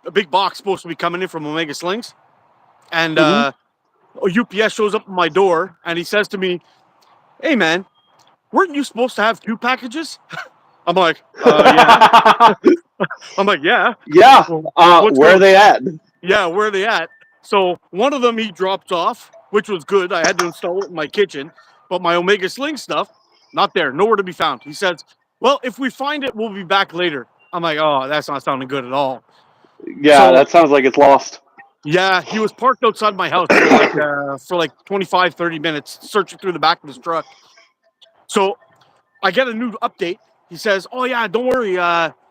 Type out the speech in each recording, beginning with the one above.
big box supposed to be coming in from Omega Slings, and Mm-hmm. UPS shows up at my door, and he says to me, "Hey, man, weren't you supposed to have 2 packages?" I'm like, "Yeah." I'm like, "Yeah." Yeah. Well, what's Where are going? they at? Yeah, where are they at? So one of them he dropped off, which was good. I had to install it in my kitchen, but my Omega Sling stuff, not there, nowhere to be found. He says, "Well, if we find it, we'll be back later." I'm like, "Oh, that's not sounding good at all." Yeah, So that sounds like it's lost. yeah, he was parked outside my house for like 25, 30 minutes, searching through the back of his truck. So I get a new update. He says, "Oh yeah, don't worry,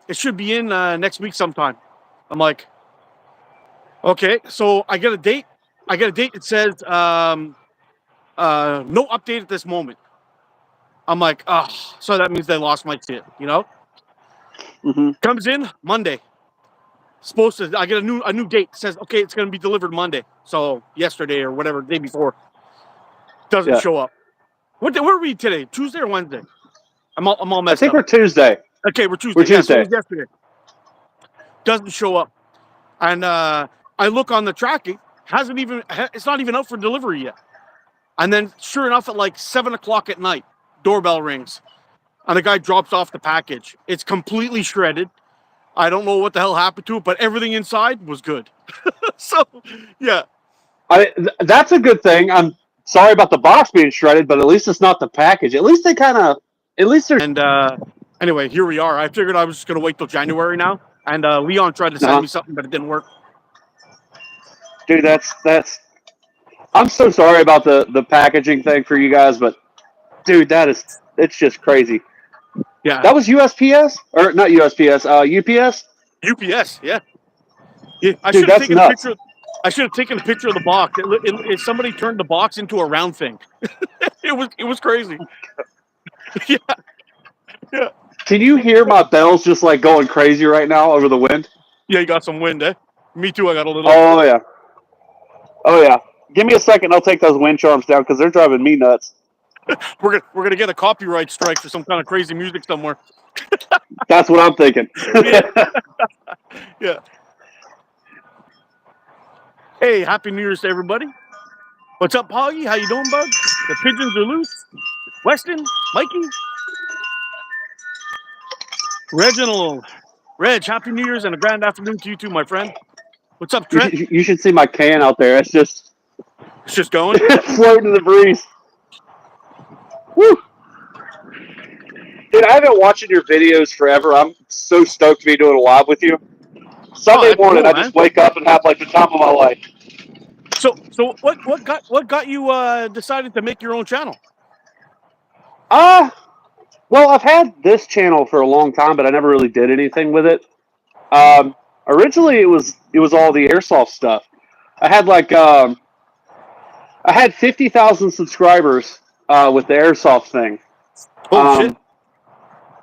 it should be in next week sometime." I'm like, "Okay." So I get a date. I get a date that says no update at this moment. I'm like, oh, so that means they lost my shit, you know? Mm-hmm. Comes in Monday. Supposed to I get a new date. Says, okay, it's gonna be delivered Monday. So yesterday or whatever, day before. Doesn't Yeah. show up. Where are we today? Tuesday or Wednesday? I'm all I messed think up. we're Tuesday. Okay, we're We're Tuesday. Yeah, so it Tuesday. was yesterday. Doesn't show up. And I look on the tracking, it's not even out for delivery yet. And then sure enough, at like 7 o'clock at night, doorbell rings. And the guy drops off the package. It's completely shredded. I don't know what the hell happened to it, but everything inside was good. So, yeah. That's a good thing. I'm sorry about the box being shredded, but at least it's not the package. At least they kind of, at least they're. And anyway, here we are. I figured I was just going to wait till January now. And Leon tried to send me something, but it didn't work. Dude, that's. I'm so sorry about the packaging thing for you guys, but dude, it's just crazy. Yeah. That was USPS or not USPS? UPS. UPS, yeah. Yeah, I Dude, should have that's taken a nuts. picture. I should have taken a picture of the box. Somebody turned the box into a round thing. It was crazy. Yeah, yeah, Can you hear my bells just like going crazy right now over the wind? yeah. You got some wind, eh? Me too. I got a little. Oh yeah, oh yeah. Give me a second. I'll take those wind charms down because they're driving me nuts. We're gonna get a copyright strike for some kind of crazy music somewhere. That's what I'm thinking. Yeah, yeah. Hey, happy New Year's to everybody. What's up, Poggy? How you doing, bud? The pigeons are loose. Weston, Mikey, Reginald, Reg. Happy New Year's and a grand afternoon to you too, my friend. What's up, Trent? You should see my can out there. It's just It's just going. floating in the breeze. Woo! Dude, I've been watching your videos forever. I'm so stoked to be doing a live with you. Sunday morning, Cool, I man. just wake up and have like the time of my life. So what got you decided to make your own channel? Well, I've had this channel for a long time, but I never really did anything with it. Originally, it was all the airsoft stuff. I had I had 50,000 subscribers with the airsoft thing. Oh shit!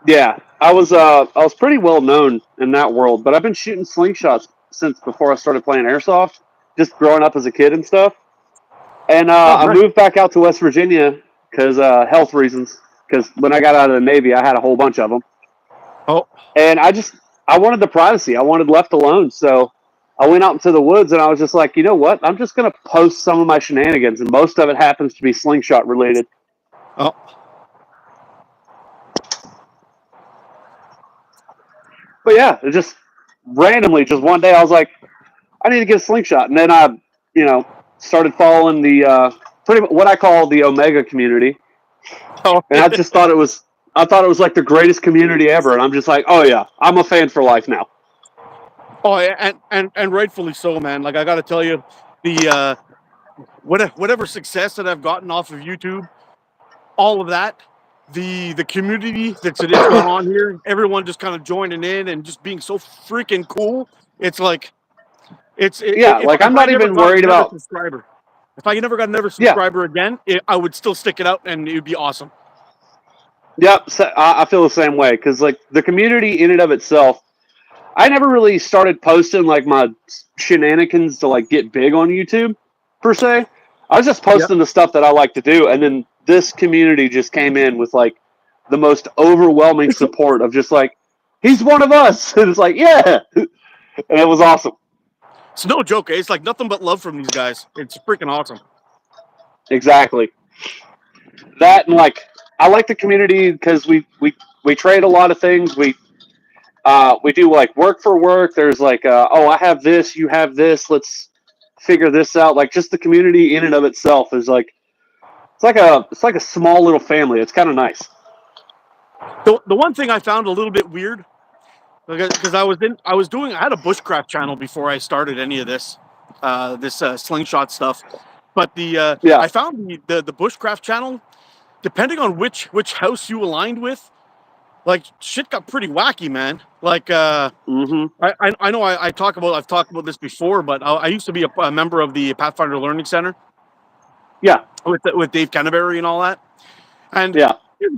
Yeah, I was pretty well known in that world, but I've been shooting slingshots since before I started playing airsoft, just growing up as a kid and stuff. And I Nice. moved back out to West Virginia because health reasons. Because when I got out of the Navy, I had a whole bunch of them. Oh, And I wanted the privacy. I wanted left alone. So I went out into the woods and I was just like, you know what? I'm just going to post some of my shenanigans. And most of it happens to be slingshot related. oh. But yeah, it just randomly, just one day, I was like, I need to get a slingshot. And then I, started following the pretty much what I call the Omega community. Oh, And I just thought it was like the greatest community ever. And I'm just like, oh yeah, I'm a fan for life now. oh, and rightfully so, man. Like I got to tell you, the whatever success that I've gotten off of YouTube, all of that, the community that's it is going on here, everyone just kind of joining in and just being so freaking cool. It's like Like I'm not even worried about subscriber. If I never got another yeah. subscriber again, I would still stick it out and it would be awesome. Yep, so I feel the same way because like the community in and of itself, I never really started posting like my shenanigans to like get big on YouTube per se. I was just posting the stuff that I like to do, and then this community just came in with like the most overwhelming support of just like he's one of us, and it's like yeah. And it was awesome. It's no joke. It's like nothing but love from these guys. It's freaking awesome. Exactly. That and like I like the community because we trade a lot of things. We do like work for work. There's like oh, I have this, you have this. Let's figure this out. Like just the community in and of itself is like it's like a small little family. It's kind of nice. The one thing I found a little bit weird, because I had a bushcraft channel before I started any of this, slingshot stuff. But Yeah. I found the bushcraft channel, depending on which house you aligned with, like shit got pretty wacky, man. Like Mm-hmm. I know I've talked about this before, but I used to be a member of the Pathfinder Learning Center Yeah. with Dave Canterbury and all that, and Yeah.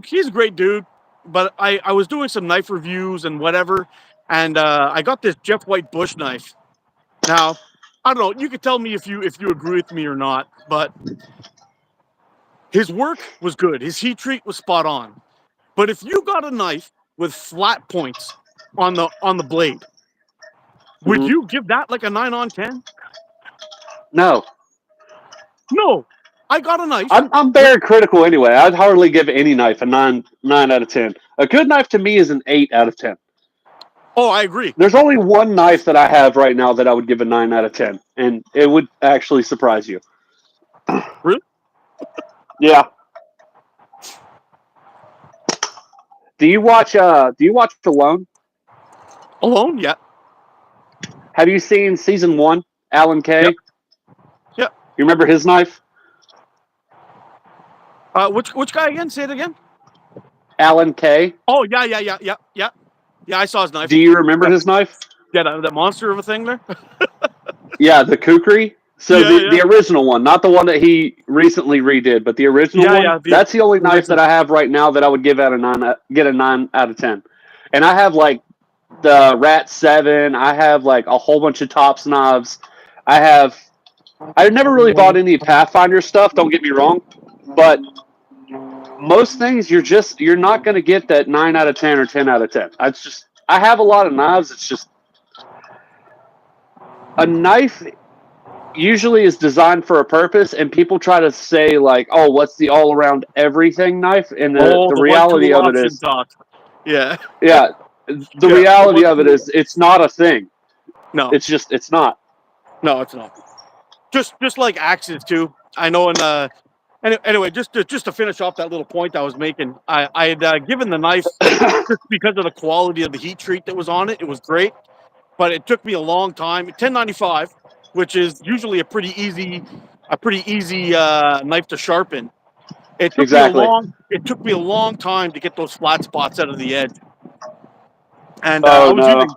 he's a great dude. But I was doing some knife reviews and whatever, and I got this Jeff White bush knife. Now, I don't know. You could tell me if you agree with me or not, but his work was good. His heat treat was spot on. But if you got a knife with flat points on the blade, would Mm-hmm. you give that like a 9 on 10? No. No. I got a knife. I'm With, very critical anyway. I'd hardly give any knife a 9 out of 10. A good knife to me is an 8 out of 10. oh, I agree. There's only one knife that I have right now that I would give a 9 out of 10, and it would actually surprise you. Really? Yeah. Do you watch Alone? Alone? Yeah. Have you seen season 1, Alan Kay? Yep. Yep. You remember his knife? Which guy again? Say it again. Alan Kay? Oh, yeah. Yeah, I saw his knife. Do you remember his knife? Yeah, that monster of a thing there. Yeah, the kukri. So Yeah. the original one, not the one that he recently redid, but the original one. Yeah. That's the only knife that I have right now that I would give a 9 out of 10. And I have like the Rat 7. I have like a whole bunch of Tops knives. I've never really bought any Pathfinder stuff. Don't get me wrong, but most things you're not going to get that 9 out of 10 or 10 out of 10. I have a lot of knives. It's just a knife usually is designed for a purpose, and people try to say like, "Oh, what's the all-around everything knife?" And the The reality of it is, talk. Yeah. yeah, the reality of it is, it's not a thing. No. It's not. No, it's not. Just like axes too. I know. Anyway, just to finish off that little point I was making, I had given the knife just because of the quality of the heat treat that was on it. It was great, but it took me a long time. 1095, which is usually a pretty easy knife to sharpen. It took Exactly. me a long time to get those flat spots out of the edge. And Oh I was no. using,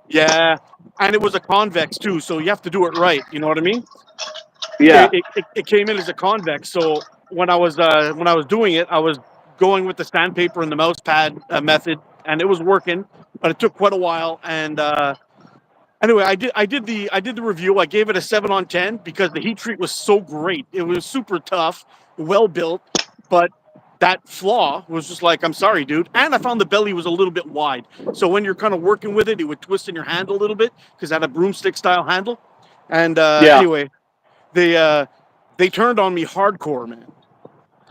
yeah, and it was a convex too, so you have to do it right. You know what I mean? Yeah. It came in as a convex. So when I was doing it, I was going with the sandpaper and the mouse pad method, and it was working, but it took quite a while. And anyway, I did the review. I gave it a 7 on 10 because the heat treat was so great. It was super tough, well built, but that flaw was just like, I'm sorry, dude. And I found the belly was a little bit wide. So when you're kind of working with it, it would twist in your hand a little bit because it had a broomstick style handle. And Yeah. anyway, they turned on me hardcore, man.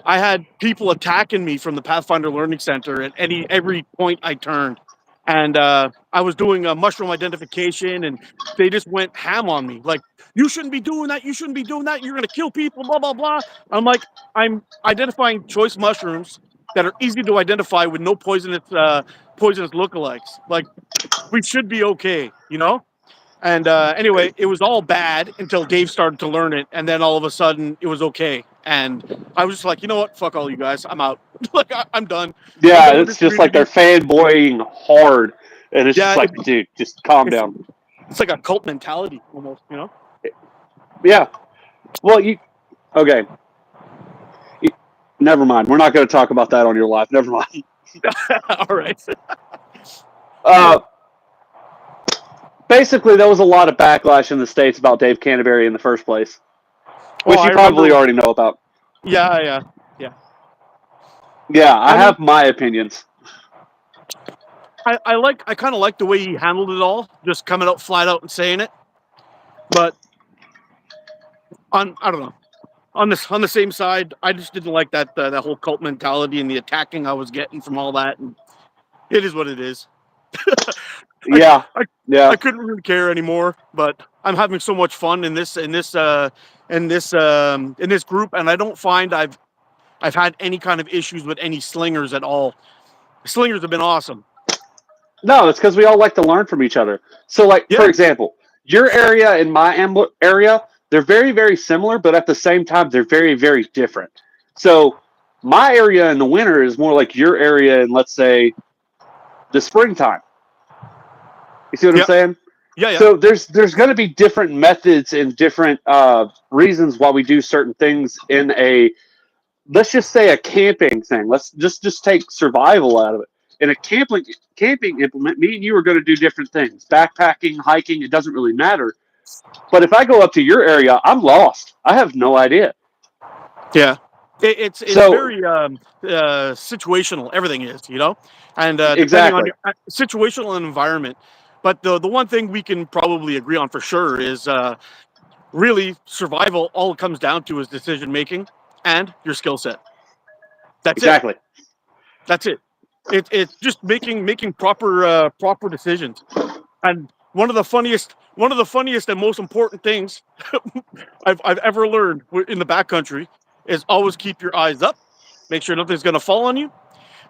I had people attacking me from the Pathfinder Learning Center at every point I turned. And I was doing a mushroom identification, and they just went ham on me. Like, you shouldn't be doing that. You shouldn't be doing that. You're going to kill people, blah, blah, blah. I'm like, I'm identifying choice mushrooms that are easy to identify with no poisonous lookalikes. Like, we should be okay, you know? And anyway, it was all bad until Dave started to learn it, and then all of a sudden it was okay. And I was just like, you know what? Fuck all you guys. I'm out. Like I'm done. I'm Yeah, done with it's this just like community. they're fanboying hard, and it's just Yeah, like, dude, just calm it's down. it's like a cult mentality almost, you know? Yeah. Well, okay. Never mind. We're not going to talk about that on your live. Never mind. All right. Basically, there was a lot of backlash in the States about Dave Canterbury in the first place, which you probably already know about. Yeah. Yeah, I have my opinions. I kind of like the way he handled it all, just coming out flat out and saying it. But I don't know. On the same side, I just didn't like that whole cult mentality and the attacking I was getting from all that. And it is what it is. I, Yeah, I yeah. I couldn't really care anymore. But I'm having so much fun in this group, and I don't find I've had any kind of issues with any slingers at all. Slingers have been awesome. No, it's because we all like to learn from each other. So, like for Yeah, example, your area and my area, they're very, very similar, but at the same time, they're very, very different. So, my area in the winter is more like your area in, let's say, the springtime. You see what I'm yeah, saying? yeah. So there's going to be different methods and different reasons why we do certain things in a, let's just say, a camping thing. Let's just take survival out of it. In a camping implement, me and you are going to do different things. Backpacking, hiking, it doesn't really matter. But if I go up to your area, I'm lost. I have no idea. Yeah, it's So very situational. Everything is, and depending on exactly, your situational and environment. But the one thing we can probably agree on for sure is really survival. All it comes down to is decision making and your skill set. That's it. exactly. That's it. It's just making proper decisions. And one of the funniest and most important things I've ever learned in the backcountry is always keep your eyes up, make sure nothing's going to fall on you,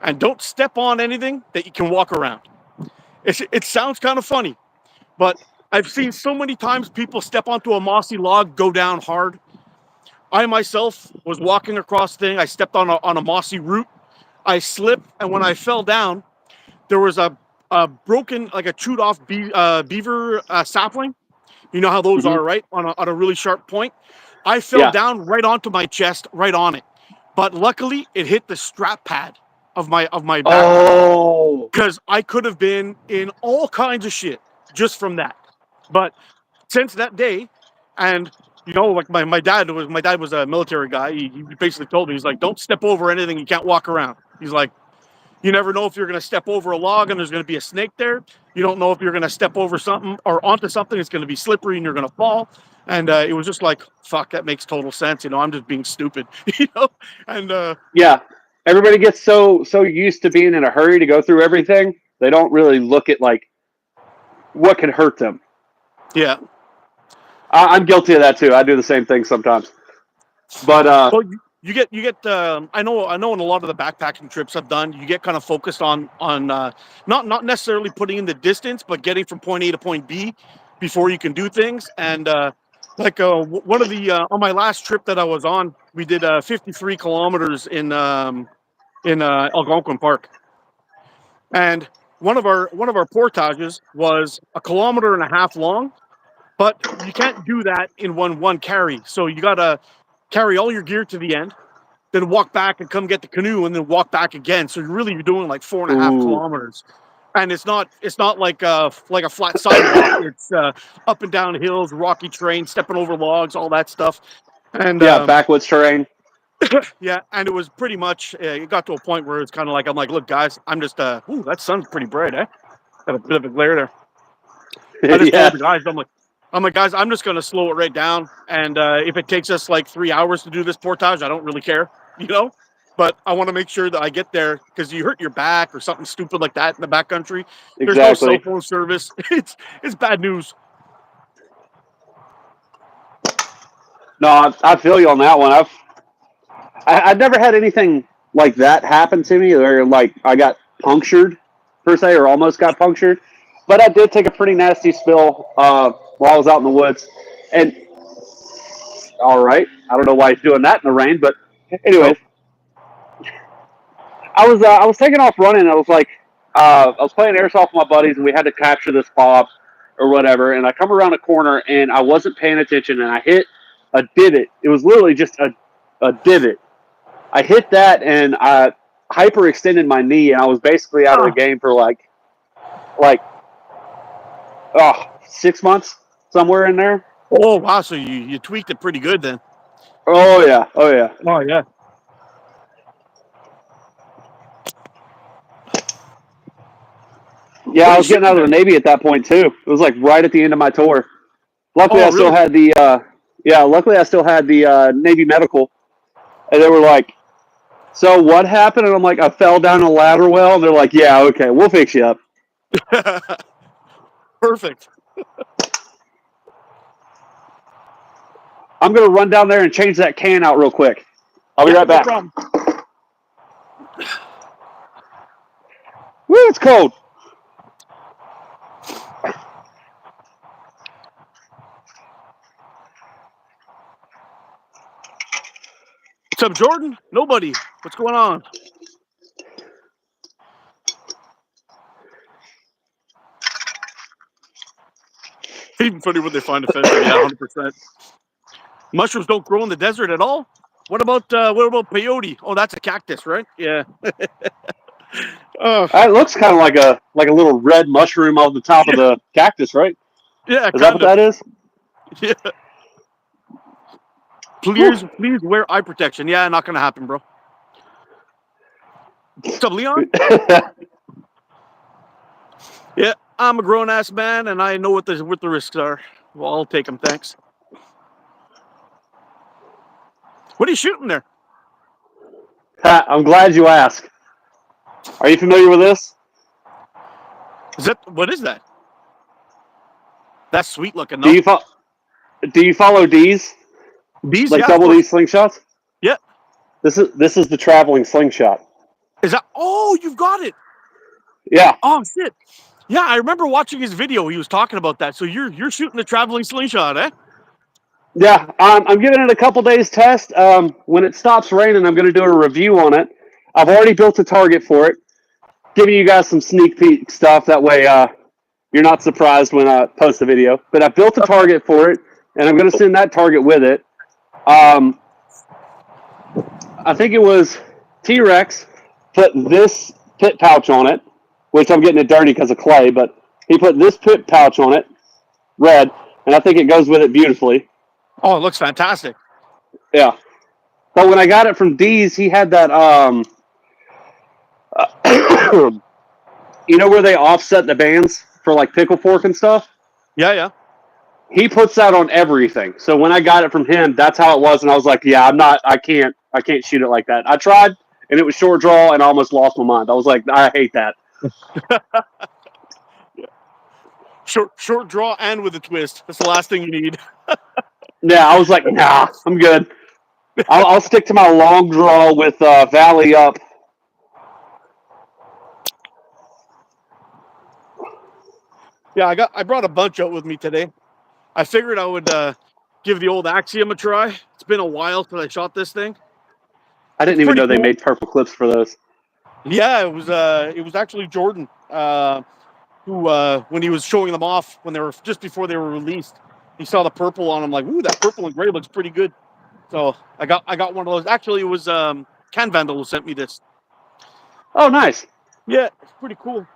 and don't step on anything that you can walk around. It sounds kind of funny, but I've seen so many times people step onto a mossy log, go down hard. I myself was walking across the thing. I stepped on a mossy root. I slipped, and when I fell down, there was a broken, like a chewed off beaver sapling. You know how those Hmm. are, right? On a really sharp point. I fell Yeah. down right onto my chest, right on it. But luckily, it hit the strap pad of my backpack Oh. because I could have been in all kinds of shit just from that. But since that day, and like my dad was a military guy. He basically told me, he's like, don't step over anything you can't walk around. He's like, you never know if you're going to step over a log and there's going to be a snake there. You don't know if you're going to step over something or onto something. It's going to be slippery and you're going to fall. And it was just like, fuck, that makes total sense. I'm just being stupid, And Yeah. Everybody gets so used to being in a hurry to go through everything, they don't really look at like what can hurt them. yeah. I'm guilty of that too. I do the same thing sometimes. But Well, you get. I know in a lot of the backpacking trips I've done, you get kind of focused on not necessarily putting in the distance, but getting from point A to point B before you can do things. And one of the on my last trip that I was on, we did 53 kilometers in Algonquin Park, and one of our portages was a kilometer and a half long, but you can't do that in one carry. So you gotta carry all your gear to the end, then walk back and come get the canoe, and then walk back again. So you're doing like 4.5 ooh, kilometers, and it's not like a flat sidewalk. It's up and down hills, rocky terrain, stepping over logs, all that stuff. And yeah, backwoods terrain. yeah, and it was pretty much. It got to a point where it's kind of like, I'm like, look, guys, I'm just. Ooh, that sun's pretty bright, eh? Got a bit of a glare there. I just told Yeah, the guys, I'm like, guys, I'm just going to slow it right down. And if it takes us like 3 hours to do this portage, I don't really care, you know? But I want to make sure that I get there because you hurt your back or something stupid like that in the backcountry. There's no cell exactly. phone service. It's bad news. No, I feel you on that one. I've never had anything like that happen to me, where like I got punctured per se, or almost got punctured. But I did take a pretty nasty spill while I was out in the woods. And all right, I don't know why he's doing that in the rain, but anyways, Nope. I was taking off running. I was like, I was playing airsoft with my buddies, and we had to capture this bob or whatever. And I come around a corner, and I wasn't paying attention, and I hit a divot. It was literally just a divot. I hit that, and I hyperextended my knee, and I was basically out of the Ah. game for like 6 months, somewhere in there. Oh, wow. So you tweaked it pretty good then. Oh yeah, oh yeah. Oh, yeah. Yeah, What I are you was getting out shooting of the there? Navy at that point too. It was like right at the end of my tour. Luckily, Oh, I still really? had the Luckily, I still had the Navy medical, and they were like, "So what happened?" And I'm like, "I fell down a ladder well." And they're like, "Yeah, okay, we'll fix you up." Perfect. I'm gonna run down there and change that can out real quick. I'll be Yeah, right no back. problem. Woo, it's cold. What's up, Jordan? Nobody. What's going on? Even funny when they find offensive. Yeah, 100%. Mushrooms don't grow in the desert at all. What about peyote? Oh, that's a cactus, right? Yeah. Oh, It looks kind of like a little red mushroom on the top of yeah, the cactus, right? yeah, Is that what kind of. that is? Yeah. Whew. Please wear eye protection. Yeah, not gonna happen, bro. What's up, Leon? Yeah, I'm a grown ass man, and I know what the risks are. Well, I'll take them. Thanks. What are you shooting there? I'm glad you asked. Are you familiar with this? What is that? That's sweet looking, Do though. you do you follow D's, Bees, like yeah, of double D course. slingshots? Yeah. This is the traveling slingshot. Is that? Oh, you've got it. Yeah, Oh shit. Yeah, I remember watching his video. He was talking about that. So you're shooting a traveling slingshot, eh? yeah. I'm giving it a couple days test. When it stops raining, I'm going to do a review on it. I've already built a target for it, giving you guys some sneak peek stuff. That way, you're not surprised when I post the video. But I built a target for it, and I'm going to send that target with it. Um, I think it was T-Rex put this pit pouch on it, which I'm getting it dirty because of clay, but he put this pit pouch on it, red, and I think it goes with it beautifully. Oh, it looks fantastic. Yeah. But when I got it from D's, he had that, you know where they offset the bands for like pickle fork and stuff? Yeah, yeah. He puts that on everything. So when I got it from him, that's how it was, and I was like, yeah, I can't shoot it like that. I tried, and it was short draw, and I almost lost my mind. I was like, I hate that. Yeah. Short draw and with a twist. That's the last thing you need. Yeah, I was like, nah, I'm good. I'll stick to my long draw with Valley up. Yeah, I brought a bunch out with me today. I figured I would give the old Axiom a try. It's been a while since I shot this thing. I It's didn't even pretty know they cool. made purple clips for those. Yeah, it was actually Jordan who when he was showing them off when they were just before they were released. He saw the purple on them, like, ooh, that purple and gray looks pretty good. So I got one of those. Actually, it was Can Vandal who sent me this. Oh, nice. Yeah, it's pretty cool.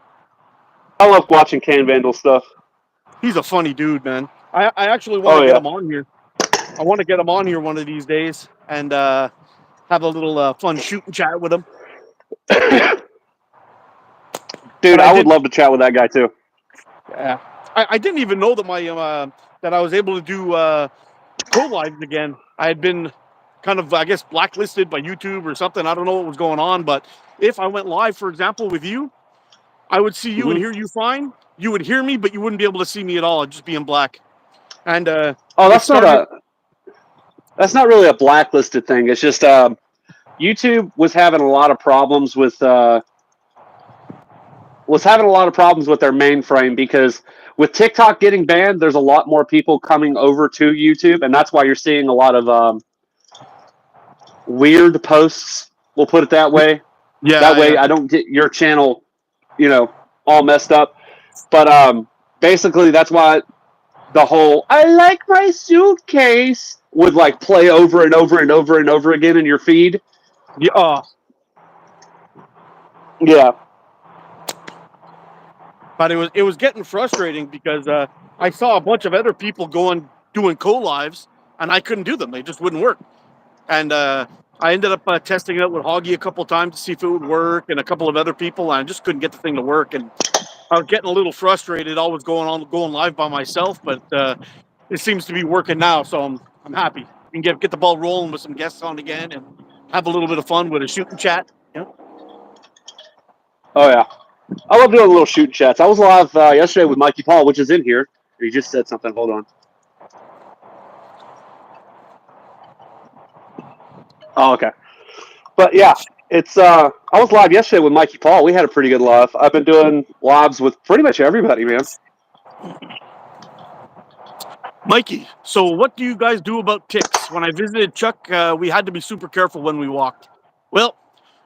I love watching Can Vandal stuff. He's a funny dude, man. I actually want Oh to get yeah. him on here. I want to get him on here one of these days and have a little fun shooting chat with him. But Dude, I I would didn't. love to chat with that guy too. Yeah, I didn't even know that my that I was able to do co-lives again. I had been kind of, I guess, blacklisted by YouTube or something. I don't know what was going on, but if I went live, for example, with you, I would see you Hmm. and hear you fine. You would hear me, but you wouldn't be able to see me at all. I'd just be in black. And Oh, it started. that's not really a blacklisted thing. It's just YouTube was having a lot of problems with their mainframe because with TikTok getting banned, there's a lot more people coming over to YouTube, and that's why you're seeing a lot of weird posts. We'll put it that way. That Yeah, way, yeah. I don't get your channel, all messed up. But basically, that's why the whole "I like my suitcase" would like play over and over and over and over again in your feed. Yeah. Yeah. But it was getting frustrating because I saw a bunch of other people doing co-lives, and I couldn't do them. They just wouldn't work. And I ended up testing it out with Hoggy a couple of times to see if it would work, and a couple of other people, and I just couldn't get the thing to work. And I was getting a little frustrated, always going live by myself, but it seems to be working now, so I'm happy. We can get the ball rolling with some guests on again and have a little bit of fun with a shooting chat. You know? Oh yeah, I love doing little shooting chats. I was live yesterday with Mikey Paul, which is in here. He just said something. Hold on. Oh, okay. But yeah, it's I was live yesterday with Mikey Paul. We had a pretty good live. I've been doing lives with pretty much everybody, man. Mikey, so what do you guys do about ticks? When I visited Chuck, we had to be super careful when we walked. Well,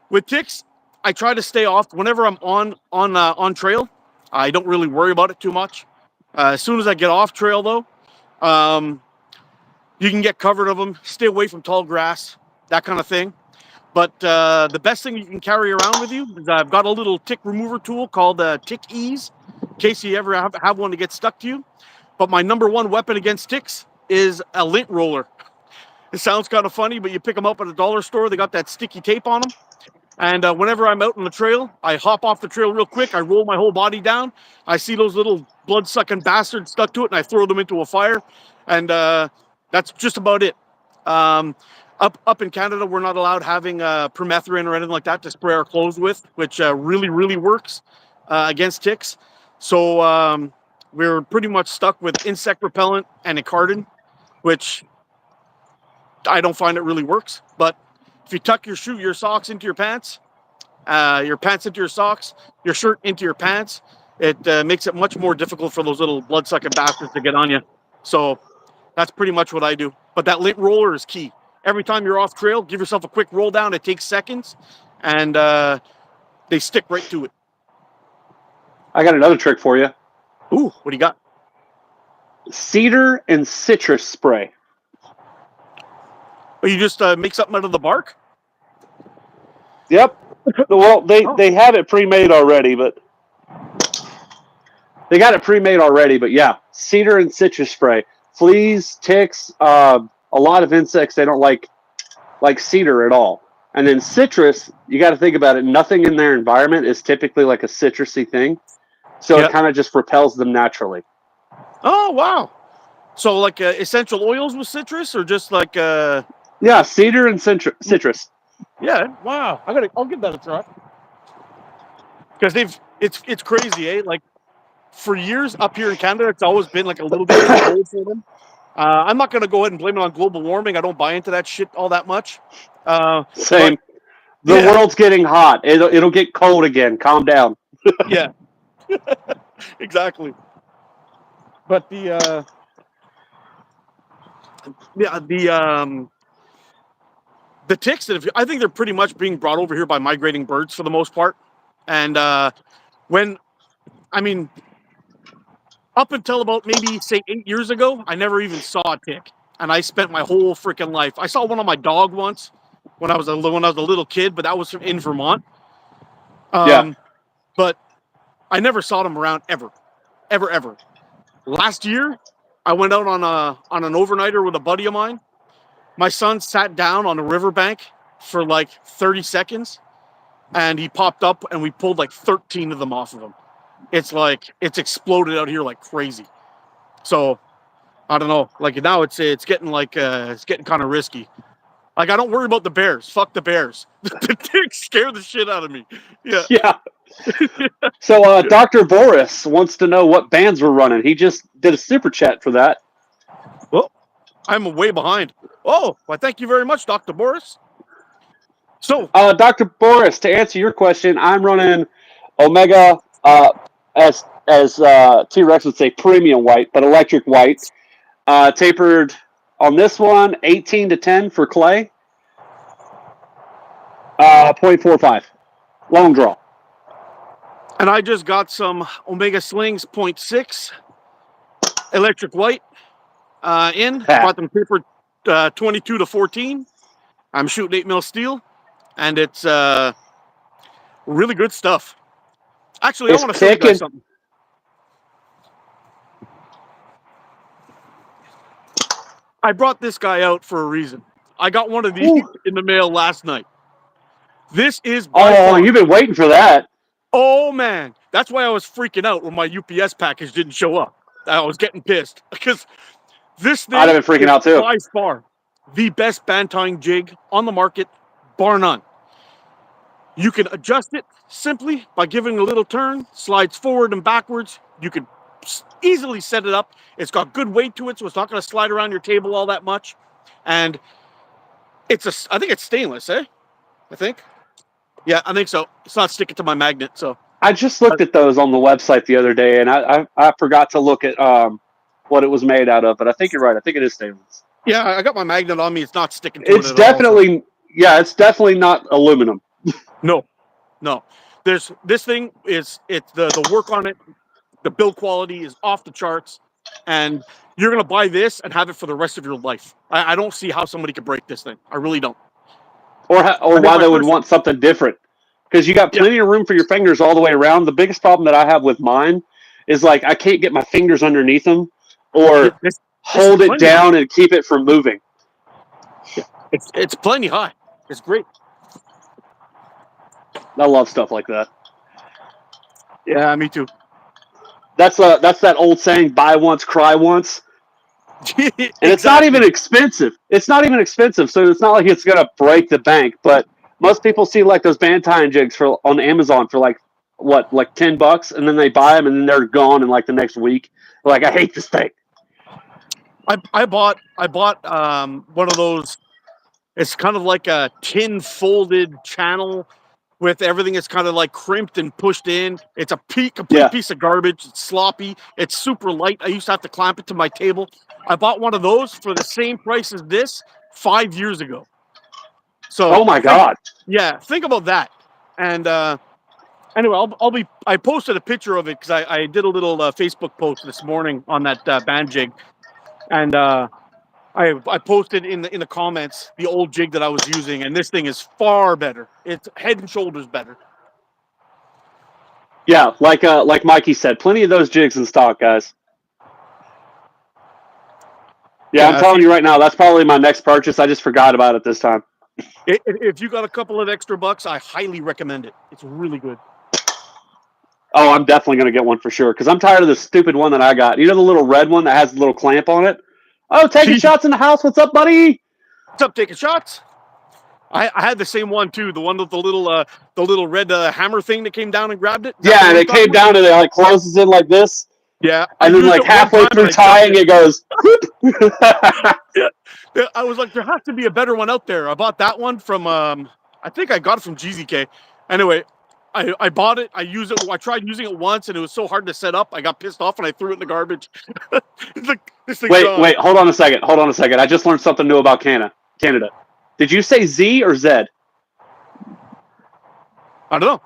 with ticks, I try to stay off whenever I'm on trail. I don't really worry about it too much. As soon as I get off trail, though, um, you can get covered of them. Stay away from tall grass, that kind of thing. But the best thing you can carry around with you is I've got a little tick remover tool called Tick Ease, in case you ever have one to get stuck to you. But my number one weapon against ticks is a lint roller. It sounds kind of funny, but you pick them up at a dollar store. They got that sticky tape on them. And whenever I'm out on the trail, I hop off the trail real quick. I roll my whole body down. I see those little blood-sucking bastards stuck to it, and I throw them into a fire. And that's just about it. Up in Canada, we're not allowed having permethrin or anything like that to spray our clothes with, which really, really works against ticks. So we're pretty much stuck with insect repellent and a carton, which I don't find it really works. But if you tuck your socks into your pants into your socks, your shirt into your pants, it makes it much more difficult for those little blood-sucking bastards to get on you. So that's pretty much what I do. But that lint roller is key. Every time you're off trail, give yourself a quick roll down. It takes seconds, and they stick right to it. I got another trick for you. Ooh, what do you got? Cedar and citrus spray. Oh, you just make something out of the bark? Yep. Well, they have it pre-made already, but they got it pre-made already. But yeah, cedar and citrus spray. Fleas, ticks, a lot of insects they don't like cedar at all. And then citrus, you got to think about it. Nothing in their environment is typically like a citrusy thing, so Yep. it kind of just repels them naturally. Oh, wow. So like essential oils with citrus, or just like Yeah, cedar and citrus. Yeah, wow. I'll give that a try. Because it's crazy, eh? Like for years up here in Canada, it's always been like a little bit too cold for them. I'm not going to go ahead and blame it on global warming. I don't buy into that shit all that much. Same. But, the world's getting hot. It'll get cold again. Calm down. Yeah. Exactly. But the ticks I think they're pretty much being brought over here by migrating birds for the most part. And up until about maybe say 8 years ago, I never even saw a tick, and I spent my whole freaking life. I saw one on my dog once when I was a little kid, but that was in Vermont. Yeah. But I never saw them around ever. Last year, I went out on an overnighter with a buddy of mine. My son sat down on a riverbank for like 30 seconds, and he popped up, and we pulled like 13 of them off of him. It's exploded out here like crazy. So I don't know. Like now, it's getting kind of risky. Like I don't worry about the bears. Fuck the bears. The ticks scare the shit out of me. Yeah. Yeah. So Dr. Boris wants to know what bands we're running. He just did a super chat for that. Well, I'm way behind. Oh, well, thank you very much, Dr. Boris. So, Dr. Boris, to answer your question, I'm running Omega, as T-Rex would say, premium white, but electric white. Tapered on this one, 18 to 10 for clay. 0.45. Long draw. and I just got some Omega Slings 0.6 electric white Bought them tapered 22 to 14. I'm shooting 8 mil steel, and it's really good stuff. Actually, I want to show you guys something. I brought this guy out for a reason. I got one of these in the mail last night. This is by Oh, far. you've been waiting for that. Oh man, that's why I was freaking out when my UPS package didn't show up. I was getting pissed because this I'd thing have been freaking is out too. by far the best bantying jig on the market, bar none. You can adjust it simply by giving a little turn, slides forward and backwards. You can easily set it up. It's got good weight to it, so it's not going to slide around your table all that much. And I think it's stainless, eh? I think. Yeah, I think so. It's not sticking to my magnet, so. I just looked at those on the website the other day, and I forgot to look at what it was made out of, but I think you're right. I think it is stainless. Yeah, I got my magnet on me. It's not sticking to it It's at all. definitely, it's definitely not aluminum. No. This thing is the work on it, the build quality is off the charts, and you're gonna buy this and have it for the rest of your life. I don't see how somebody could break this thing. I really don't. Or why they would want something different. Because you got plenty of room for your fingers all the way around. The biggest problem that I have with mine is like I can't get my fingers underneath them or hold it down and keep it from moving. Yeah, it's plenty high. It's great. I love stuff like that. Yeah, me too. That's that old saying, buy once, cry once. And it's not even expensive. It's not even expensive, so it's not like it's gonna break the bank. But most people see like those bantying jigs on Amazon for like $10, and then they buy them and then they're gone in like the next week. They're like, I hate this thing. I bought one of those. It's kind of like a tin folded channel with everything that's kind of like crimped and pushed in. It's a complete piece of garbage. It's sloppy. It's super light. I used to have to clamp it to my table. I bought one of those for the same price as this 5 years ago. So, oh my god! Yeah, think about that. And anyway, I posted a picture of it because I did a little Facebook post this morning on that band jig, and I posted in the comments the old jig that I was using, and this thing is far better. It's head and shoulders better. Yeah, like Mikey said, plenty of those jigs in stock, guys. Yeah, I'm telling you right now, that's probably my next purchase. I just forgot about it this time. If you got a couple of extra bucks, I highly recommend it. It's really good. Oh, I'm definitely going to get one for sure because I'm tired of the stupid one that I got. You know the little red one that has the little clamp on it? Oh, taking shots in the house. What's up, buddy? What's up, taking shots? I had the same one too. The one with the little red hammer thing that came down and grabbed it. Yeah, and it came down and it like closes in like this. Yeah, and then like halfway through tying, it goes. Yeah, I was like, there has to be a better one out there. I bought that one from I think I got it from GZK. Anyway, I bought it. I used it. I tried using it once, and it was so hard to set up. I got pissed off and I threw it in the garbage. It's like, this thing's wait, hold on a second. I just learned something new about Canada. Did you say Z or Z? I don't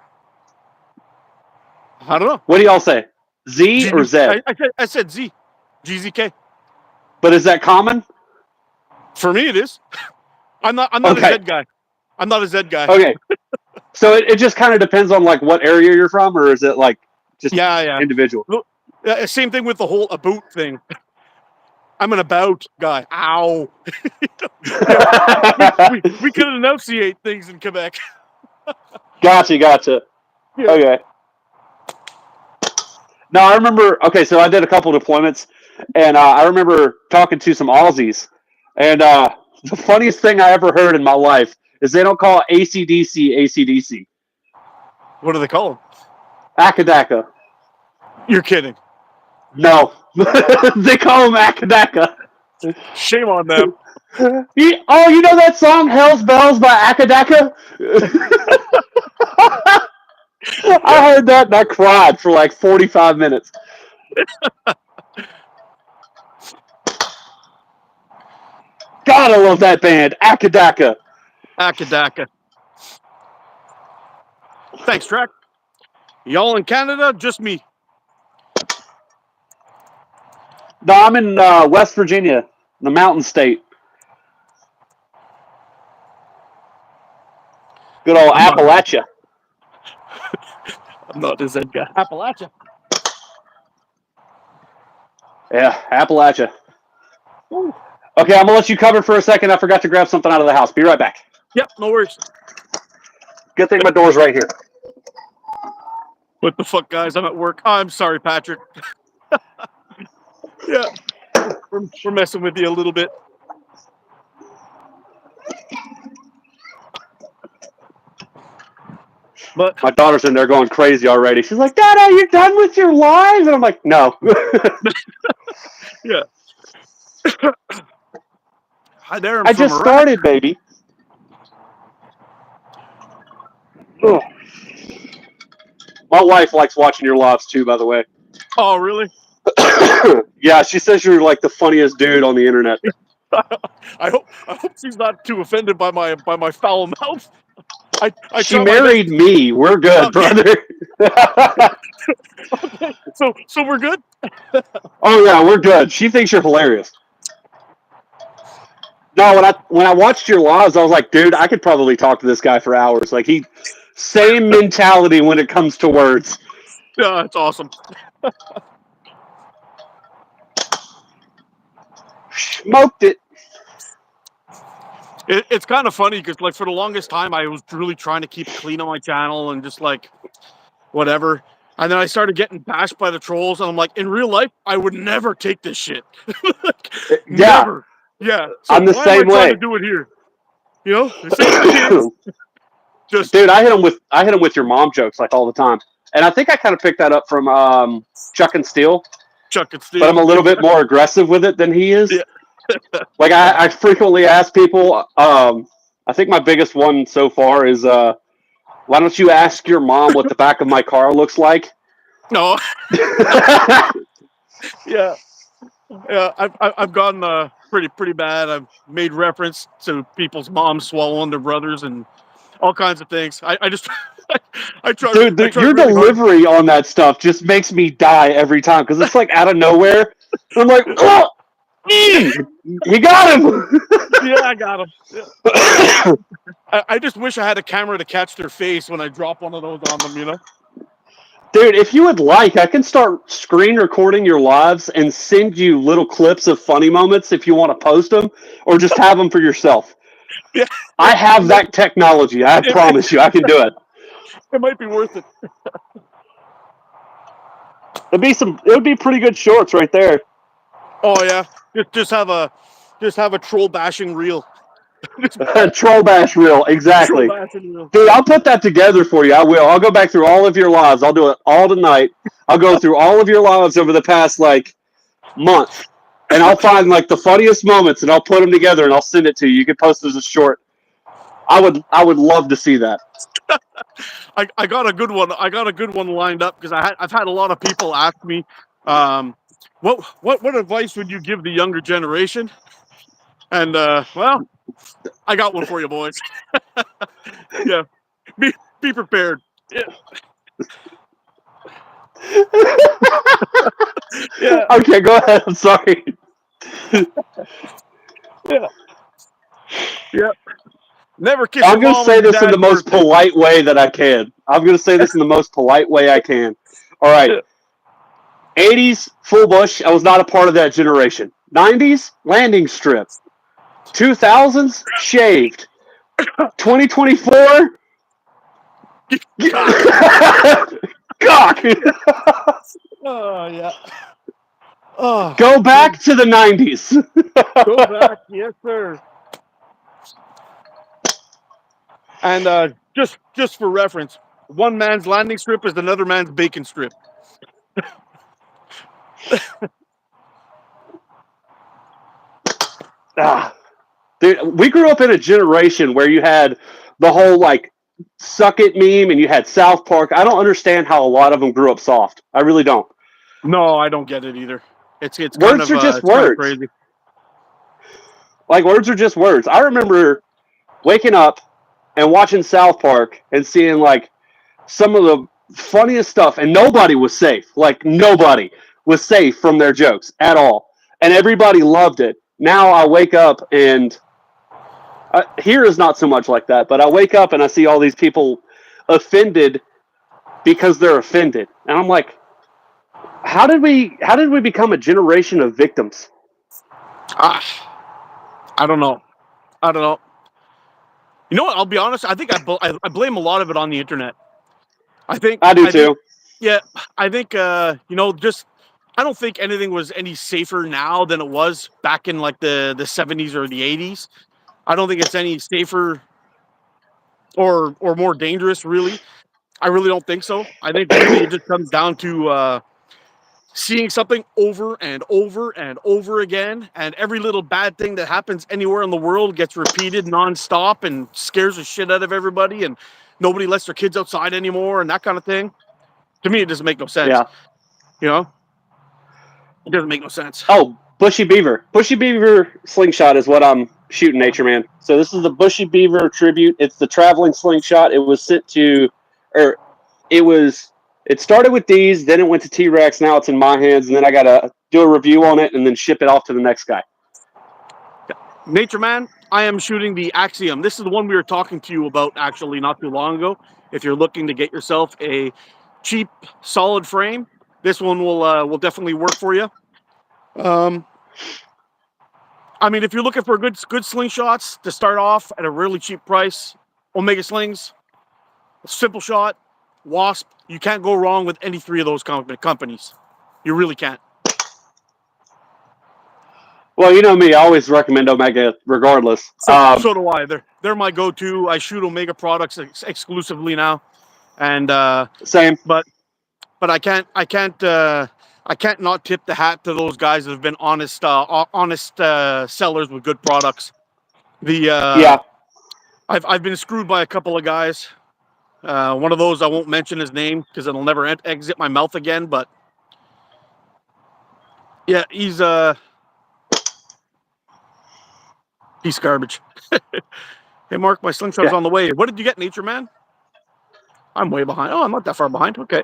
know. What do y'all say? Z or Z? I said Z. GZK. But is that common? For me, it is. I'm not a Z guy. I'm not a Z guy. Okay. So it just kind of depends on like what area you're from, or is it like just individual? Same thing with the whole about thing. I'm an about guy. Ow. we can enunciate things in Quebec. Gotcha. Yeah. Okay. No, I remember. Okay, so I did a couple deployments, and I remember talking to some Aussies, and the funniest thing I ever heard in my life is they don't call ACDC ACDC. What do they call them? Akadaka. You're kidding. No. They call them Akadaka. Shame on them. You know that song Hell's Bells by Akadaka? I heard that and I cried for like 45 minutes. God, I love that band. Akadaka. Thanks, Track. Y'all in Canada? Just me. No, I'm in West Virginia, the mountain state. Good old Appalachia. I'm not a Z guy. Appalachia. Yeah, Appalachia. Ooh. Okay, I'm gonna let you cover for a second. I forgot to grab something out of the house. Be right back. Yep, no worries. Good thing my door's right here. What the fuck, guys? I'm at work. Oh, I'm sorry, Patrick. Yeah, we're messing with you a little bit. But My daughter's in there going crazy already. She's like, "Dad, are you done with your live?" And I'm like, "No." yeah. Hi there, I'm I from just Iraq. started, baby. Ugh. My wife likes watching your lives too, by the way. Oh, really? Yeah, she says you're like the funniest dude on the internet. I hope she's not too offended by my foul mouth. I She try my best. married me. We're good, brother. Okay, so we're good. Oh yeah, we're good. She thinks you're hilarious. No, when I watched your lives, I was like, dude, I could probably talk to this guy for hours. Like same mentality when it comes to words. Yeah, it's awesome. Smoked it. It's kind of funny because, like, for the longest time, I was really trying to keep it clean on my channel and just like whatever. And then I started getting bashed by the trolls, and I'm like, in real life, I would never take this shit. Like, Yeah, never. Yeah. So I'm the why am I same trying to way. do it here? You know, save the kids. Just Dude, I hit him with your mom jokes like all the time, and I think I kind of picked that up from Chuck and Steel, chuck and but I'm steal. a little bit more aggressive with it than he is. Yeah. Like I frequently ask people. I think my biggest one so far is, why don't you ask your mom what the back of my car looks like? No. Yeah. Yeah. I've gotten pretty bad. I've made reference to people's moms swallowing their brothers and all kinds of things. I just I Dude, try your really hard. delivery on that stuff just makes me die every time because it's like out of nowhere. I'm like, oh, he got him. Yeah, I got them. Yeah. I just wish I had a camera to catch their face when I drop one of those on them, you know? Dude, if you would like, I can start screen recording your lives and send you little clips of funny moments if you want to post them or just have them for yourself. Yeah, yeah. I have that technology. I promise you, I can do it. It might be worth it. It would be pretty good shorts right there. Oh yeah, just have a troll bashing reel. Troll bash reel, Troll exactly. bashing reel. Dude, I'll put that together for you. I will. I'll go back through all of your lives. I'll do it all tonight. I'll go through all of your lives over the past like month, and I'll find like the funniest moments, and I'll put them together, and I'll send it to you. You can post as a short. I would love to see that. I got a good one. I got a good one lined up because I've had a lot of people ask me, what advice would you give the younger generation? And well, I got one for you, boys. Yeah, be prepared. Yeah. Yeah. Okay, go ahead. I'm sorry. Yeah. Yeah. Never kiss I'm your going to mom on say your this in the dad's most birthday. polite way that I can. I'm going to say this in the most polite way I can. All right. 80s, full bush. I was not a part of that generation. 90s, landing strip. 2000s, shaved. 2024, cock. Oh yeah. Oh, Go back to the 90s. go back, yes sir. And just for reference, one man's landing strip is another man's bacon strip. Dude, we grew up in a generation where you had the whole like suck it meme and you had South Park. I don't understand how a lot of them grew up soft. I really don't. No, I don't get it either. It's Words are just it's kind of words. crazy. Like words are just words. I remember waking up and watching South Park and seeing like some of the funniest stuff, and nobody was safe. Like nobody was safe from their jokes at all, and everybody loved it. Now I wake up and here is not so much like that, but I wake up and I see all these people offended because they're offended, and I'm like, how did we become a generation of victims? Ah, I don't know. I don't know. You know what? I'll be honest. I think I blame a lot of it on the internet. I think I do I think too. yeah. I think just I don't think anything was any safer now than it was back in like the 70s or the 80s. I don't think it's any safer or more dangerous. Really, I really don't think so. I think really it just comes down to seeing something over and over and over again, and every little bad thing that happens anywhere in the world gets repeated nonstop and scares the shit out of everybody, and nobody lets their kids outside anymore, and that kind of thing. To me, it doesn't make no sense. Yeah. You know, it doesn't make no sense. Oh, Bushy Beaver. Bushy Beaver Slingshot is what I'm shooting, Nature Man. So this is the Bushy Beaver tribute. It's the traveling slingshot. It was sent to, or it started with these, then it went to T-Rex. Now it's in my hands, and then I got to do a review on it and then ship it off to the next guy. Nature Man, I am shooting the Axiom. This is the one we were talking to you about actually not too long ago. If you're looking to get yourself a cheap, solid frame, this one will definitely work for you. I mean, if you're looking for good slingshots to start off at a really cheap price, Omega Slings, Simple Shot, Wasp, you can't go wrong with any three of those companies. You really can't. Well, you know me. I always recommend Omega regardless. So do I. They're my go-to. I shoot Omega products exclusively now, and same. But I can't not tip the hat to those guys that have been honest sellers with good products. Yeah. I've been screwed by a couple of guys. One of those I won't mention his name because it'll never exit my mouth again. But yeah, he's garbage. Hey, Mark, my slingshot's on the way. What did you get, Nature Man? I'm way behind. Oh, I'm not that far behind. Okay.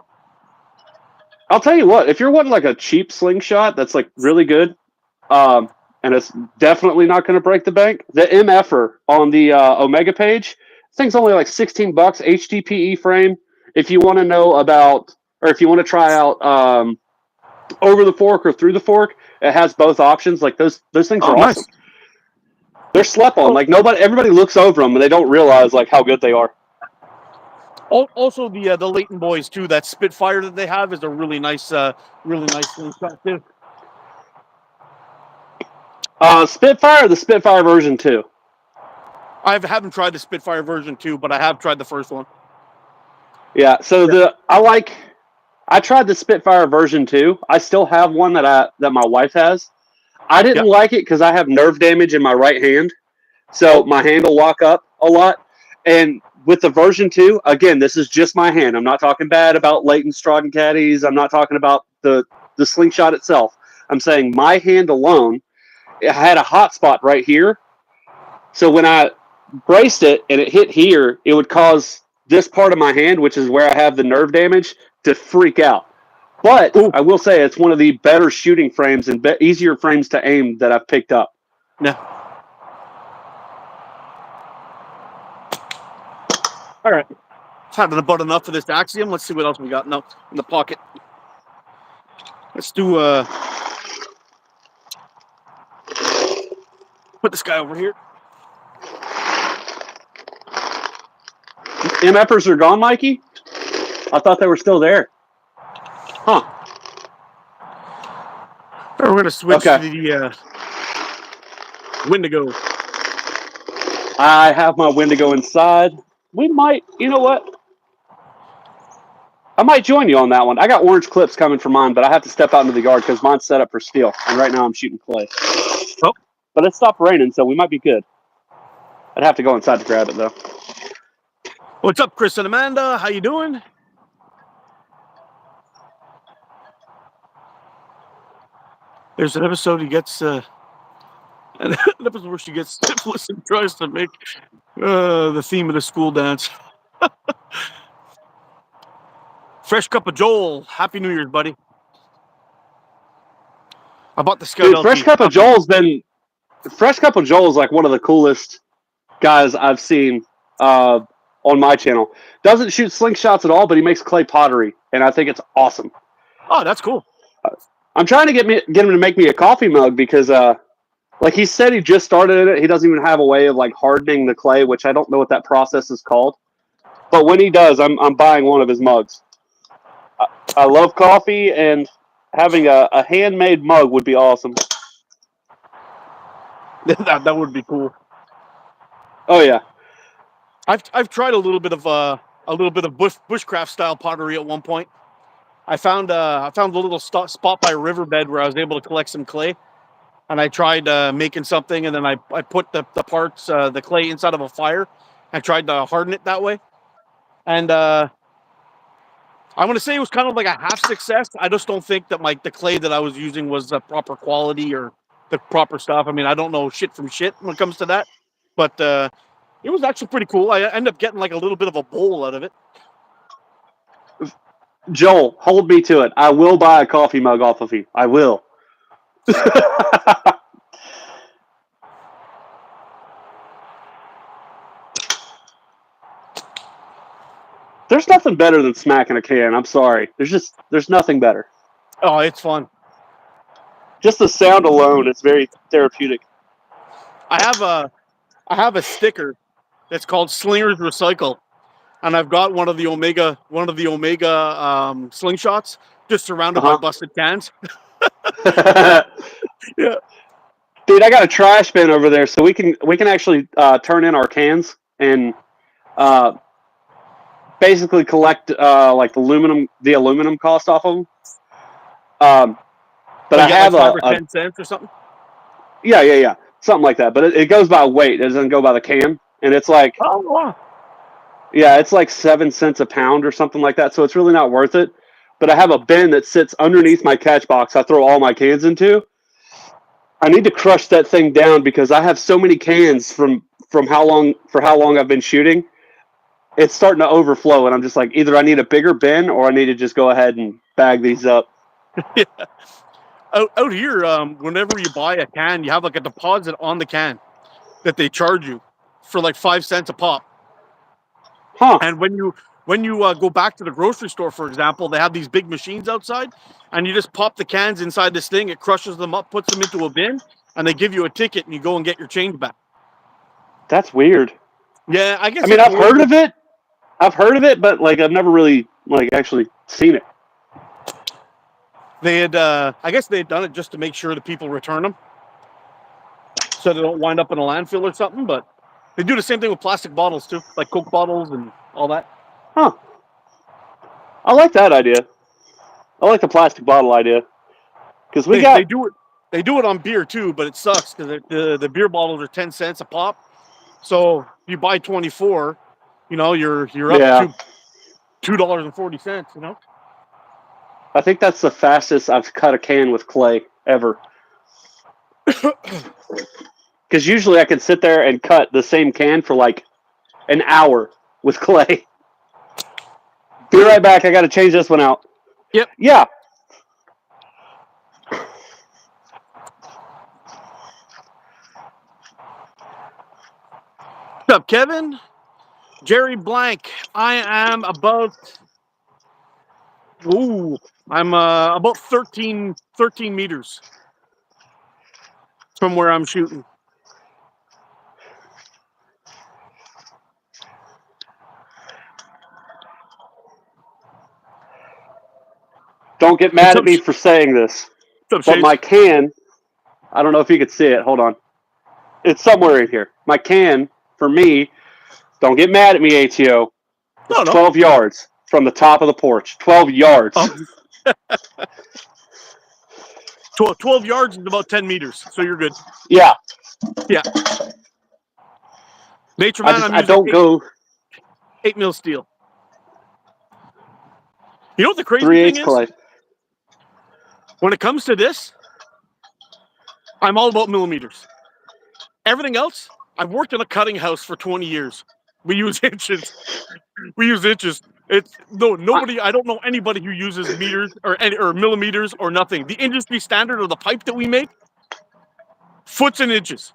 I'll tell you what. If you're wanting like a cheap slingshot that's like really good, and it's definitely not going to break the bank, the MFer on the Omega page, this thing's only like $16 HDPE frame. If you want to know about, or if you want to try out over the fork or through the fork, it has both options. Like those things are awesome. Nice. They're slept on. Like everybody looks over them and they don't realize like how good they are. Also, the Leighton boys too. That Spitfire that they have is a really nice slingshot too. Spitfire, or the Spitfire version 2. I haven't tried the Spitfire version 2, but I have tried the first one. Yeah. So I tried the Spitfire version 2. I still have one that my wife has. I didn't like it because I have nerve damage in my right hand, so my hand will lock up a lot. And with the version 2, again, this is just my hand. I'm not talking bad about Leighton Stratton caddies. I'm not talking about the slingshot itself. I'm saying my hand alone, it had a hot spot right here. So when I braced it and it hit here, it would cause this part of my hand, which is where I have the nerve damage, to freak out. But I will say it's one of the better shooting frames and easier frames to aim that I've picked up. Yeah. All right. It's had about enough of this Axiom. Let's see what else we got now in the pocket. Let's do put this guy over here. MFers are gone, Mikey? I thought they were still there. Huh. We're going to switch to the Wendigo. I have my Wendigo inside. We might, you know what? I might join you on that one. I got orange clips coming for mine, but I have to step out into the yard because mine's set up for steel. And right now I'm shooting clay. Oh. But it stopped raining, so we might be good. I'd have to go inside to grab it, though. What's up, Chris and Amanda? How you doing? There's an episode he gets an episode where she gets syphilis and tries to make the theme of the school dance. Fresh Cup of Joel. Happy New Year's, buddy. I bought the Scout Dude, LT. Fresh Cup of Joel is like one of the coolest guys I've seen on my channel. Doesn't shoot slingshots at all, but he makes clay pottery, and I think it's awesome. Oh, that's cool. I'm trying to get him to make me a coffee mug because Like he said, he just started it. He doesn't even have a way of like hardening the clay, which I don't know what that process is called. But when he does, I'm buying one of his mugs. I love coffee, and having a handmade mug would be awesome. That would be cool. Oh yeah. I've tried a little bit of bushcraft style pottery at one point. I found a little spot by a riverbed where I was able to collect some clay, and I tried making something, and then I put the parts the clay inside of a fire, and tried to harden it that way, and I'm going to say it was kind of like a half success. I just don't think that the clay that I was using was the proper quality or the proper stuff. I mean, I don't know shit from shit when it comes to that, but it was actually pretty cool. I ended up getting like a little bit of a bowl out of it. Joel, hold me to it. I will buy a coffee mug off of you. I will. There's nothing better than smacking a can. I'm sorry. There's nothing better. Oh, it's fun. Just the sound alone is very therapeutic. I have a sticker that's called Slingers Recycle, and I've got one of the Omega slingshots just surrounded by busted cans. Yeah. Dude, I got a trash bin over there, so we can actually turn in our cans and basically collect like the aluminum cost off of them. But I have like 5 or 10 cents or something. Yeah, something like that. But it goes by weight; it doesn't go by the can, and it's like wow. Yeah, it's like 7 cents a pound or something like that. So it's really not worth it. But I have a bin that sits underneath my catch box. I throw all my cans into. I need to crush that thing down because I have so many cans from how long I've been shooting. It's starting to overflow, and I'm just like, either I need a bigger bin or I need to just go ahead and bag these up. Yeah. Out here, whenever you buy a can, you have like a deposit on the can that they charge you for like 5 cents a pop. Huh. And when you go back to the grocery store, for example, they have these big machines outside, and you just pop the cans inside this thing. It crushes them up, puts them into a bin, and they give you a ticket, and you go and get your change back. That's weird. Yeah, I guess. I mean, I've heard of it. But like I've never really like actually seen it. They had, I guess they had done it just to make sure that people return them, so they don't wind up in a landfill or something. But they do the same thing with plastic bottles too, like Coke bottles and all that. Huh. I like that idea. I like the plastic bottle idea because They do it. They do it on beer too, but it sucks because the beer bottles are 10 cents a pop. So if you buy 24, you're up to $2.40. I think that's the fastest I've cut a can with clay ever. Because usually I can sit there and cut the same can for like an hour with clay. Be right back. I got to change this one out. Yep. Yeah. What's up, Kevin? Jerry Blank. I am about. I'm about 13 meters from where I'm shooting. Don't get mad at me for saying this. But my can, I don't know if you could see it. Hold on. It's somewhere in here. My can, for me, don't get mad at me, ATO. It's 12 yards from the top of the porch. 12 yards. Oh. 12 yards is about 10 meters, so you're good. Yeah. Yeah. Nature Man, I'm using 8 mil steel. You know what the crazy thing is? clay. When it comes to this, I'm all about millimeters. Everything else, I've worked in a cutting house for 20 years. We use inches. Nobody. I don't know anybody who uses meters or millimeters or nothing. The industry standard of the pipe that we make, foots and inches.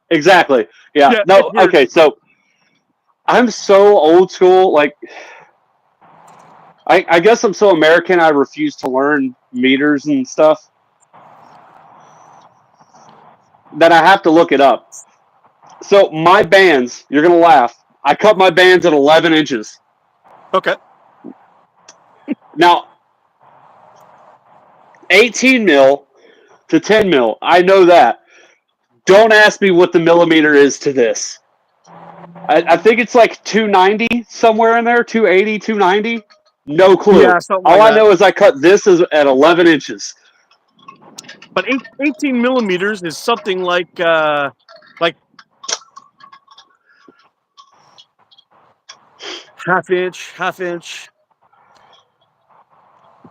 Exactly. Yeah. No. Okay. So I'm so old school. Like, I guess I'm so American. I refuse to learn meters and stuff. that I have to look it up. So my bands, you're gonna laugh. I cut my bands at 11 inches. Okay. Now, 18 mil to 10 mil. I know that. Don't ask me what the millimeter is to this. I think it's like 290 somewhere in there, 280, 290. No clue. Yeah, something All like I that. know is I cut this at 11 inches. But 18 millimeters is something like half inch.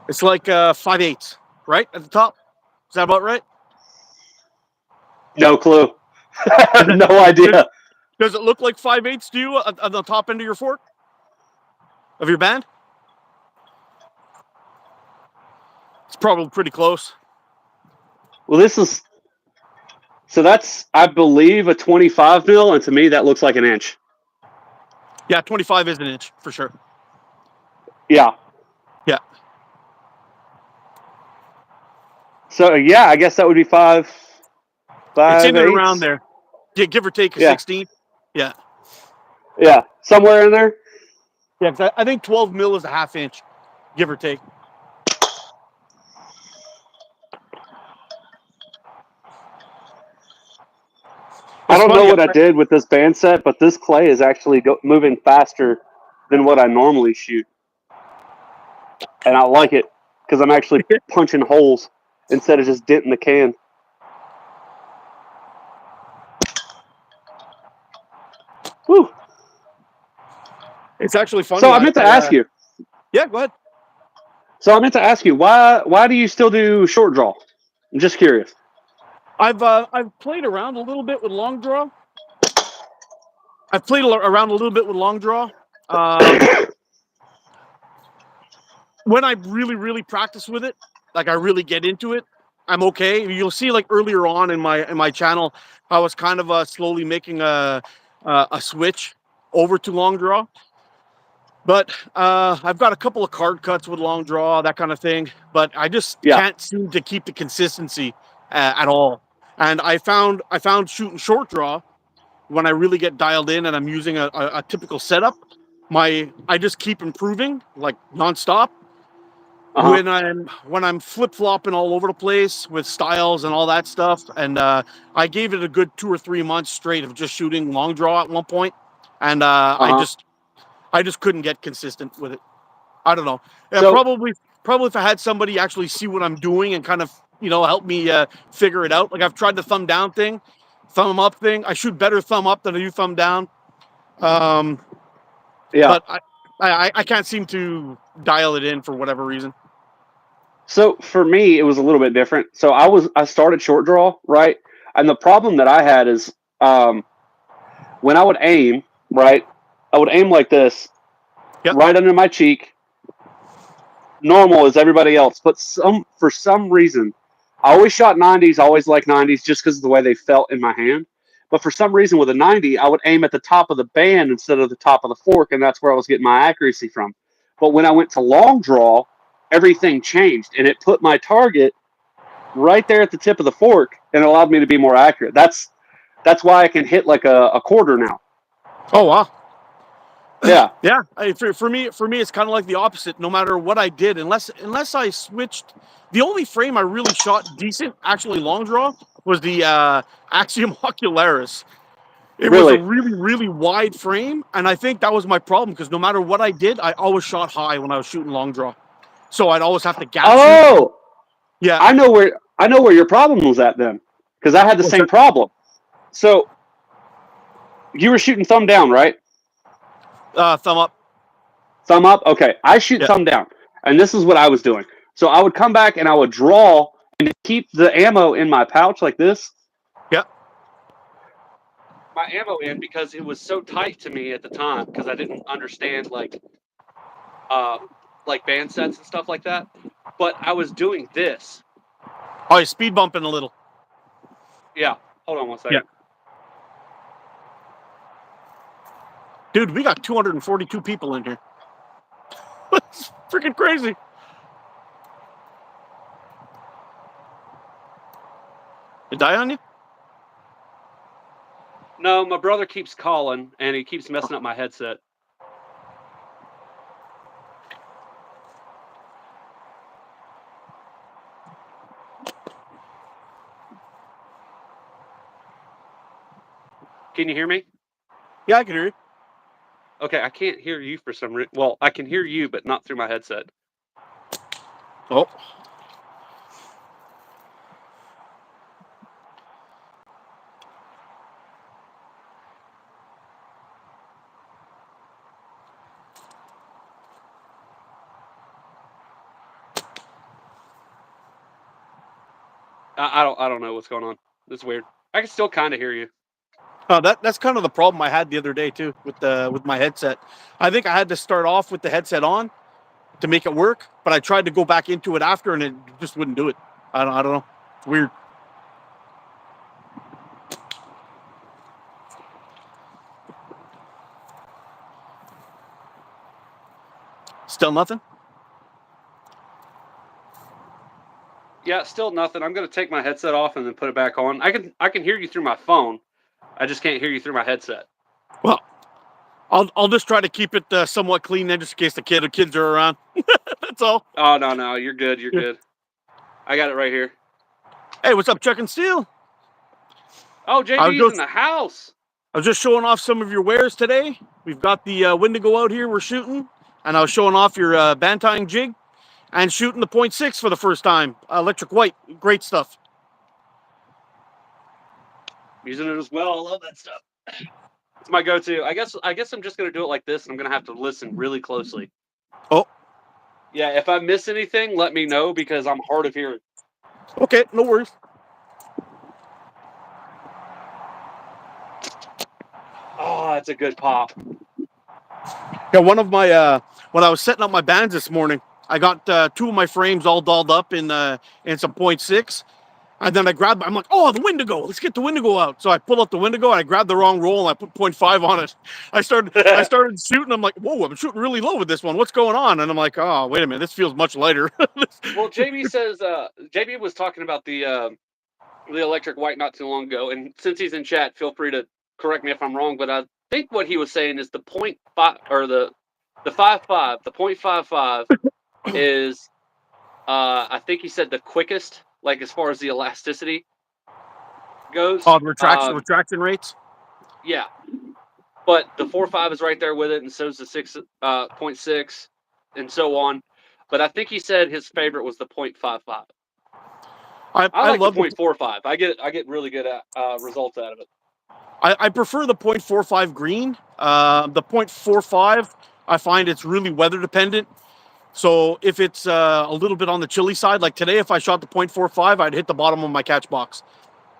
It's like 5/8, right at the top. Is that about right? No clue. Is that, No does, idea. does it look like 5/8 to you at the top end of your fork of your band? It's probably pretty close. Well, this is so that's I believe a 25 mil, and to me that looks like an inch. Yeah, 25 is an inch for sure. Yeah. Yeah. So yeah, I guess that would be It's in and 5/8. around there. Yeah, give or take a Yeah. 16. Yeah. Yeah. Somewhere in there. Yeah, 'cause I think 12 mil is a half inch, give or take. I It's don't know funny. what I did with this band set, but this clay is actually moving faster than what I normally shoot, and I like it because I'm actually punching holes instead of just denting the can. Whew. It's actually So funny. I meant to ask you. Yeah, go ahead. So I meant to ask you why do you still do short draw? I'm just curious. I've played around a little bit with long draw. I've played around a little bit with long draw. When I really practice with it, like I really get into it, I'm okay. You'll see, like earlier on in my channel, I was kind of slowly making a switch over to long draw. But I've got a couple of card cuts with long draw, that kind of thing. But I just Yeah. can't seem to keep the consistency at all. And I found shooting short draw when I really get dialed in and I'm using a typical setup. I just keep improving like nonstop. Uh-huh. When I'm flip flopping all over the place with styles and all that stuff, and I gave it a good 2 or 3 months straight of just shooting long draw at one point, and Uh-huh. I just couldn't get consistent with it. I don't know. So Probably if I had somebody actually see what I'm doing and kind of help me figure it out. Like I've tried the thumb down thing, thumb up thing. I shoot better thumb up than I do thumb down. yeah. But I can't seem to dial it in for whatever reason. So for me, it was a little bit different. So I started short draw, right? And the problem that I had is when I would aim, right, I would aim like this, Yep. right under my cheek, normal as everybody else. But for some reason, I always shot 90s, always like 90s just because of the way they felt in my hand. But for some reason, with a 90, I would aim at the top of the band instead of the top of the fork, and that's where I was getting my accuracy from. But when I went to long draw, everything changed, and it put my target right there at the tip of the fork and allowed me to be more accurate. That's why I can hit like a quarter now. Oh wow. Yeah. Yeah. For me, it's kind of like the opposite. No matter what I did, unless I switched, the only frame I really shot decent, actually long draw, was the Axiom Ocularis. It was a Really? really wide frame, and I think that was my problem because no matter what I did, I always shot high when I was shooting long draw. So I'd always have to gap shoot. Oh, Yeah. I know where your problem was at then, because I had the What's same that? problem. So you were shooting thumb down, right? Thumb up. Thumb up. Okay, I shoot Yeah. thumb down, and this is what I was doing. So I would come back and I would draw and keep the ammo in my pouch like this. Yeah. My ammo in because it was so tight to me at the time because I didn't understand like band sets and stuff like that. But I was doing this. Oh, you're speed bumping a little. Yeah. Hold on one second. Yeah. Dude, we got 242 people in here. That's freaking crazy. It die on you? No, my brother keeps calling, and he keeps messing up my headset. Can you hear me? Yeah, I can hear you. Okay, I can't hear you for some reason. Well, I can hear you, but not through my headset. Oh, I don't know what's going on. It's weird. I can still kind of hear you. that's kind of the problem I had the other day too with my headset. I think I had to start off with the headset on to make it work, but I tried to go back into it after, and it just wouldn't do it. I don't know. It's weird. Still nothing. Yeah, still nothing. I'm gonna take my headset off and then put it back on. I can hear you through my phone. I just can't hear you through my headset. Well, I'll just try to keep it somewhat clean then, just in case the kids are around. That's all. Oh no, you're good. You're Yeah. good. I got it right here. Hey, what's up, Chuck and Steel? Oh, I was JB's in just the house. I was just showing off some of your wares today. We've got the Wendigo out here we're shooting, and I was showing off your bantying jig and shooting the .6 for the first time. Electric white, great stuff. Using it as well. I love that stuff. It's my go-to. I guess I'm just gonna do it like this, and I'm gonna have to listen really closely. Oh, Yeah, if I miss anything, let me know because I'm hard of hearing. okay, no worries. Oh, that's a good pop. Yeah, one of my when I was setting up my bands this morning, I got two of my frames all dolled up in some .6, and then I'm like, oh, the Wendigo, let's get the Wendigo out. So I pull up the Wendigo, and I grabbed the wrong roll, and I put .5 on it. I started shooting. I'm like, whoa, I'm shooting really low with this one. What's going on? And I'm like, oh, wait a minute, this feels much lighter. Well, JB says JB was talking about the electric white not too long ago, and since he's in chat, feel free to correct me if I'm wrong. But I think what he was saying is the .5 or the 5.5, the .55 is I think he said the quickest, like as far as the elasticity goes. Oh, retraction rates. Yeah, but the 4.5 is right there with it, and so is the 6.6, and so on. But I think he said his favorite was the .55. I I like the love the .45. I get really good results out of it. I prefer the .45 green. The .45, I find it's really weather dependent. So if it's a little bit on the chilly side, like today, if I shot the .45, I'd hit the bottom of my catch box.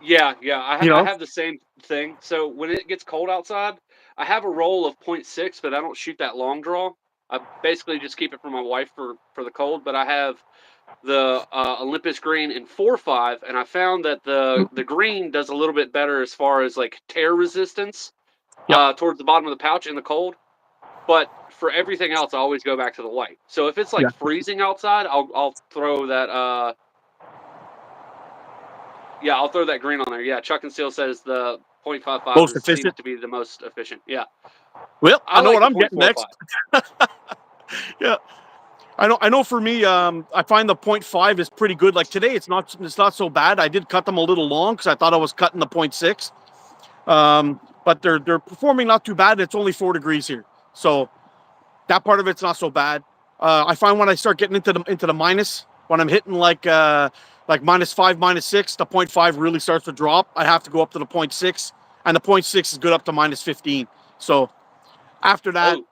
Yeah. You I know? have the same thing. So when it gets cold outside, I have a roll of .6, but I don't shoot that long draw. I basically just keep it for my wife for the cold. But I have the Olympus green in 4.5, and I found that the green does a little bit better as far as like tear resistance Yep. towards the bottom of the pouch in the cold. But for everything else, I always go back to the white. So if it's like Yeah. freezing outside, I'll throw that. Yeah, I'll throw that green on there. Yeah, Chuck and Steel says the .55 Most seems efficient. to be the most efficient. Yeah, Well, I I know like what the I'm getting .45. next. Yeah. I know for me, I find the .5 is pretty good. Like today, it's not so bad. I did cut them a little long because I thought I was cutting the .6. But they're performing not too bad. It's only 4 degrees here. So that part of it's not so bad. I find when I start getting into the minus, when I'm hitting like -5, -6, the .5 really starts to drop. I have to go up to the .6, and the .6 is good up to -15. So after that, Oh,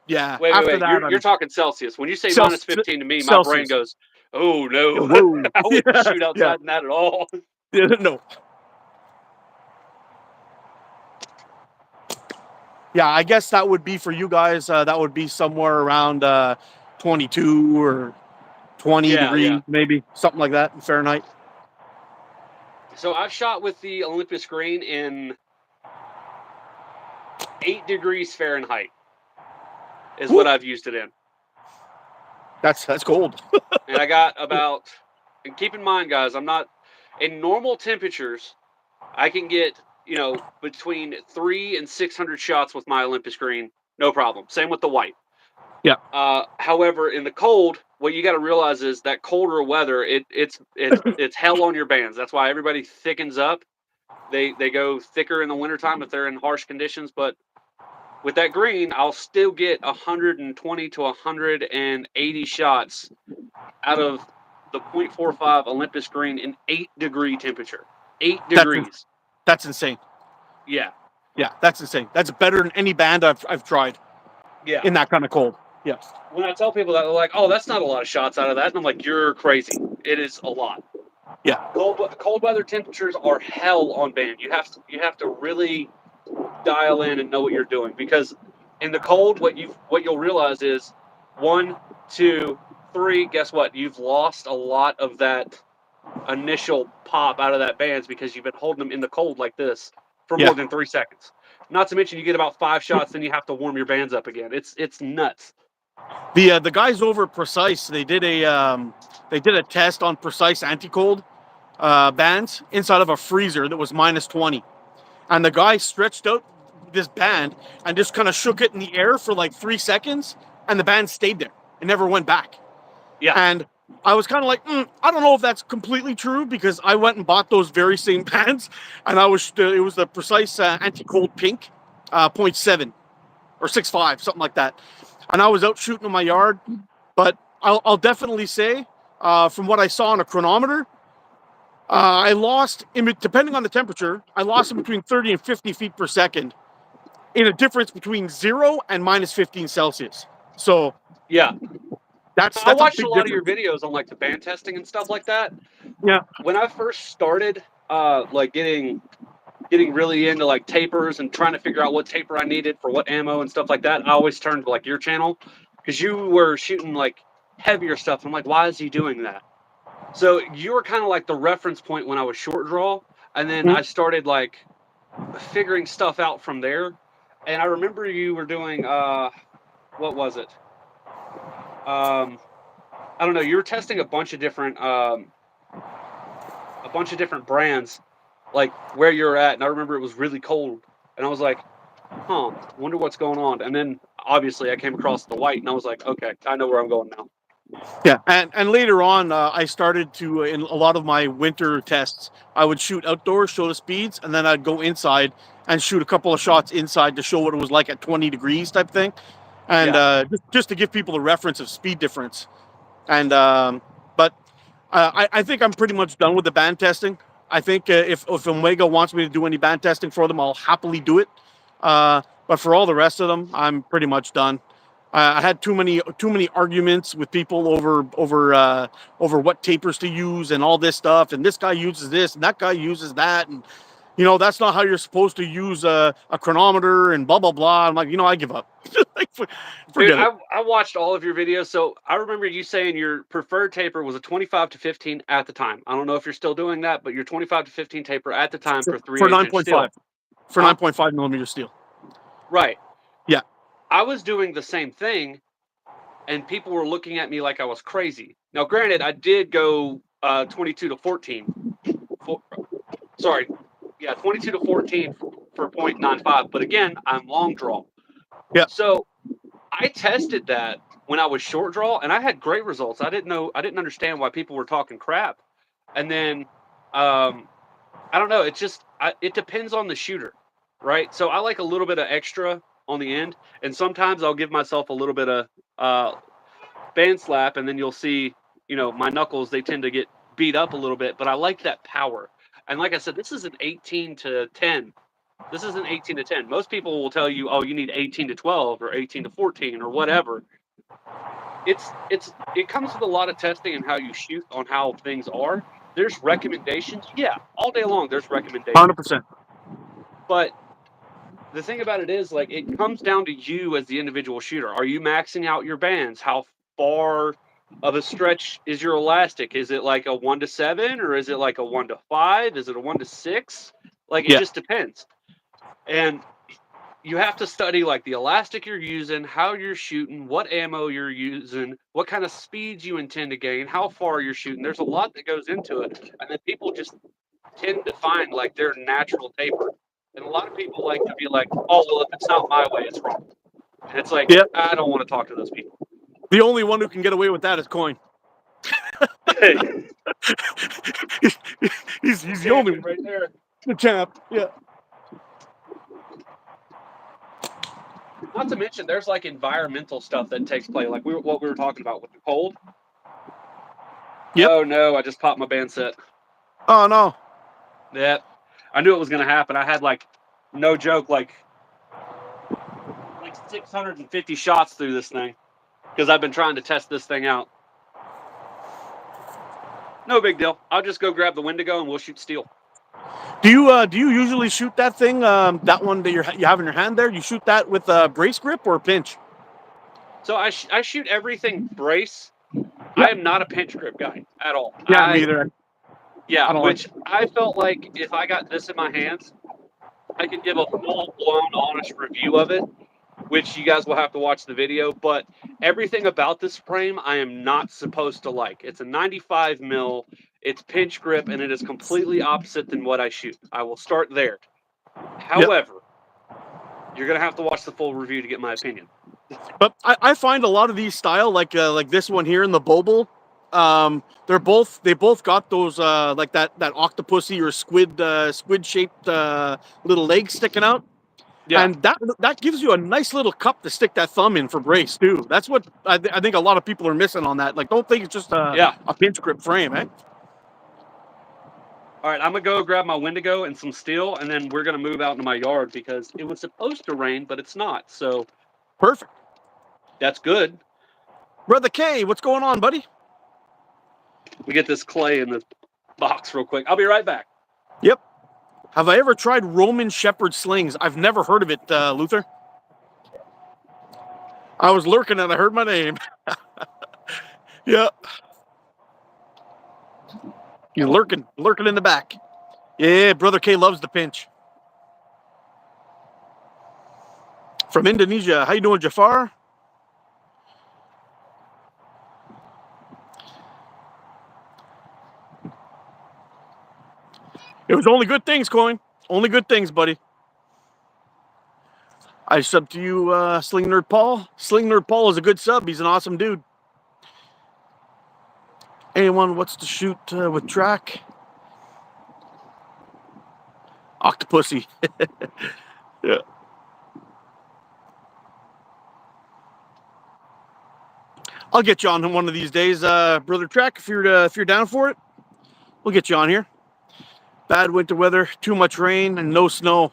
yeah, after wait. that, You're I'm talking Celsius. When you say Celsius. -15 to me, my brain Celsius. goes, "Oh no, Whoa. I wouldn't Yeah, shoot yeah, outside in that at all." yeah. No. Yeah, I guess that would be for you guys. That would be somewhere around 22 or 20 Yeah. degrees, maybe something like that in Fahrenheit. So I've shot with the Olympus green in 8 degrees Fahrenheit is Whew, what I've used it in, that's cold. and I got about. And keep in mind, guys, I'm not in normal temperatures. I can get between 300 and 600 shots with my Olympus green, no problem. Same with the white. Yeah. However, in the cold, what you got to realize is that colder weather, it's hell on your bands. That's why everybody thickens up. They go thicker in the wintertime if they're in harsh conditions. But with that green, I'll still get 120 to 180 shots out of the .45 Olympus green in 8-degree temperature. 8 degrees. That's insane. Yeah. Yeah, that's insane. That's better than any band I've tried. Yeah. In that kind of cold. Yeah. When I tell people that, they're like, "Oh, that's not a lot of shots out of that," and I'm like, "You're crazy. It is a lot." Yeah. Cold weather temperatures are hell on band. You have to really dial in and know what you're doing, because in the cold, what you'll realize is 1, 2, 3. Guess what? You've lost a lot of that initial pop out of that bands because you've been holding them in the cold like this for more than 3 seconds. Not to mention you get about 5 shots, then you have to warm your bands up again. It's nuts. The guys over at Precise, they did a test on Precise anti-cold bands inside of a freezer that was -20, and the guy stretched out this band and just kind of shook it in the air for like 3 seconds, and the band stayed there. It never went back. Yeah. And I was kind of like, I don't know if that's completely true, because I went and bought those very same bands, and it was the Precise anti-cold pink, 0.7 or 6.5, something like that. And I was out shooting in my yard, but I'll definitely say, from what I saw on a chronometer, I lost, depending on the temperature, I lost in between 30 and 50 feet per second in a difference between 0 and -15 Celsius. So yeah. That's I a watched big a lot of your difference. videos on like the band testing and stuff like that. Yeah. When I first started, like getting really into like tapers and trying to figure out what taper I needed for what ammo and stuff like that, I always turned to like your channel, because you were shooting like heavier stuff. I'm like, why is he doing that? So you were kind of like the reference point when I was short draw, and then I started like figuring stuff out from there. And I remember you were doing what was it? I don't know. You were testing a bunch of different brands, like where you're at. And I remember it was really cold, and I was like, "Huh, wonder what's going on." And then obviously I came across the white, and I was like, "Okay, I know where I'm going now." Yeah, and later on, I started to, in a lot of my winter tests, I would shoot outdoors, show the speeds, and then I'd go inside and shoot a couple of shots inside to show what it was like at 20 degrees type thing, and just to give people a reference of speed difference. And but I think I'm pretty much done with the band testing. I think if Omega wants me to do any band testing for them, I'll happily do it. But for all the rest of them, I'm pretty much done. I had too many arguments with people over what tapers to use and all this stuff. And this guy uses this and that guy uses that, and that's not how you're supposed to use a chronometer and blah blah blah. I'm like, I give up. Like, Dude, forget it. I watched all of your videos. So I remember you saying your preferred taper was a 25 to 15 at the time. I don't know if you're still doing that, but your 25 to 15 taper at the time for For 3/8" steel. 9.5. For 9.5 millimeter steel. Right. Yeah. I was doing the same thing, and people were looking at me like I was crazy. Now, granted, I did go 22 to 14. Sorry. Yeah, 22 to 14 for .95. But again, I'm long draw. Yeah. So I tested that when I was short draw, and I had great results. I didn't understand why people were talking crap. And then, I don't know. It depends on the shooter, right? So I like a little bit of extra on the end, and sometimes I'll give myself a little bit of band slap, and then you'll see, my knuckles, they tend to get beat up a little bit, but I like that power. And like I said, this is an 18 to 10. This is an 18 to 10. Most people will tell you, oh, you need 18 to 12 or 18 to 14 or whatever. It comes with a lot of testing and how you shoot on how things are. There's recommendations. Yeah, all day long there's recommendations. 100%. But the thing about it is, like, it comes down to you as the individual shooter. Are you maxing out your bands? How far of a stretch is your elastic? Is it like a 1 to 7, or is it like a 1 to 5? Is it a 1 to 6? Like, it just depends. And you have to study like the elastic you're using, how you're shooting, what ammo you're using, what kind of speeds you intend to gain, how far you're shooting. There's a lot that goes into it. And then people just tend to find like their natural taper. And a lot of people like to be like, oh, well, if it's not my way, it's wrong. And it's like, Yeah. I don't want to talk to those people. The only one who can get away with that is Coin. he's the only one. Right there. The champ. Yeah. Not to mention, there's like environmental stuff that takes place, like what we were talking about with the cold. Yep. Oh no, I just popped my band set. Oh no. Yeah, I knew it was going to happen. I had like, no joke, like 650 shots through this thing because I've been trying to test this thing out. No big deal. I'll just go grab the Wendigo and we'll shoot steel. Do you usually shoot that thing, that one that you have in your hand there? You shoot that with a brace grip or a pinch? So I shoot everything brace. Yeah. I am not a pinch grip guy at all. Yeah, me either. Yeah, I don't which I felt like if I got this in my hands, I could give a full-blown, honest review of it, which you guys will have to watch the video. But everything about this frame, I am not supposed to like. It's a 95 mil. It's pinch grip, and it is completely opposite than what I shoot. I will start there. However, you're gonna have to watch the full review to get my opinion. But I find a lot of these style, like this one here in the Bobel, they both got those like that octopusy or squid shaped little legs sticking out. Yeah. And that gives you a nice little cup to stick that thumb in for brace too. That's what I think a lot of people are missing on that. Like, don't think it's just a pinch grip frame, eh? All right, I'm gonna go grab my Wendigo and some steel, and then we're gonna move out into my yard because it was supposed to rain, but it's not. So Perfect. that's good. Brother K, what's going on, buddy? We get this clay in the box real quick. I'll be right back. Yep. Have I ever tried Roman Shepherd slings? I've never heard of it, Luther. I was lurking and I heard my name. Yeah. He's lurking in the back. Yeah, Brother K loves the pinch. From Indonesia, how you doing, Jafar? It was only good things, Coin. Only good things, buddy. I sub to you, Sling Nerd Paul. Sling Nerd Paul is a good sub. He's an awesome dude. Anyone wants to shoot with track? Octopussy. Yeah. I'll get you on one of these days, Brother Track, if you're down for it. We'll get you on here. Bad winter weather, too much rain, and no snow.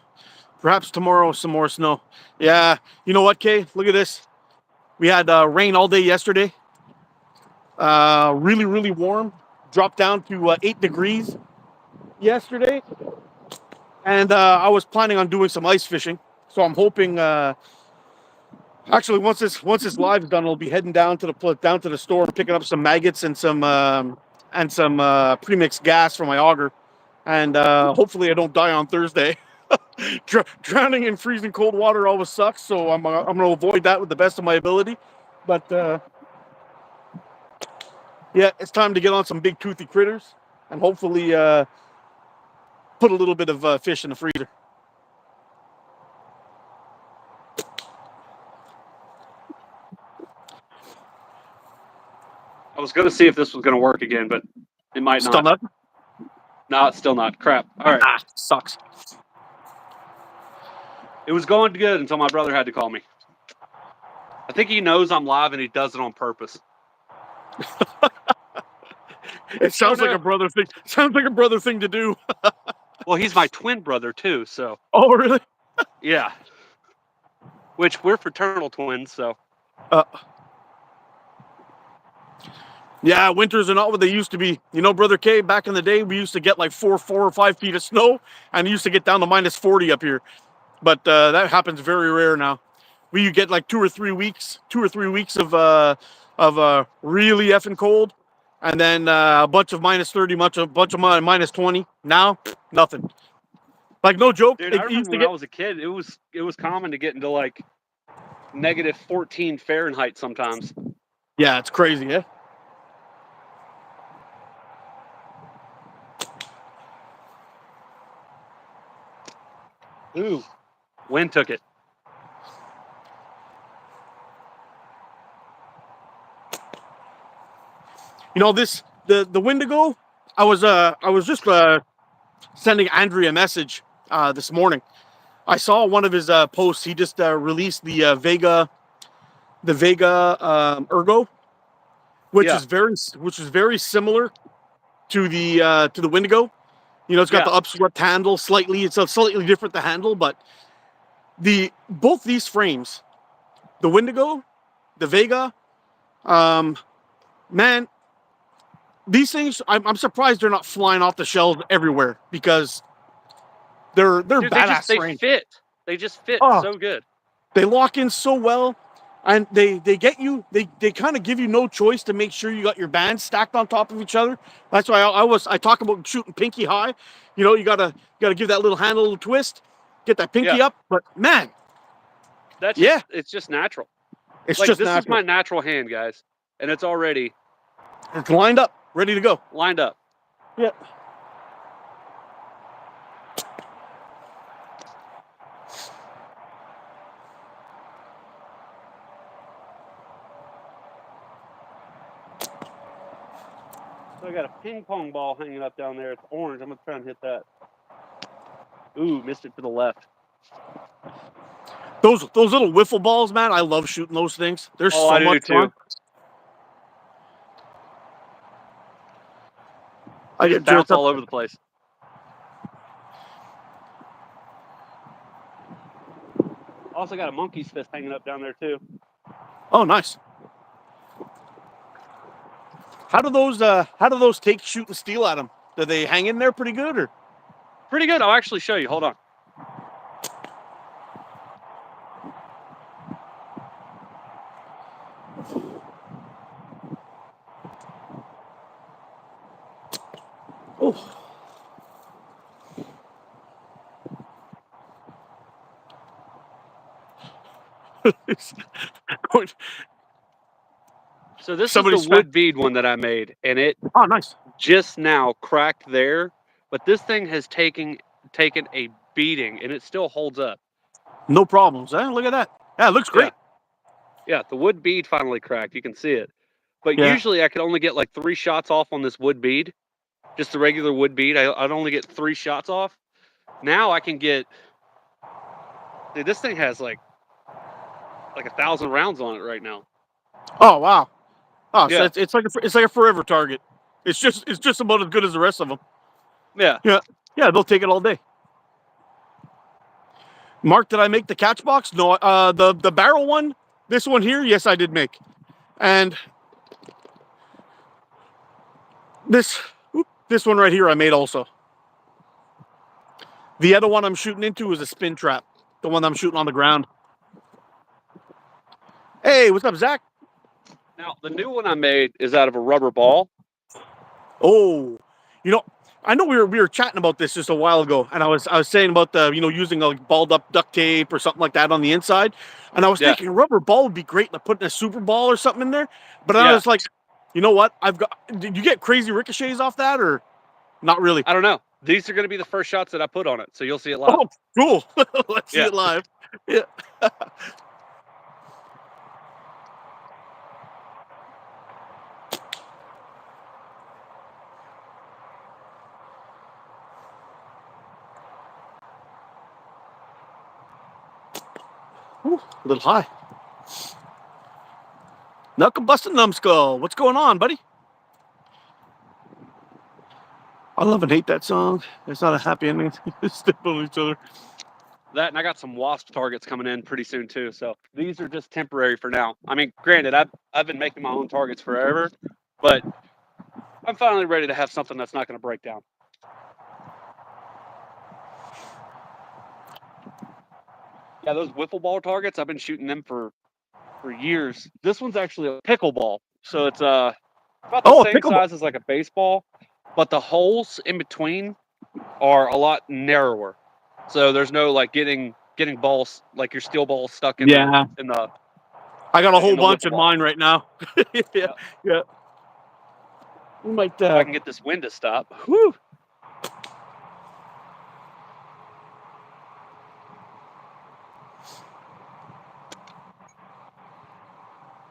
Perhaps tomorrow, some more snow. Yeah, you know what, Kay? Look at this. We had rain all day yesterday. Really, really warm. Dropped down to 8 degrees yesterday. And I was planning on doing some ice fishing. So I'm hoping, actually, once this live's done, I'll be heading down to the store and picking up some maggots and some premixed gas for my auger. And hopefully I don't die on Thursday. Drowning in freezing cold water always sucks, so I'm going to avoid that with the best of my ability. But yeah, it's time to get on some big toothy critters and hopefully put a little bit of fish in the freezer. I was gonna see if this was gonna work again, but it might not. Still not? No, it's still not. Crap. All right. Sucks. It was going good until my brother had to call me. I think he knows I'm live and he does it on purpose. It sounds like a brother thing. Sounds like a brother thing to do. Well, he's my twin brother too, so. Oh, really? Yeah. Which we're fraternal twins, so. Yeah, winters are not what they used to be. You know, Brother K, back in the day, we used to get like 4 or 5 feet of snow, and it used to get down to minus 40 up here. But that happens very rare now. We get like 2 or 3 weeks of really effing cold, and then a bunch of minus 30, a bunch of minus 20. Now, nothing. Like, no joke. Dude, I remember when I was a kid, it was common to get into like negative 14 Fahrenheit sometimes. Yeah, it's crazy, yeah. Ooh, wind took it. You know, the Wendigo. I was just sending Andrea a message this morning. I saw one of his posts. He just released the Vega Ergo, which is very similar to the Wendigo. You know, it's got the upswept handle slightly. It's a slightly different the handle, but both these frames, the Wendigo, the Vega, man, these things, I'm surprised they're not flying off the shelves everywhere because they're Dude, badass they frames. fit. They just fit so good. They lock in so well, and they get you. They kind of give you no choice to make sure you got your bands stacked on top of each other. That's why I talk about shooting pinky high. You know, you gotta give that little handle a little twist, get that pinky up. But man, it's just natural. It's like just this natural. is my natural hand, guys, and it's already lined up, ready to go. Lined up. Yeah. So I got a ping pong ball hanging up down there. It's orange. I'm gonna try and hit that. Ooh, missed it to the left. Those little wiffle balls, man. I love shooting those things. They're so much fun. I just bounce all over the place. Also got a monkey's fist hanging up down there too. Oh, nice. How do those take shooting steel at them? Do they hang in there pretty good or? Pretty good. I'll actually show you. Hold on. Oh. So this is the wood bead one that I made, and it nice. Just now cracked there, but this thing has taken a beating, and it still holds up. No problems, eh? Look at that. Yeah, it looks great. Yeah, the wood bead finally cracked. You can see it. But usually I could only get like 3 shots off on this wood bead. Just the regular wood bead. I'd only get 3 shots off. Now I can get... Dude, this thing has like 1,000 rounds on it right now. Oh, wow. Oh, yeah. So it's like a forever target. It's just about as good as the rest of them. Yeah. Yeah, they'll take it all day. Mark, did I make the catch box? No, the barrel one, this one here, yes, I did make. And this one right here I made also. The other one I'm shooting into is a spin trap. The one I'm shooting on the ground. Hey, what's up, Zach? Now, the new one I made is out of a rubber ball. Oh, you know, I know we were chatting about this just a while ago, and I was saying about the using like balled up duct tape or something like that on the inside, and I was thinking a rubber ball would be great, like putting a super ball or something in there. But I was like, you know what? Did you get crazy ricochets off that or not really? I don't know. These are going to be the first shots that I put on it, so you'll see it live. Oh, cool! Let's see it live. Yeah. Ooh, a little high. Knuckle busting numbskull. What's going on, buddy? I love and hate that song. It's not a happy ending. Step on each other. That, and I got some wasp targets coming in pretty soon too. So these are just temporary for now. I mean, granted, I've been making my own targets forever, but I'm finally ready to have something that's not going to break down. Yeah, those wiffle ball targets, I've been shooting them for years. This one's actually a pickleball, so it's about the same size as like a baseball, but the holes in between are a lot narrower. So there's no like getting balls, like your steel balls stuck in the I got a whole bunch in mine right now. Yeah. We might if I can get this wind to stop. Whew.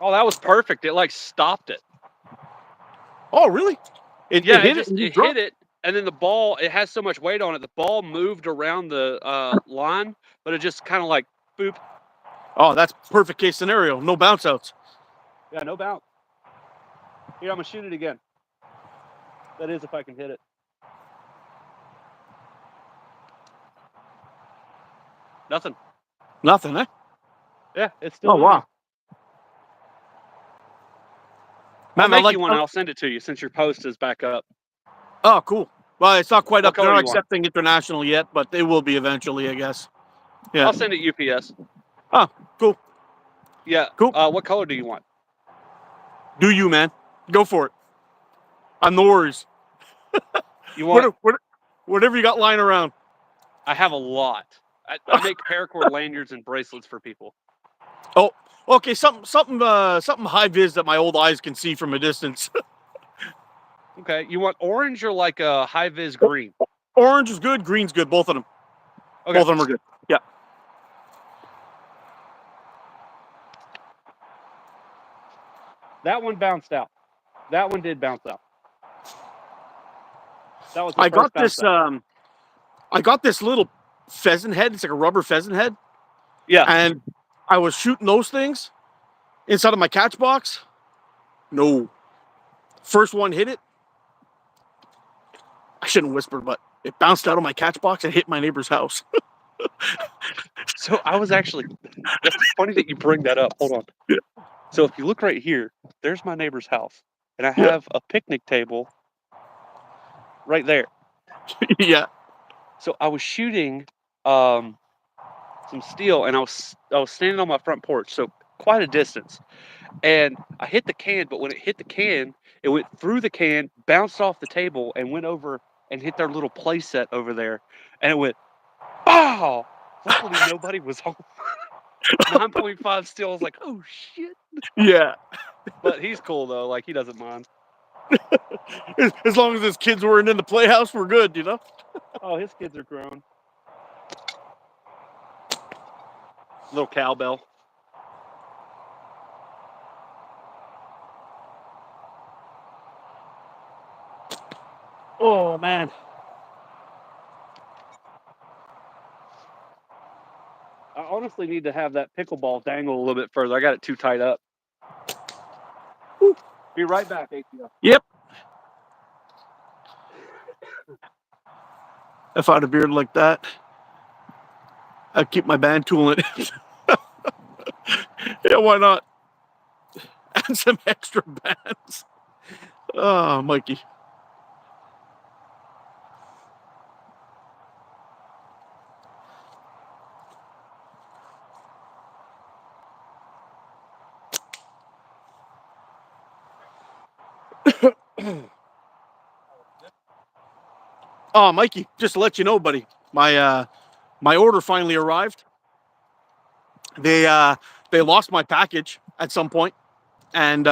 Oh, that was perfect. It like stopped it. Oh, really? It Yeah, hit it and you dropped hit it, and then the ball. It has so much weight on it. The ball moved around the line, but it just kind of like boop. Oh, that's perfect case scenario. No bounce outs. Yeah, no bounce. Here, I'm gonna shoot it again. That is if I can hit it. Nothing. Nothing, eh? Yeah, it's still. Oh, wow. I'll Man, I make like. you one and I'll send it to you since your post is back up. Oh, cool. Well, it's not quite What up. They're color not do you want? accepting international yet, but they will be eventually, I guess. Yeah. I'll send it UPS. Oh, cool. Yeah. Cool. What color do you want? Do you, man? Go for it. I'm no worries. You want? Whatever you got lying around. I have a lot. I make paracord lanyards and bracelets for people. Oh, okay. Something high vis that my old eyes can see from a distance. Okay. You want orange or like a high vis green? Orange is good. Green's good. Both of them. Okay. Both of them are good. Yeah. That one bounced out. That one did bounce out. That was the I got first this. I got this little pheasant head. It's like a rubber pheasant head. Yeah. And I was shooting those things inside of my catch box. No. First one hit it. I shouldn't whisper, but it bounced out of my catch box and hit my neighbor's house. So I was actually. That's funny that you bring that up. Hold on. Yeah. So if you look right here, there's my neighbor's house, and I have a picnic table right there. Yeah. So I was shooting some steel, and I was standing on my front porch, so quite a distance. And I hit the can, but when it hit the can, it went through the can, bounced off the table, and went over and hit their little play set over there. And it went, "Pow!" Luckily, nobody was home. 9.5 steel. I was like, "Oh shit!" Yeah. But he's cool though. Like he doesn't mind. As long as his kids weren't in the playhouse, we're good, you know? Oh, his kids are grown. Little cowbell. Oh, man. I honestly need to have that pickleball dangle a little bit further. I got it too tight up. Woo. Be right back, ATO. Yep. If I had a beard like that, I'd keep my band tool in it. Yeah, why not? Add some extra bands. Oh, Mikey. Oh, Mikey, just to let you know, buddy, my order finally arrived. They lost my package at some point, and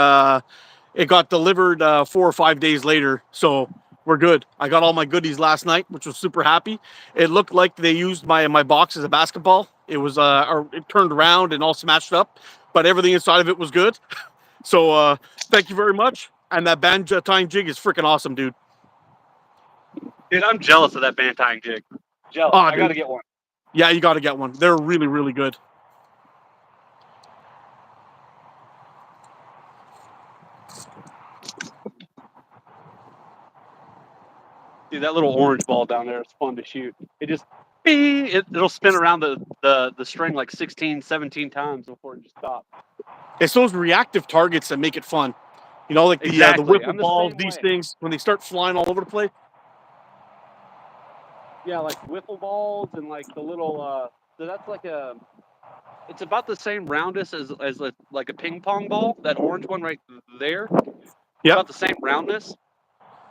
it got delivered 4 or 5 days later. So we're good. I got all my goodies last night, which was super happy. It looked like they used my box as a basketball. It was it turned around and all smashed up, but everything inside of it was good. So thank you very much. And that band tying jig is freaking awesome, dude. Dude, I'm jealous of that band tying jig. Jealous. Oh, I dude. got to get one. Yeah, you got to get one. They're really, really good. Dude, that little orange ball down there is fun to shoot. It just, it'll spin around the string like 16, 17 times before it just stops. It's those reactive targets that make it fun. You know, like the Exactly. wiffle balls, these things, when they start flying all over the place. Yeah, like wiffle balls and like the little, so that's like it's about the same roundness as like a ping pong ball. That orange one right there. Yeah. About the same roundness,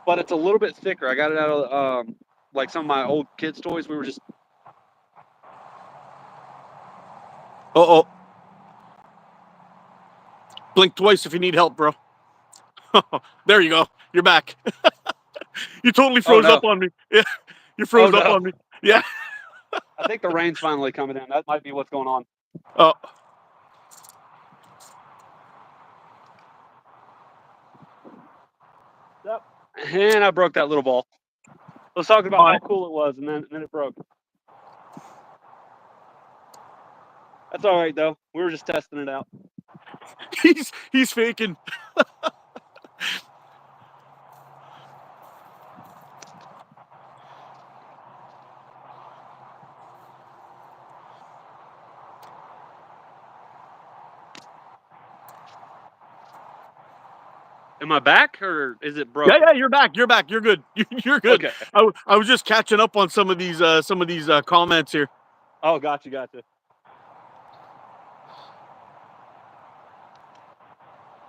but it's a little bit thicker. I got it out of like some of my old kids' toys. We were just. Uh-oh. Blink twice if you need help, bro. There you go. You're back. You totally froze up on me. Yeah. You froze up on me. Yeah. I think the rain's finally coming in. That might be what's going on. Oh. Yep. And I broke that little ball. I was talking about how cool it was, and then it broke. That's all right though. We were just testing it out. He's faking. Am I back, or is it broke? Yeah, you're back. You're back. You're good. You're good. Okay. I was just catching up on some of these comments here. Oh, gotcha.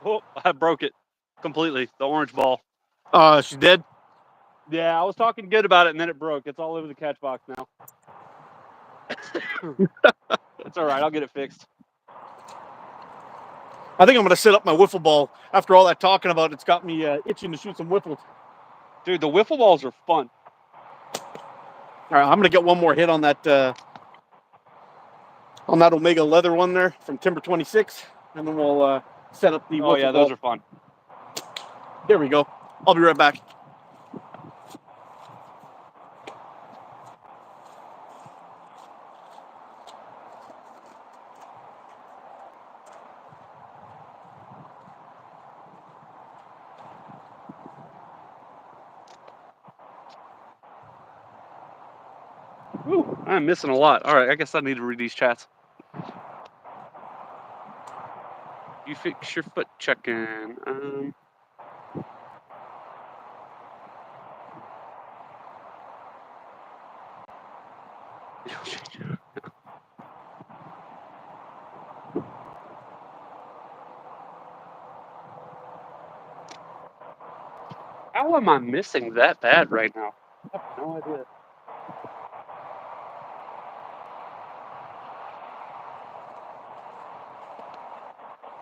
Oh, I broke it completely. The orange ball. She's dead. Yeah, I was talking good about it, and then it broke. It's all over the catch box now. It's all right. I'll get it fixed. I think I'm going to set up my wiffle ball. After all that talking about, it's got me itching to shoot some wiffles. Dude, the wiffle balls are fun. All right, I'm going to get one more hit on that Omega leather one there from Timber 26, and then we'll set up the wiffle Oh yeah, ball. those are fun. There we go. I'll be right back. Ooh, I'm missing a lot. All right, I guess I need to read these chats. You fix your foot checking. How am I missing that bad right now? I have no idea.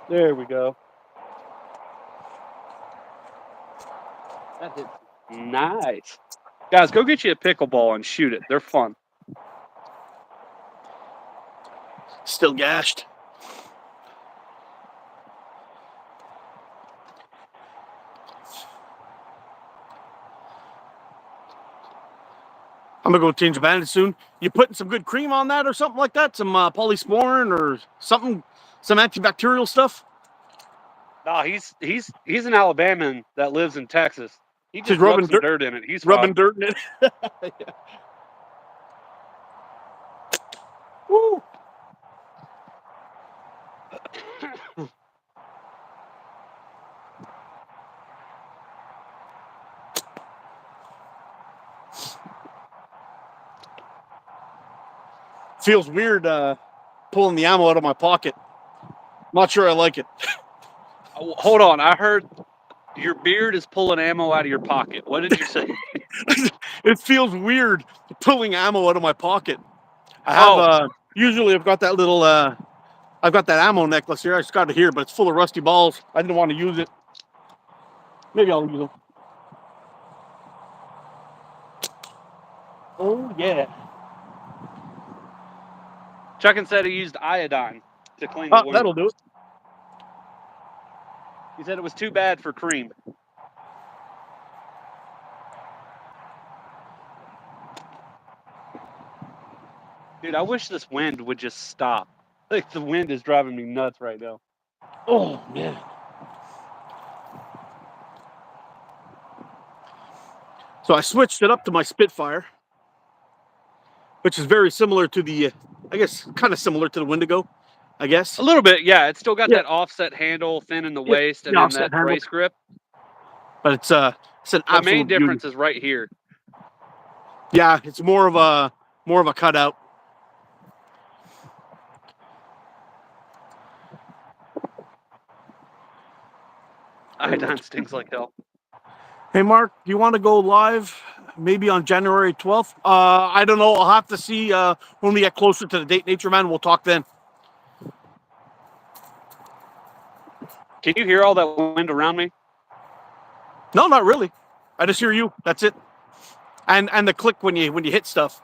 There we go. That hits nice. Guys, go get you a pickleball and shoot it. They're fun. Still gashed. I'm gonna go change the bandage soon. You putting some good cream on that or something like that? Some polysporin or something, some antibacterial stuff? No, he's an Alabaman that lives in Texas. He just rubbing rubs some dirt in it. He's rubbing fine. dirt in it. Yeah. Woo. Feels weird pulling the ammo out of my pocket. Not sure I like it. Hold on, I heard your beard is pulling ammo out of your pocket. What did you say? It feels weird pulling ammo out of my pocket. I have usually I've got that little I've got that ammo necklace here. I just got it here, but it's full of rusty balls. I didn't want to use it. Maybe I'll use them. Oh yeah. Chuckin said he used iodine to clean the wound. That'll do it. He said it was too bad for cream. Dude, I wish this wind would just stop. Like, the wind is driving me nuts right now. Oh man. So I switched it up to my Spitfire, which is very similar to the, I guess, kind of similar to the Wendigo, I guess. A little bit, yeah. It's still got that offset handle, thin in the waist, and then that brace grip. But it's an absolute The main beauty. difference is right here. Yeah, it's more of a cutout. Iodine stings like hell. Hey, Mark, do you want to go live maybe on January 12th? I don't know. I'll have to see when we get closer to the date, Nature Man. We'll talk then. Can you hear all that wind around me? No, not really. I just hear you. That's it. And the click when you hit stuff.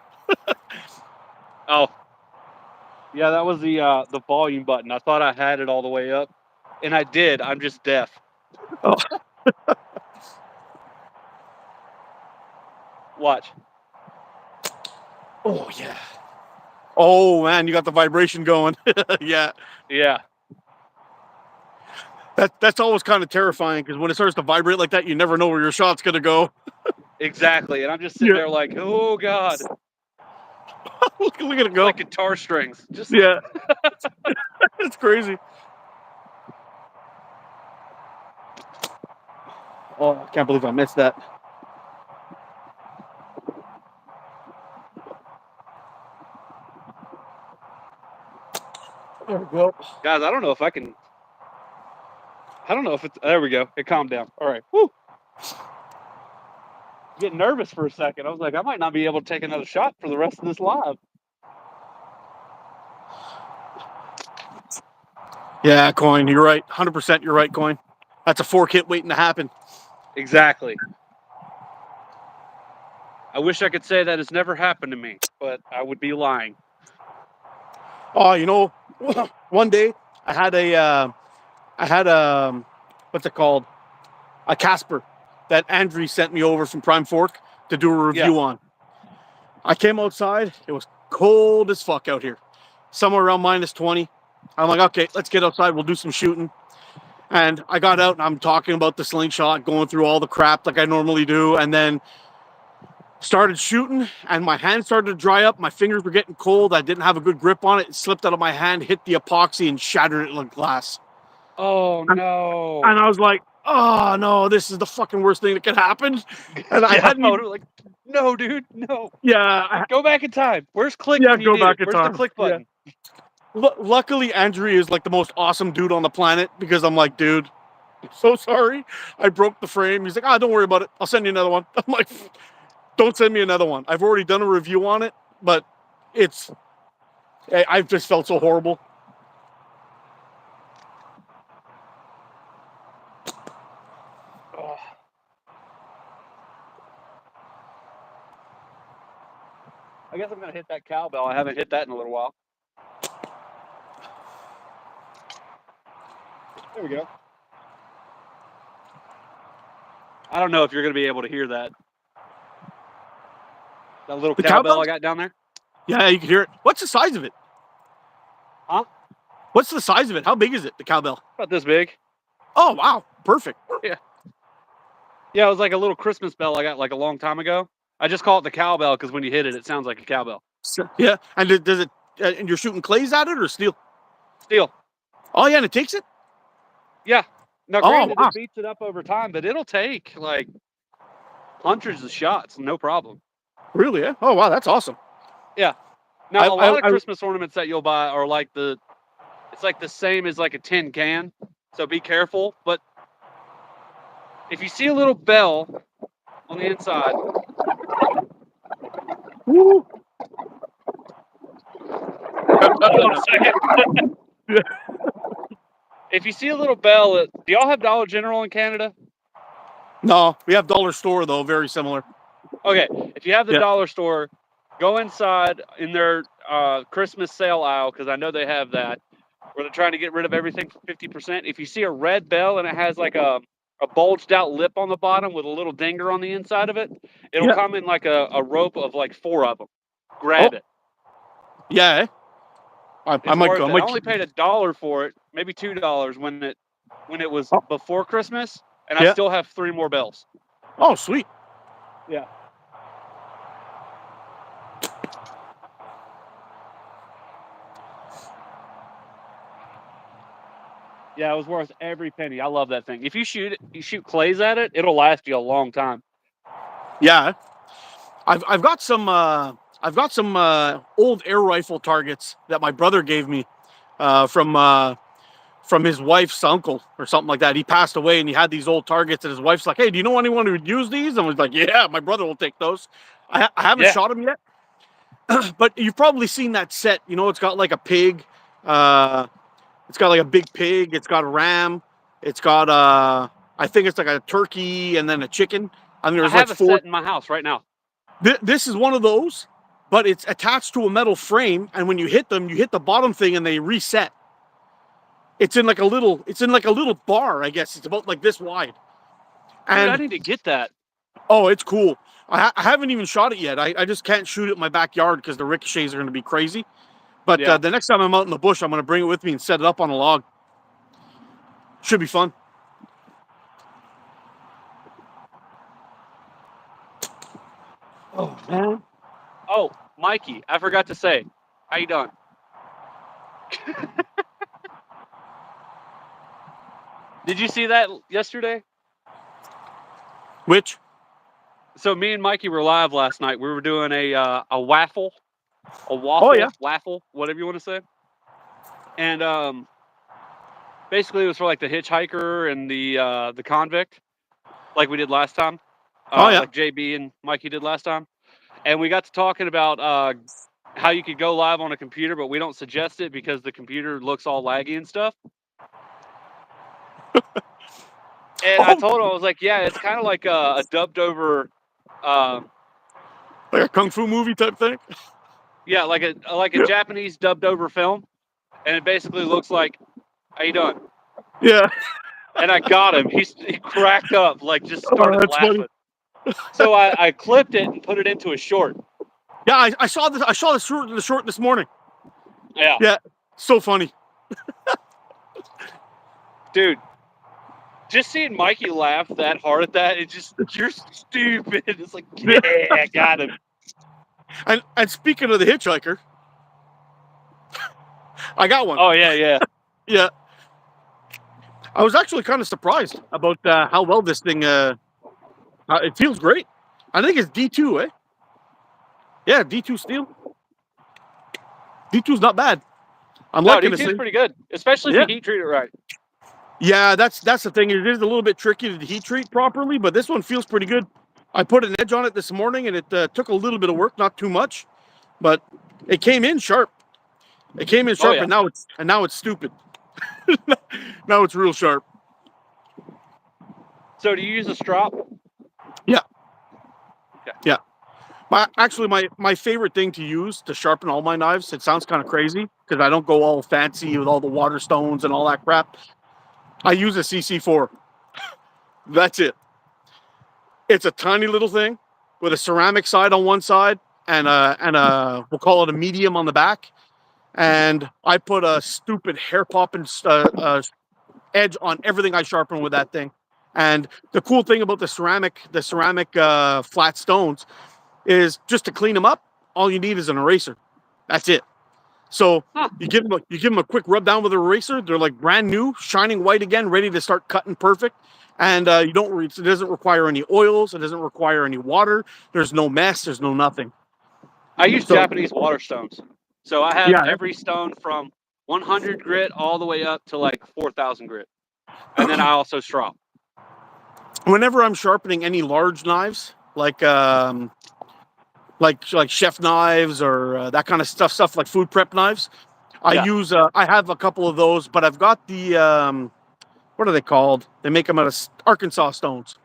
Oh. Yeah, that was the volume button. I thought I had it all the way up. And I did. I'm just deaf. Oh. Watch. Oh yeah. Oh man, you got the vibration going. Yeah. Yeah. That's always kind of terrifying because when it starts to vibrate like that, you never know where your shot's gonna go. Exactly. And I'm just sitting Yeah. there like, oh God. Look at it It's go. like guitar strings. Just Yeah. It's crazy. Oh, I can't believe I missed that. There we go. guys, I don't know if it's there we go. It calmed down. All right. Woo. Getting nervous for a second. I was like, I might not be able to take another shot for the rest of this live. Yeah, Coin, you're right. 100% you're right, Coin. That's a fork hit waiting to happen. Exactly. I wish I could say that has never happened to me, but I would be lying. Oh, you know, one day I had a, what's it called? A Casper that Andrew sent me over from Prime Fork to do a review on. I came outside. It was cold as fuck out here. Somewhere around -20. I'm like, okay, let's get outside. We'll do some shooting. And I got out and I'm talking about the Slingshot, going through all the crap like I normally do. And then started shooting and my hand started to dry up. My fingers were getting cold. I didn't have a good grip on it. It slipped out of my hand, hit the epoxy and shattered it like glass. Oh no. And I was like, oh no, this is the fucking worst thing that could happen. And I Yeah, hadn't I even, was like, no, dude, no. yeah, Go back in time. Where's click yeah, when you go need back it? in Where's the time. click button? Luckily, Andrew is like the most awesome dude on the planet because I'm like, dude, I'm so sorry. I broke the frame. He's like, don't worry about it. I'll send you another one. I'm like, don't send me another one. I've already done a review on it, but I've just felt so horrible. Oh. I guess I'm gonna hit that cowbell. I haven't hit that in a little while. There we go. I don't know if you're gonna be able to hear that. That little The cowbell cowbell? I got down there. Yeah, you can hear it. What's the size of it? Huh? What's the size of it? How big is it, the cowbell? About this big. Oh, wow. Perfect. Yeah. Yeah, it was like a little Christmas bell I got like a long time ago. I just call it the cowbell because when you hit it, it sounds like a cowbell. Yeah. And does it, and you're shooting clays at it or steel? Steel. Oh, yeah, and it takes it? Yeah. Now, Oh, granted, wow. it beats it up over time, but it'll take like hundreds of shots, no problem. Really? Yeah. Oh, wow. That's awesome. Yeah. Now, a lot of Christmas ornaments that you'll buy are like it's like the same as like a tin can. So be careful. But if you see a little bell on the inside, Woo. if you see a little bell, do y'all have Dollar General in Canada? No, we have Dollar Store, though. Very similar. Okay. If you have the Dollar Store, go inside in their Christmas sale aisle, because I know they have that, where they're trying to get rid of everything for 50%. If you see a red bell and it has like a bulged out lip on the bottom with a little dinger on the inside of it, it'll come in like a rope of like 4 of them. Grab it. Yeah. I might go. I only paid $1 for it, maybe $2 when it was before Christmas, and I still have 3 more bells. Oh, sweet. Yeah. Yeah, it was worth every penny. I love that thing. If you shoot clays at it, it'll last you a long time. Yeah. I've got some old air rifle targets that my brother gave me from his wife's uncle or something like that. He passed away and he had these old targets and his wife's like, hey, do you know anyone who would use these? And I was like, yeah, my brother will take those. I haven't shot them yet, but you've probably seen that set. You know, it's got like a pig. It's got like a big pig. It's got a ram. It's got I think it's like a turkey and then a chicken. And there's I have like a set in my house right now. This is one of those, but it's attached to a metal frame, and when you hit them, you hit the bottom thing and they reset. It's in like a little bar, I guess. It's about like this wide. Dude, And I need to get that. Oh, it's cool. I haven't even shot it yet. I just can't shoot it in my backyard because the ricochets are going to be crazy. But Yeah. the next time I'm out in the bush, I'm going to bring it with me and set it up on a log. Should be fun. Oh, man. Oh, Mikey, I forgot to say, how you doing? Did you see that yesterday? Which? So me and Mikey were live last night. We were doing a waffle, Oh, yeah. waffle, whatever you want to say. And basically it was for like the hitchhiker and the convict, like we did last time. Oh, yeah. Like JB and Mikey did last time. And we got to talking about how you could go live on a computer, but we don't suggest it because the computer looks all laggy and stuff. And I Oh, told him, I was like, yeah, it's kind of like a dubbed over, like a kung fu movie type thing? yeah, like a Yeah. Japanese dubbed over film. And it basically looks like, how you doing? Yeah. And I got him. He cracked up, like just Oh, started that's laughing. funny. So I clipped it and put it into a short. Yeah, I saw this. I saw the short this morning. Yeah. Yeah. So funny. Dude, just seeing Mikey laugh that hard at that, it's just, you're stupid. It's like, yeah, I got him. And speaking of the hitchhiker, I got one. Oh, yeah, yeah. Yeah. I was actually kind of surprised about how well this thing. It feels great. I think it's D2, eh? Yeah, D2 steel. D2's not bad. I'm No, liking this D2's thing. pretty good, especially if Yeah. you heat treat it right. Yeah, that's the thing. It is a little bit tricky to heat treat properly, but this one feels pretty good. I put an edge on it this morning, and it took a little bit of work, not too much, but it came in sharp. It came in sharp, yeah. and now it's stupid. Now it's real sharp. So do you use a strop? Yeah. Okay. Yeah. My favorite thing to use to sharpen all my knives, it sounds kind of crazy because I don't go all fancy with all the water stones and all that crap. I use a CC4. That's it. It's a tiny little thing with a ceramic side on one side and we'll call it a medium on the back. And I put a stupid hair popping edge on everything I sharpen with that thing. And the cool thing about the ceramic flat stones is just to clean them up, all you need is an eraser. That's it. So you give them a quick rub down with an eraser. They're like brand new, shining white again, ready to start cutting perfect. And it doesn't require any oils. It doesn't require any water. There's no mess. There's no nothing. I use Japanese water stones. So I have Yeah. every stone from 100 grit all the way up to like 4,000 grit. And then I also strop. Whenever I'm sharpening any large knives, like chef knives or that kind of stuff like food prep knives, I use. I have a couple of those, but I've got the what are they called? They make them out of Arkansas stones.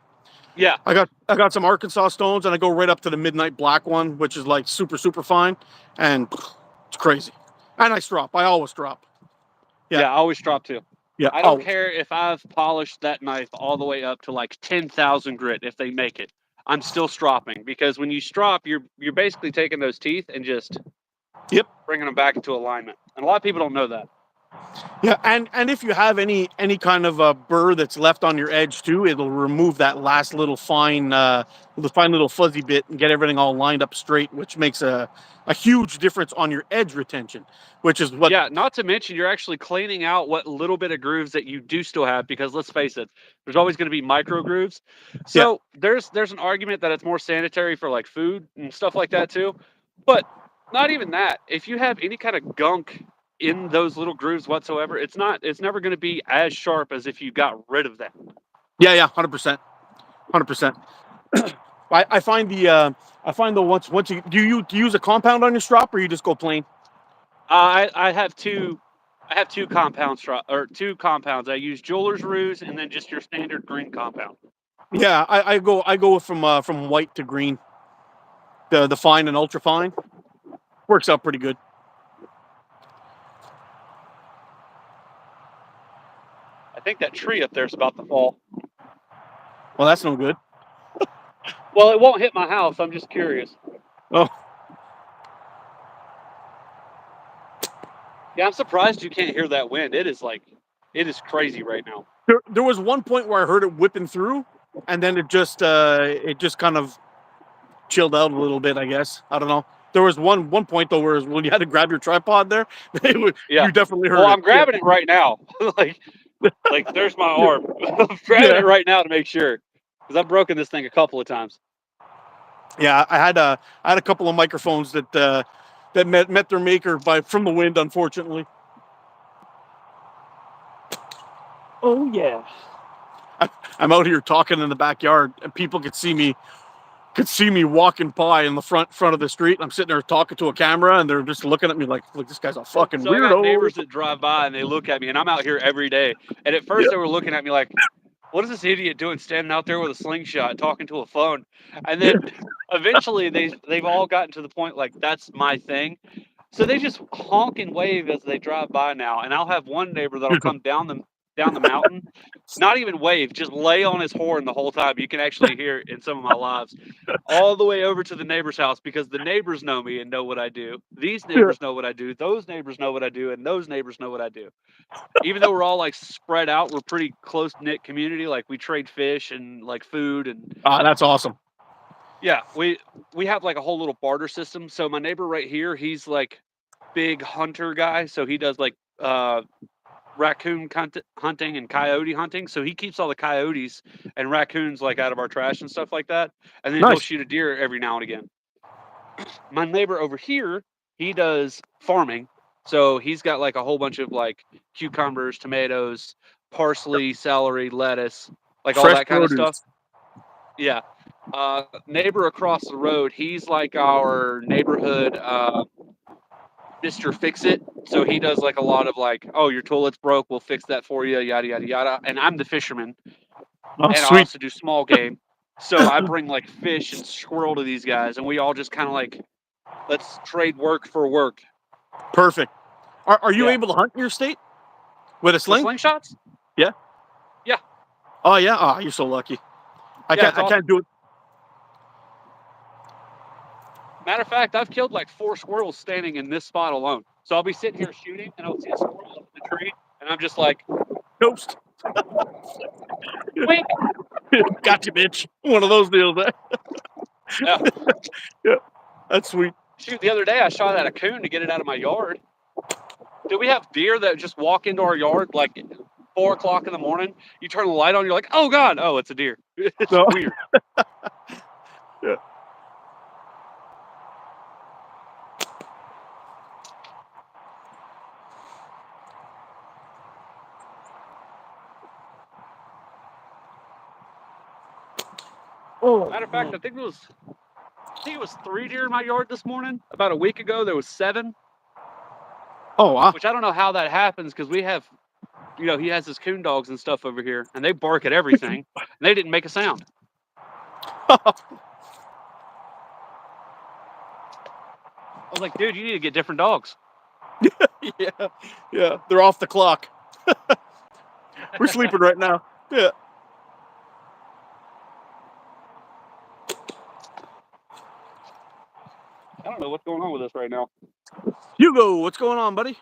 Yeah. I got some Arkansas stones, and I go right up to the midnight black one, which is like super fine, and it's crazy. And I strop. I always drop. Yeah, I always strop too. Yeah. I don't care if I've polished that knife all the way up to like 10,000 grit if they make it. I'm still stropping because when you strop, you're basically taking those teeth and just bringing them back into alignment. And a lot of people don't know that. Yeah, and if you have any kind of burr that's left on your edge too, it'll remove that last little fine little fuzzy bit and get everything all lined up straight, which makes a huge difference on your edge retention, which is what. Yeah, not to mention you're actually cleaning out what little bit of grooves that you do still have because let's face it, there's always going to be micro grooves. So there's an argument that it's more sanitary for like food and stuff like that too, but not even that. If you have any kind of gunk in those little grooves whatsoever, it's never going to be as sharp as if you got rid of that. Yeah, 100%. I find the once you do you use a compound on your strop or you just go plain? I have two compound two compounds. I use jeweler's ruse and then just your standard green compound. Yeah, I go from white to green. The fine and ultra fine works out pretty good. I think that tree up there is about to fall. Well, that's no good. Well, it won't hit my house. I'm just curious. Oh, Yeah, I'm surprised you can't hear that wind. It is crazy right now. there was one point where I heard it whipping through, and then it just kind of chilled out a little bit. I guess I don't know. There was one point though where when you had to grab your tripod there, Yeah. you definitely heard Well, it. I'm grabbing it right now. like there's my arm. I'm grabbing Yeah. it right now to make sure, because I've broken this thing a couple of times. Yeah, I had a couple of microphones that met their maker from the wind, unfortunately. Oh yeah. I'm out here talking in the backyard, and people could see me walking by in the front of the street. I'm sitting there talking to a camera, and they're just looking at me like this guy's a fucking So I got weirdo. neighbors that drive by and they look at me, and I'm out here every day. And at first they were looking at me like, "What is this idiot doing standing out there with a slingshot talking to a phone?" And then eventually they've all gotten to the point like that's my thing. So they just honk and wave as they drive by now. And I'll have one neighbor that'll come down the mountain, not even wave, just lay on his horn the whole time. You can actually hear it in some of my lives, all the way over to the neighbor's house, because the neighbors know me and know what I do. These neighbors know what I do. Those neighbors know what I do, and those neighbors know what I do. Even though we're all like spread out, we're pretty close knit community. Like we trade fish and like food and That's awesome. yeah, we have like a whole little barter system. So my neighbor right here, he's like big hunter guy. So he does like raccoon hunting and coyote hunting. So he keeps all the coyotes and raccoons like out of our trash and stuff like that. And then he'll Nice. shoot a deer every now and again. My neighbor over here, he does farming. So he's got like a whole bunch of like cucumbers, tomatoes, parsley, celery, lettuce, like all Fresh that kind of stuff. produce. Yeah. Neighbor across the road, he's like our neighborhood Mr. Fix It. So he does like a lot of like, oh, your toilet's broke, we'll fix that for you, yada yada yada. And I'm the fisherman, Oh, and I sweet. also do small game. So I bring like fish and squirrel to these guys, and we all just kind of like, let's trade work for work. Perfect. Are you Yeah. able to hunt in your state with a With sling? slingshots? Yeah. Yeah. Oh yeah. Oh, you're so lucky. I Yeah, it's can't awesome. do it. Matter of fact, I've killed like 4 squirrels standing in this spot alone. So I'll be sitting here shooting, and I'll see a squirrel up in the tree, and I'm just like, Toast. wink. Gotcha, bitch. One of those deals. Yeah. Yeah. That's sweet. Shoot, the other day I shot at a coon to get it out of my yard. Do we have deer that just walk into our yard like 4 o'clock in the morning? You turn the light on, you're like, oh God, oh, it's a deer. It's No. weird. Yeah. Oh, Matter of fact, I think it was 3 deer in my yard this morning. About a week ago, there was 7, oh wow. which I don't know how that happens because we have, he has his coon dogs and stuff over here, and they bark at everything, and they didn't make a sound. I was like, dude, you need to get different dogs. Yeah. They're off the clock. We're sleeping right now. Yeah. I don't know what's going on with this right now. Hugo, what's going on, buddy?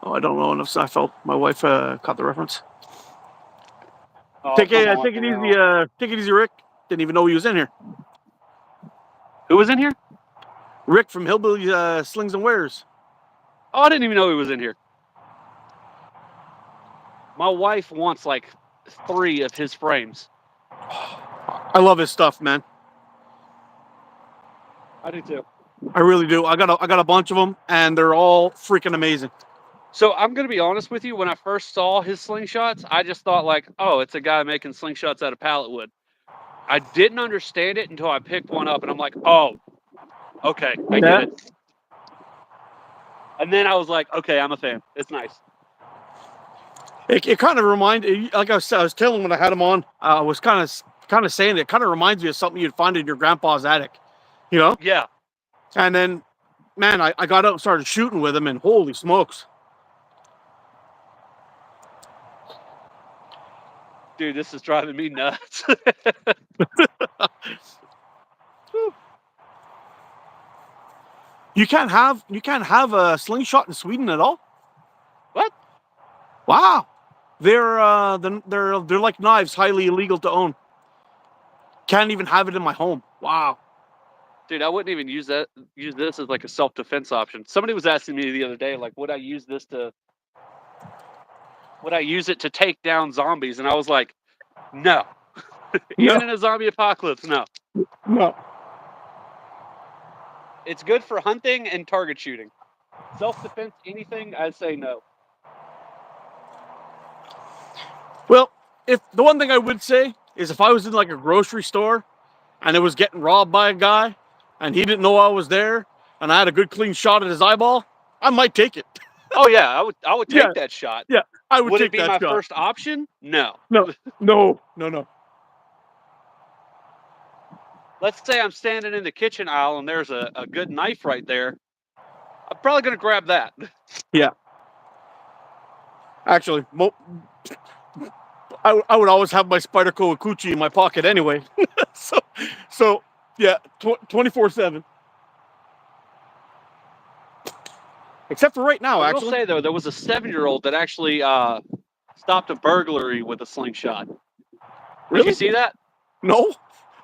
Oh, I don't know enough. I felt my wife caught the reference. Oh, Take come it on easy. now. Take it easy, Rick. Didn't even know he was in here. Who was in here? Rick from Hillbilly Slings and Wares. Oh, I didn't even know he was in here. My wife wants like 3 of his frames. I love his stuff, man. I do too. I really do. I got a bunch of them, and they're all freaking amazing. So I'm gonna be honest with you. When I first saw his slingshots, I just thought like, oh, it's a guy making slingshots out of pallet wood. I didn't understand it until I picked one up, and I'm like, oh, okay, I get it. And then I was like, okay, I'm a fan. It's nice. It kind of reminded, like I was telling when I had him on, I was kind of saying it kind of reminds me of something you'd find in your grandpa's attic, you know? Yeah. And then, man, I got out and started shooting with him, and holy smokes. Dude, this is driving me nuts. You can't have a slingshot in Sweden at all. What? Wow, they're like knives, highly illegal to own. Can't even have it in my home. Wow. Dude, I wouldn't even use this as like a self-defense option. Somebody was asking me the other day, like, would I use it to take down zombies? And I was like, no. Even in a zombie apocalypse, no. No. It's good for hunting and target shooting. Self-defense, anything, I'd say no. Well, if the one thing I would say is if I was in like a grocery store and it was getting robbed by a guy and he didn't know I was there and I had a good clean shot at his eyeball, I might take it. Oh yeah, I would take that shot. Yeah, I would Would take it be that my shot. first option? No. No. Let's say I'm standing in the kitchen aisle and there's a good knife right there. I'm probably going to grab that. Yeah. Actually, I would always have my Spyderco Akuchi in my pocket anyway. so yeah, 24/7. Except for right now, I actually. will say though, there was a 7-year-old that actually stopped a burglary with a slingshot. Really? Did you see that? No,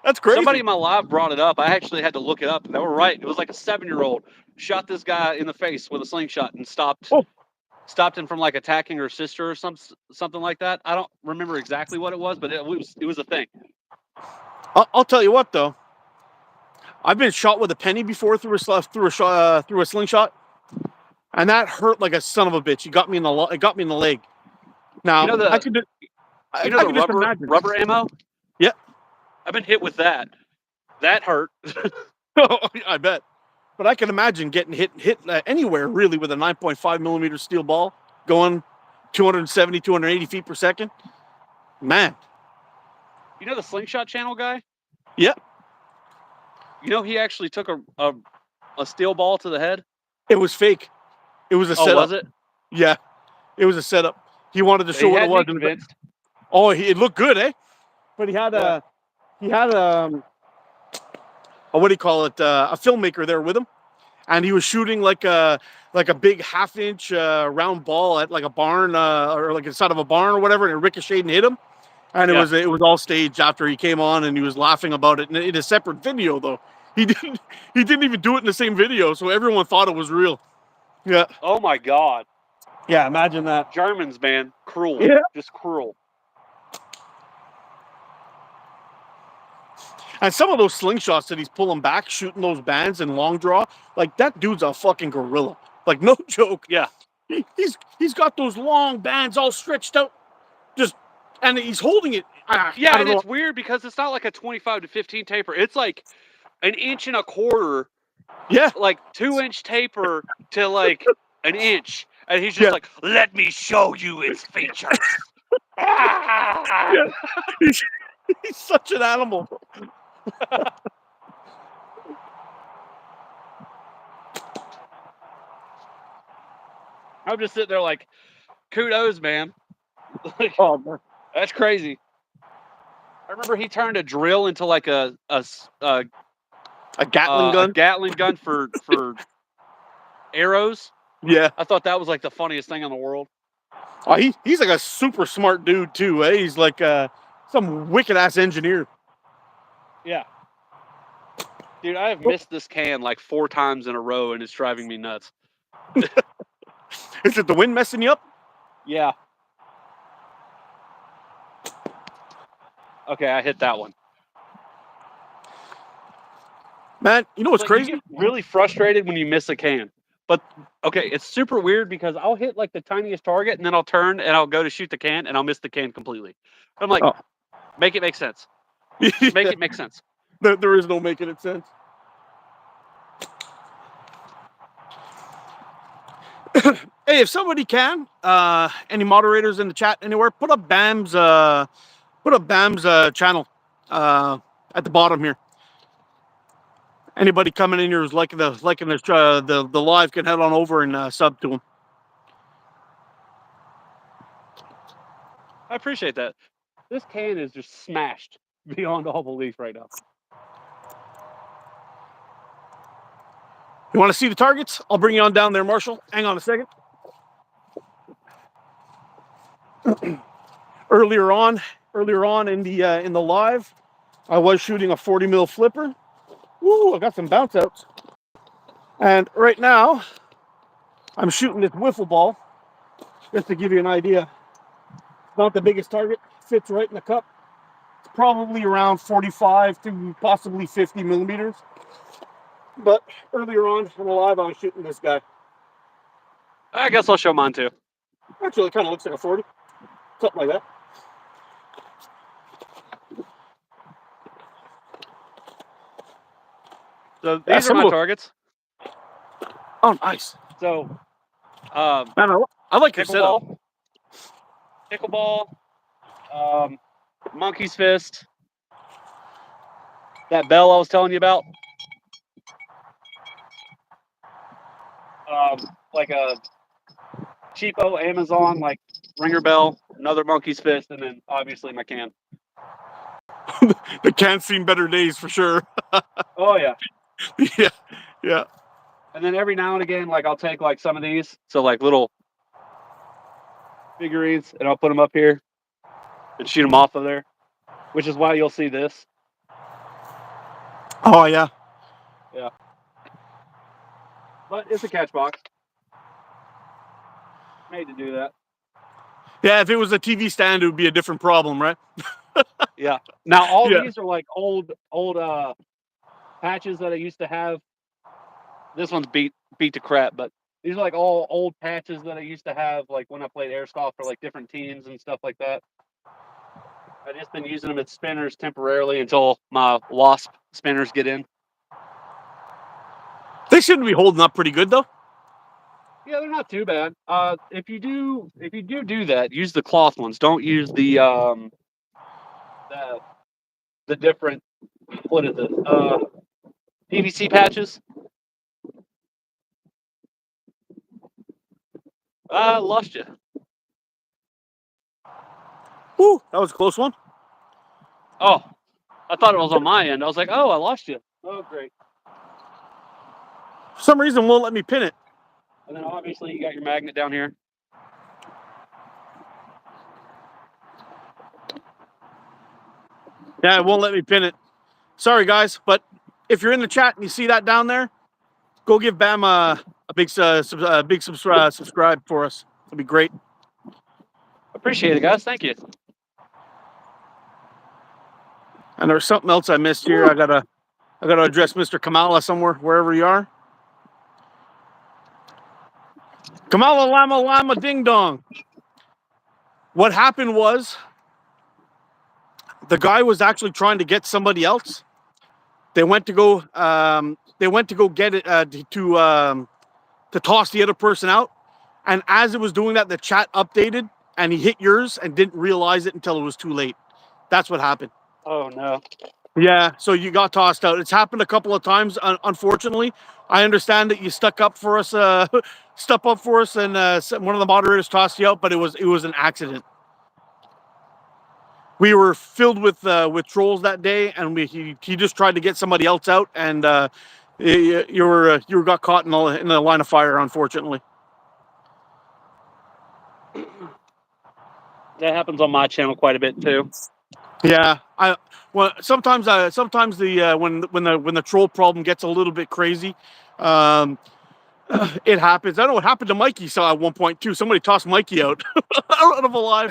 that's crazy. Somebody in my live brought it up. I actually had to look it up. They were right. It was like a 7-year-old shot this guy in the face with a slingshot and stopped him from like attacking her sister or something like that. I don't remember exactly what it was, but it was a thing. I'll tell you what though. I've been shot with a penny before through a slingshot, and that hurt like a son of a bitch. It got me in the leg. Now you know the I could rubber ammo. Yeah, I've been hit with that. That hurt. I bet. But I can imagine getting hit anywhere really with a 9.5 millimeter steel ball going 270, 280 feet per second. Man. You know the Slingshot channel guy? Yeah. You know he actually took a steel ball to the head? It was fake. It was a setup. Oh, was it? Yeah. It was a setup. He wanted to show what it was. Convinced. Oh, it looked good, eh? But he had what do you call it? A filmmaker there with him, and he was shooting like a big 1/2 inch round ball at like a barn or like inside of a barn or whatever, and it ricocheted and hit him. And it was all staged after he came on, and he was laughing about it in a separate video though. He didn't even do it in the same video, so everyone thought it was real. Yeah. Oh my God. Yeah, imagine that. Germans, man, cruel. Yeah. Just cruel. And some of those slingshots that he's pulling back, shooting those bands in long draw, like that dude's a fucking gorilla. Like no joke. Yeah. He's got those long bands all stretched out, and he's holding it. Yeah, and it's weird because it's not like a 25 to 15 taper. It's like 1.25 inches. Yeah. Like 2-inch taper to like 1 inch. And he's just like, let me show you its features. Yeah. He's such an animal. I'm just sitting there like, kudos, man. Oh, man. That's crazy. I remember he turned a drill into like a Gatling gun. A Gatling gun for arrows. Yeah. I thought that was like the funniest thing in the world. Oh, he's like a super smart dude too, eh? He's like some wicked ass engineer. Yeah. Dude, I have missed this can like 4 times in a row, and it's driving me nuts. Is it the wind messing you up? Yeah. Okay, I hit that one. Man, you know what's crazy? You get really frustrated when you miss a can. But, okay, it's super weird because I'll hit like the tiniest target, and then I'll turn and I'll go to shoot the can, and I'll miss the can completely. I'm like, make it make sense. Make it make sense. There is no making it sense. Hey, if somebody can, any moderators in the chat anywhere, put up BAM's channel at the bottom here. Anybody coming in here who's liking the live can head on over and sub to him. I appreciate that. This can is just smashed beyond all belief right now. You want to see the targets? I'll bring you on down there, Marshall. Hang on a second. Earlier on in the live, I was shooting a 40 mil flipper. Woo! I got some bounce outs. And right now, I'm shooting this wiffle ball. Just to give you an idea, it's not the biggest target. Fits right in the cup. It's probably around 45 to possibly 50 millimeters. But earlier on in the live, I was shooting this guy. I guess I'll show mine too. Actually, it kind of looks like a 40. Something like that. So these are my targets. Oh, nice. So, Man, I like your setup. Pickleball, monkey's fist, that bell I was telling you about, like a cheapo Amazon like ringer bell, another monkey's fist, and then obviously my can. The can's seen better days for sure. Oh yeah. Yeah, yeah. And then every now and again, like I'll take like some of these, so like little figurines, and I'll put them up here and shoot them off of there, which is why you'll see this. Oh yeah. Yeah. But it's a catch box. Made to do that. Yeah, if it was a TV stand, it would be a different problem, right? Yeah. Now all Yeah. these are like old patches that I used to have. This one's beat to crap, but these are like all old patches that I used to have, like when I played airsoft for like different teams and stuff like that. I've just been using them as spinners temporarily until my wasp spinners get in. They shouldn't be holding up pretty good though. Yeah, they're not too bad. If you do that, use the cloth ones. Don't use the different, what is it? PVC patches. I lost you. Woo, that was a close one. Oh, I thought it was on my end. I was like, oh, I lost you. Oh, great. For some reason, won't let me pin it. And then obviously you got your magnet down here. Yeah, it won't let me pin it. Sorry, guys, but if you're in the chat and you see that down there, go give Bam a big subscribe for us. That'd be great. Appreciate it, guys. Thank you. And there's something else I missed here. I gotta address Mr. Kamala somewhere, wherever you are. Kamala Lama Lama Ding Dong. What happened was the guy was actually trying to get somebody else. They went to go get it to toss the other person out. And as it was doing that, the chat updated and he hit yours and didn't realize it until it was too late. That's what happened. Oh no. Yeah, so you got tossed out. It's happened a couple of times. Unfortunately, I understand that you stuck up for us, and one of the moderators tossed you out, but it was an accident. We were filled with trolls that day, and he just tried to get somebody else out, and you got caught in the line of fire, unfortunately. That happens on my channel quite a bit too. Yeah, sometimes when the troll problem gets a little bit crazy, it happens. I know what happened to Mikey. So at one point too, somebody tossed Mikey out out of alive.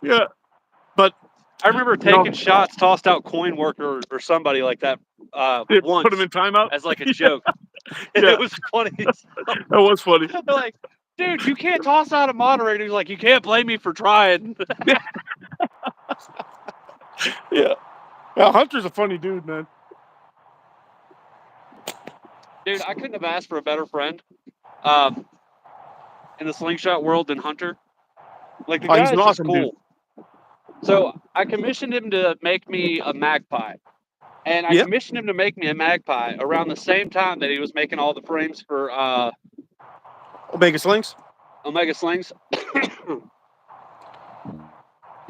Yeah. But I remember taking shots, tossed out coin worker or somebody like that once. Put him in timeout as like a joke. Yeah. It was funny. That was funny. They're like, dude, you can't toss out a moderator. He's like, you can't blame me for trying. Yeah. Hunter's a funny dude, man. Dude, I couldn't have asked for a better friend in the slingshot world than Hunter. Like, the guy is just cool. Dude. So I commissioned him to make me a magpie. And I commissioned him to make me a magpie around the same time that he was making all the frames for Omega Slings.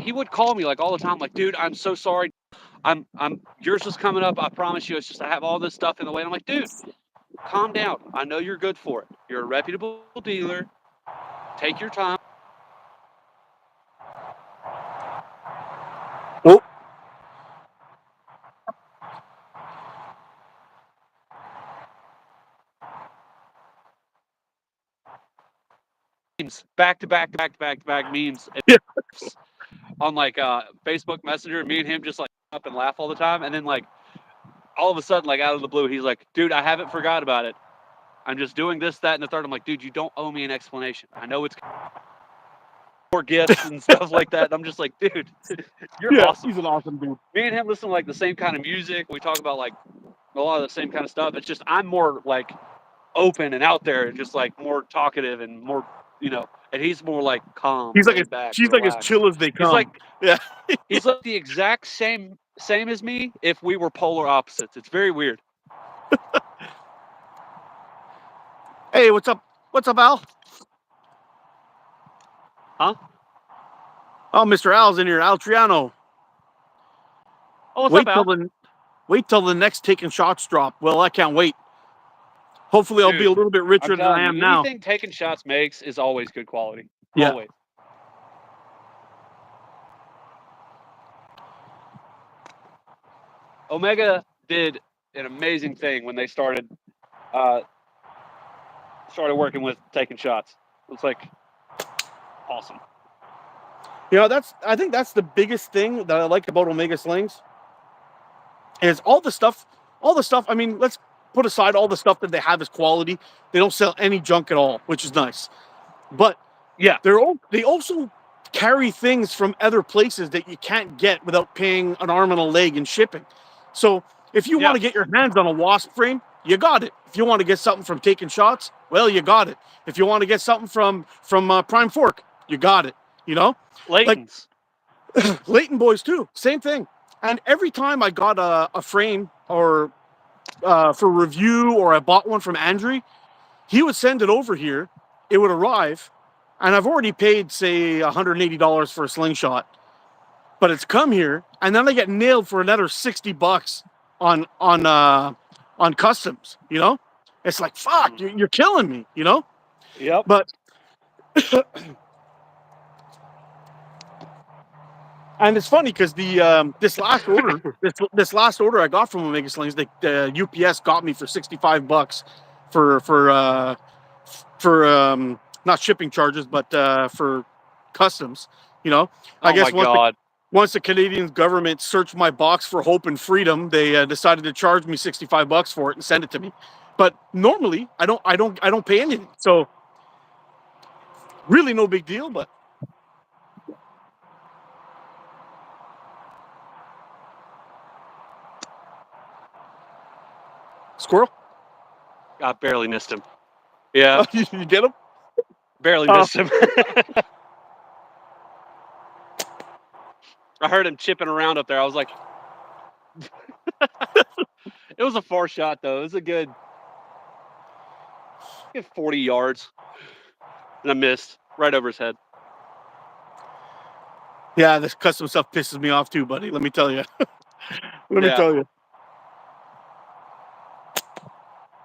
he would call me like all the time, like, dude, I'm so sorry. I'm yours is coming up. I promise you. It's just I have all this stuff in the way. And I'm like, dude, calm down. I know you're good for it. You're a reputable dealer. Take your time. Oh, Back to back to back to back to back memes yeah. on like Facebook Messenger. Me and him just like up and laugh all the time. And then like all of a sudden, like out of the blue, he's like, dude, I haven't forgot about it. I'm just doing this, that, and the third. I'm like, dude, you don't owe me an explanation. I know it's more gifts and stuff like that. And I'm just like, dude, you're Yeah, awesome. he's an awesome dude. Me and him listen to like the same kind of music. We talk about like a lot of the same kind of stuff. It's just I'm more like open and out there and just like more talkative and more, and he's more like calm, He's like laid back, she's like as relaxed. chill as they He's come. like Yeah. he's like the exact same as me if we were polar opposites. It's very weird. Hey, what's up? What's up, Al? Huh? Oh, Mr. Al's in here. Al Triano. Oh, what's up, Al? Wait till the next taking shots drop. Well, I can't wait. Hopefully, I'll be a Dude, little bit richer I'm than I telling am you, now. anything Taking Shots makes is always good quality. Yeah. Always. Omega did an amazing thing when they started working with Taking Shots. It's like awesome. You know, I think that's the biggest thing that I like about Omega Slings is all the stuff. I mean, let's put aside all the stuff that they have as quality. They don't sell any junk at all, which is nice. But Yeah. they also carry things from other places that you can't get without paying an arm and a leg in shipping. So if you want to get your hands on a Wasp frame, you got it. If you want to get something from Taking Shots, well, you got it. If you want to get something from Prime Fork, you got it. You know, Layton's. like Leighton boys too, same thing. And every time I got a frame or for review, or I bought one from Andrew, he would send it over here. It would arrive, and I've already paid, say, $180 for a Slingshot, but it's come here, and then I get nailed for another $60 on customs. You know, it's like, fuck, you're killing me. You know. Yep. But and it's funny because this last order I got from Omega Slings, the UPS got me for $65 for not shipping charges, but for customs. You know, I guess once the Canadian government searched my box for hope and freedom, they decided to charge me $65 for it and send it to me. But normally I don't pay anything, so really no big deal. But squirrel, I barely missed him. Yeah. you get him? Barely missed him. I heard him chipping around up there. I was like, it was a far shot though. It was a good 40 yards, and I missed right over his head. Yeah, this custom stuff pisses me off too, buddy. Let me tell you. Let me tell you.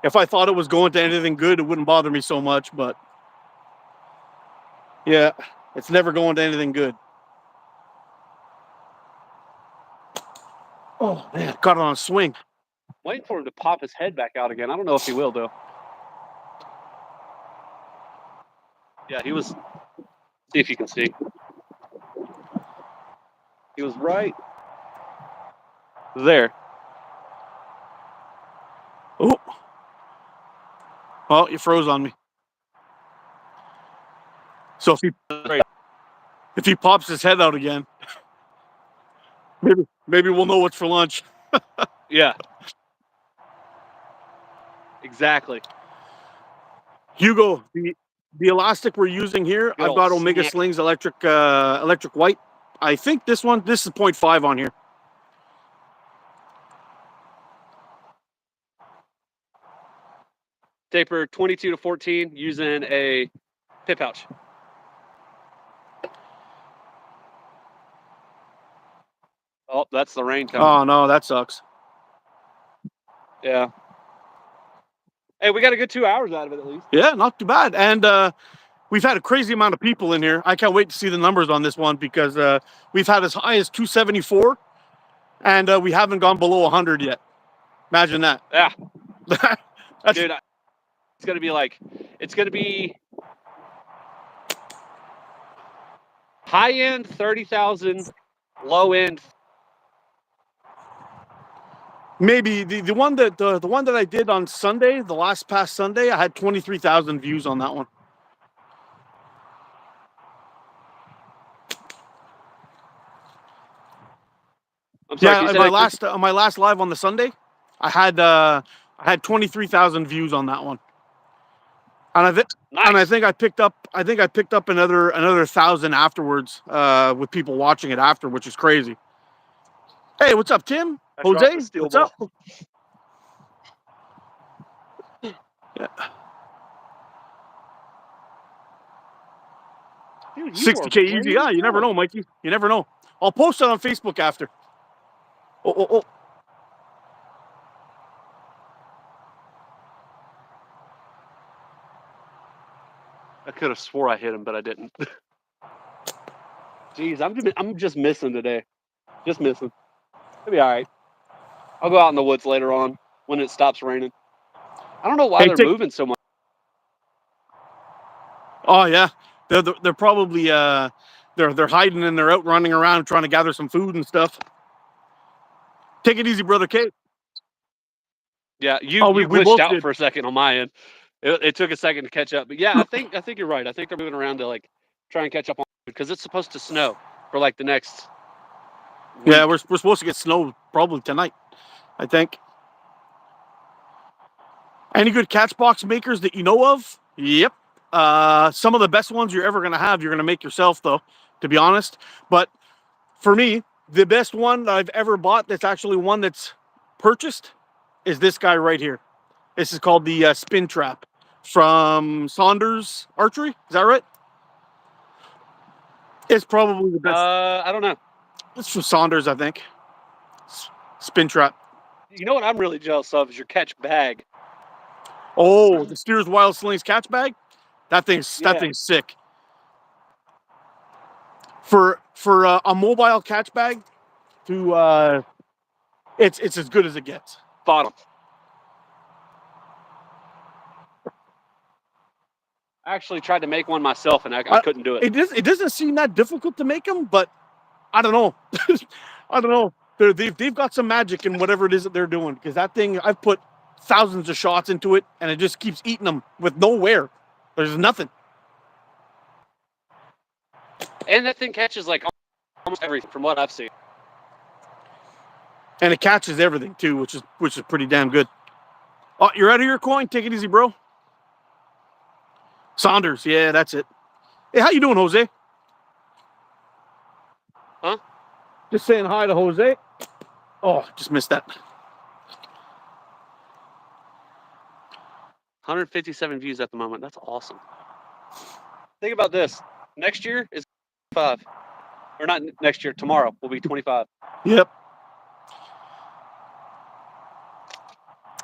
If I thought it was going to anything good, it wouldn't bother me so much. But yeah, it's never going to anything good. Oh man, got it on a swing. Waiting for him to pop his head back out again. I don't know if he will though. Yeah, he was. See if you can see. He was right there. Oh, well, you froze on me. So if he pops his head out again, maybe we'll know what's for lunch. Yeah. Exactly. Hugo, the elastic we're using here, I've got Omega Slings electric white. I think this is 0.5 on here. Taper 22 to 14 using a pit pouch. Oh, that's the rain coming. Oh no, that sucks. Yeah. Hey, we got a good 2 hours out of it at least. Yeah, not too bad. And we've had a crazy amount of people in here. I can't wait to see the numbers on this one because we've had as high as 274, and we haven't gone below 100 yet. Imagine that. Yeah. That's, Dude, it's going to be high end 30,000, low end. maybe the one that the one that I did on Sunday, the last past Sunday, I had 23,000 views on that one. I'm sorry, Yeah, my last live on the Sunday, I had 23,000 views on that one. And I think I picked up another 1,000 afterwards with people watching it after, which is crazy. Hey, what's up, Tim? Jose, what's up? Yeah. Dude, 60K easy. Yeah, you never know, Mikey. You never know. I'll post it on Facebook after. Oh. I could have swore I hit him, but I didn't. Jeez, I'm just missing today. Just missing. It'll be all right. I'll go out in the woods later on when it stops raining. I don't know why they're moving so much. Oh yeah, they're probably they're hiding and they're out running around trying to gather some food and stuff. Take it easy, brother Kate. Yeah, you glitched out for a second on my end. It took a second to catch up, but yeah, I think you're right. I think they're moving around to like try and catch up on because it's supposed to snow for like the next week. Yeah, we're supposed to get snow probably tonight, I think. Any good catch box makers that you know of? Yep. Some of the best ones you're ever gonna have, you're gonna make yourself though, to be honest. But for me, the best one that I've ever bought that's actually one that's purchased is this guy right here. This is called the Spin Trap from Saunders Archery. Is that right? It's probably the best. I don't know. It's from Saunders, I think. Spin Trap. You know what I'm really jealous of is your catch bag. Oh, the Steers Wild Slings catch bag. That thing's sick. For a mobile catch bag, it's as good as it gets. Bottom. I actually tried to make one myself and I couldn't do it. It doesn't seem that difficult to make them, but I don't know. I don't know. They've got some magic in whatever it is that they're doing because that thing, I've put thousands of shots into it and it just keeps eating them with no wear. There's nothing. And that thing catches like almost everything from what I've seen. And it catches everything too, which is pretty damn good. Oh, you're out of your coin? Take it easy, bro. Saunders, yeah, that's it. Hey, how you doing, Jose? Huh? Just saying hi to Jose. Oh, just missed that. 157 views at the moment. That's awesome. Think about this. Next year is 5. Or not next year, tomorrow will be 25. Yep.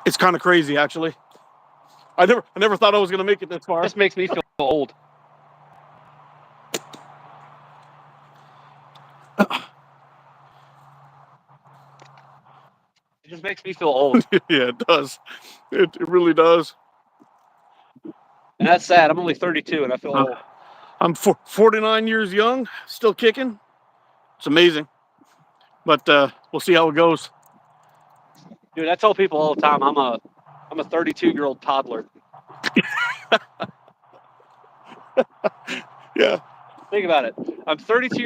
It's kind of crazy, actually. I never thought I was going to make it this far. This makes me feel old. It just makes me feel old. Yeah, it does. It really does. And that's sad. I'm only 32 and I feel old. I'm 49 years young, still kicking. It's amazing. But we'll see how it goes. Dude, I tell people all the time I'm a 32-year-old toddler. Yeah. Think about it. I'm 32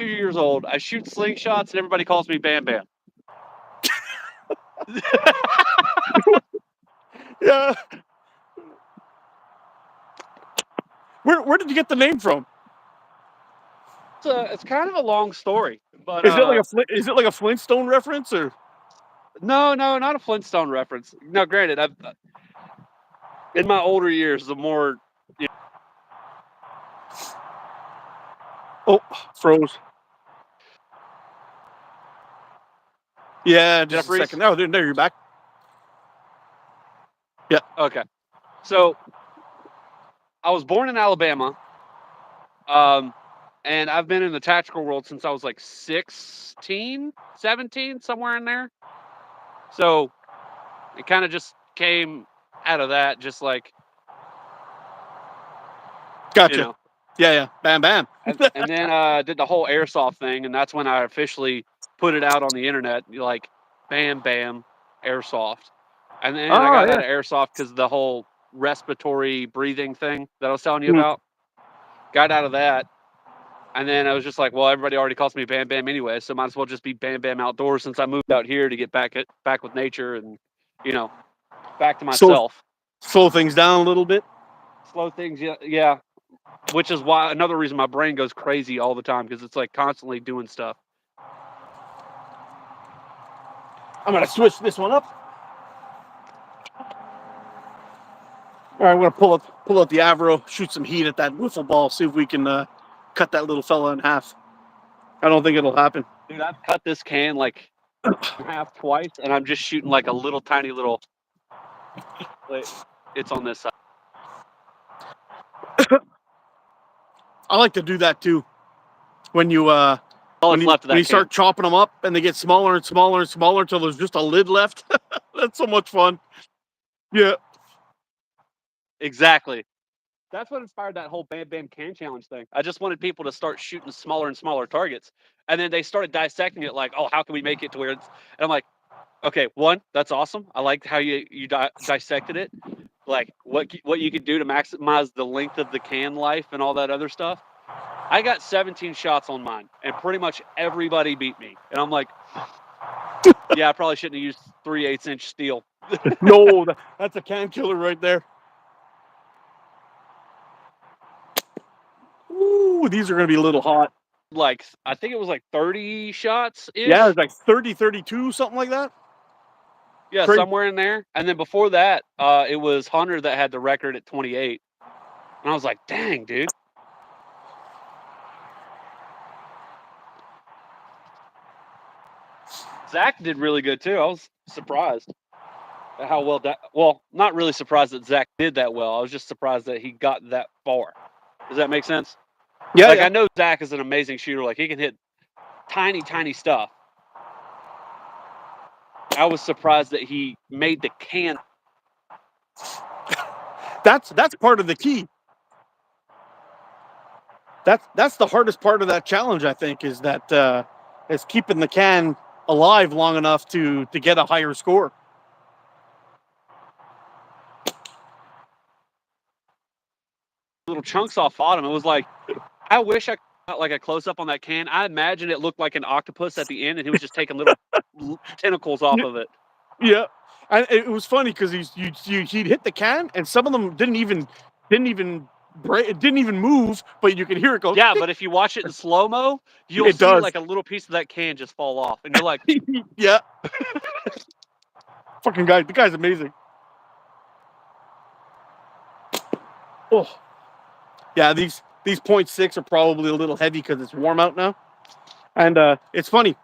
years old. I shoot slingshots and everybody calls me Bam Bam. Yeah. Where did you get the name from? It's kind of a long story, but is it like a Flintstone reference or? No, not a Flintstone reference. No, granted, I've in my older years, the more. Oh, froze. Yeah, Did I just a freeze? second. Oh, there you're back. Yeah. Okay. So I was born in Alabama, and I've been in the tactical world since I was like 16, 17, somewhere in there. So it kind of just came out of that, just like, Gotcha. you know. Yeah. Bam, bam. And then did the whole airsoft thing, and that's when I officially put it out on the internet, like BAMBAM Airsoft. And then I got out of airsoft because the whole respiratory breathing thing that I was telling you about. Got out of that, and then I was just like, well, everybody already calls me Bam Bam anyway, so might as well just be BAMBAM Outdoors since I moved out here to get back with nature and, back to myself. Slow things down a little bit. Slow things, yeah. Which is why another reason my brain goes crazy all the time, because it's like constantly doing stuff. I'm gonna switch this one up. All right, I'm gonna pull out the Avro, shoot some heat at that wiffle ball, see if we can cut that little fella in half. I don't think it'll happen. Dude, I've cut this can like in half twice, and I'm just shooting like a little tiny little. It's on this side. I like to do that too. When you All that's left of that when you can. start chopping them up and they get smaller and smaller and smaller until there's just a lid left. That's so much fun. Yeah. Exactly. That's what inspired that whole Bam Bam Can Challenge thing. I just wanted people to start shooting smaller and smaller targets, and then they started dissecting it like, oh, how can we make it to where it's? And I'm like, okay, one, that's awesome. I liked how you dissected it, like what you could do to maximize the length of the can life and all that other stuff. I got 17 shots on mine, and pretty much everybody beat me. And I'm like, yeah, I probably shouldn't have used 3/8-inch steel. No, that's a can killer right there. Ooh, these are gonna be a little hot. Like, I think it was like 30 shots ish. Yeah, it's like 30, 32, something like that. Yeah, Crazy. somewhere in there. And then before that, it was Hunter that had the record at 28. And I was like, dang, dude. Zach did really good too. I was surprised at how well that. Well, not really surprised that Zach did that well. I was just surprised that he got that far. Does that make sense? Yeah, Like, yeah. I know Zach is an amazing shooter. Like, he can hit tiny, tiny stuff. I was surprised that he made the can. That's part of the key. That's the hardest part of that challenge, I think, is that is keeping the can alive long enough to get a higher score. Little chunks off bottom. It was like, I wish I got like a close up on that can. I imagine it looked like an octopus at the end, and he was just taking little tentacles off of it. Yeah, and it was funny because he'd hit the can, and some of them didn't even break, it didn't even move, but you could hear it go. Yeah, but if you watch it in slow mo, you'll see like a little piece of that can just fall off, and you're like, yeah. Fucking guy, the guy's amazing. Oh, yeah. These 0.6 are probably a little heavy because it's warm out now, and it's funny.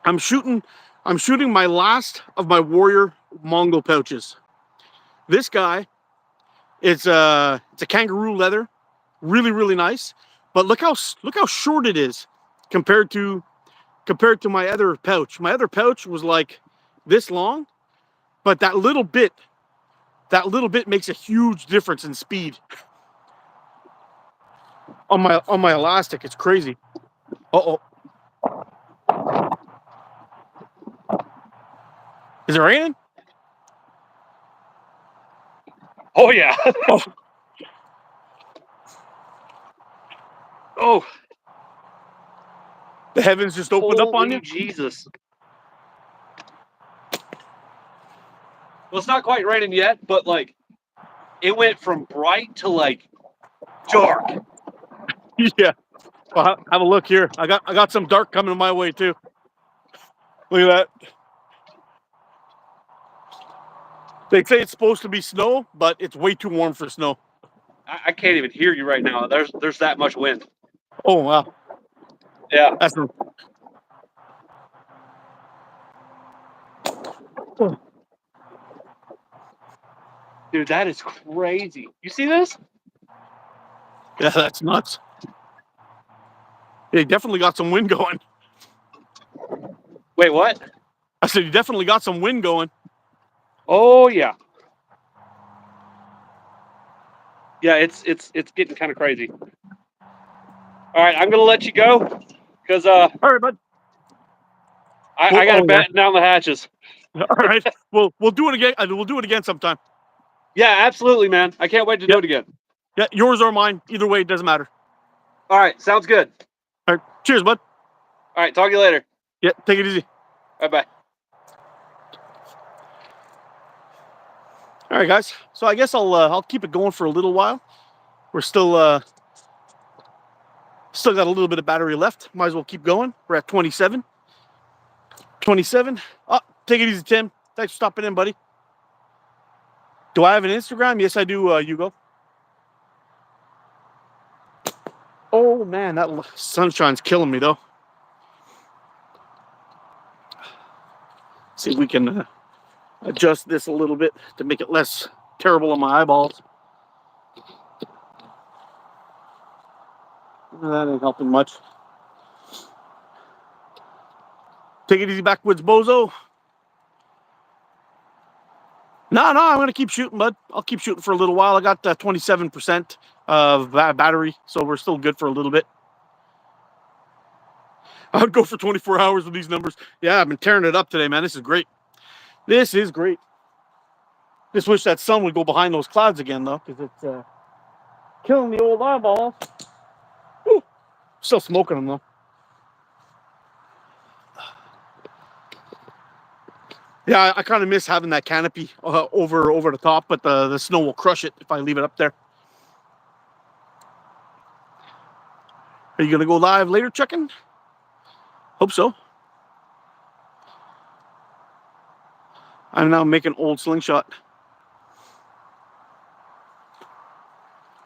I'm shooting my last of my Warrior Mongol pouches. This guy, it's a kangaroo leather, really, really nice. But look how short it is compared to my other pouch. My other pouch was like this long, but that little bit makes a huge difference in speed. On my elastic, it's crazy. Uh-oh. Is it raining? oh yeah. Oh. Oh, The heavens just opened up on you? Jesus. Well, it's not quite raining yet, but like it went from bright to like dark. Yeah. Well, have a look here. I got some dark coming my way too. Look at that. They say it's supposed to be snow, but it's way too warm for snow. I can't even hear you right now. There's that much wind. Oh wow. Yeah. That's Dude, that is crazy. You see this? Yeah, that's nuts. They definitely got some wind going. Wait, what? I said, you definitely got some wind going. Oh yeah. Yeah, it's getting kind of crazy. All right, I'm gonna let you go because All right, bud. I gotta Oh, yeah. batten down the hatches. All right. We'll do it again. We'll do it again sometime. Yeah, absolutely, man. I can't wait to do it again. Yeah, yours or mine. Either way, it doesn't matter. All right, sounds good. All right. Cheers, bud. All right, talk to you later. Yeah, take it easy. Bye. All right, guys. So I guess I'll keep it going for a little while. We're still got a little bit of battery left. Might as well keep going. We're at 27. 27. Oh, take it easy, Tim. Thanks for stopping in, buddy. Do I have an Instagram? Yes, I do, Hugo. Oh, man, that sunshine's killing me, though. See if we can adjust this a little bit to make it less terrible on my eyeballs. That ain't helping much. Take it easy, backwoods bozo. No, I'm going to keep shooting, bud. I'll keep shooting for a little while. I got 27% of battery, so we're still good for a little bit. I would go for 24 hours with these numbers. Yeah, I've been tearing it up today, man. This is great. This is great. Just wish that sun would go behind those clouds again, though, because it's killing the old eyeballs. Whew. Still smoking them, though. Yeah, I kind of miss having that canopy over the top, but the snow will crush it if I leave it up there. Are you going to go live later, checking? Hope so. I'm now making old Slingshot.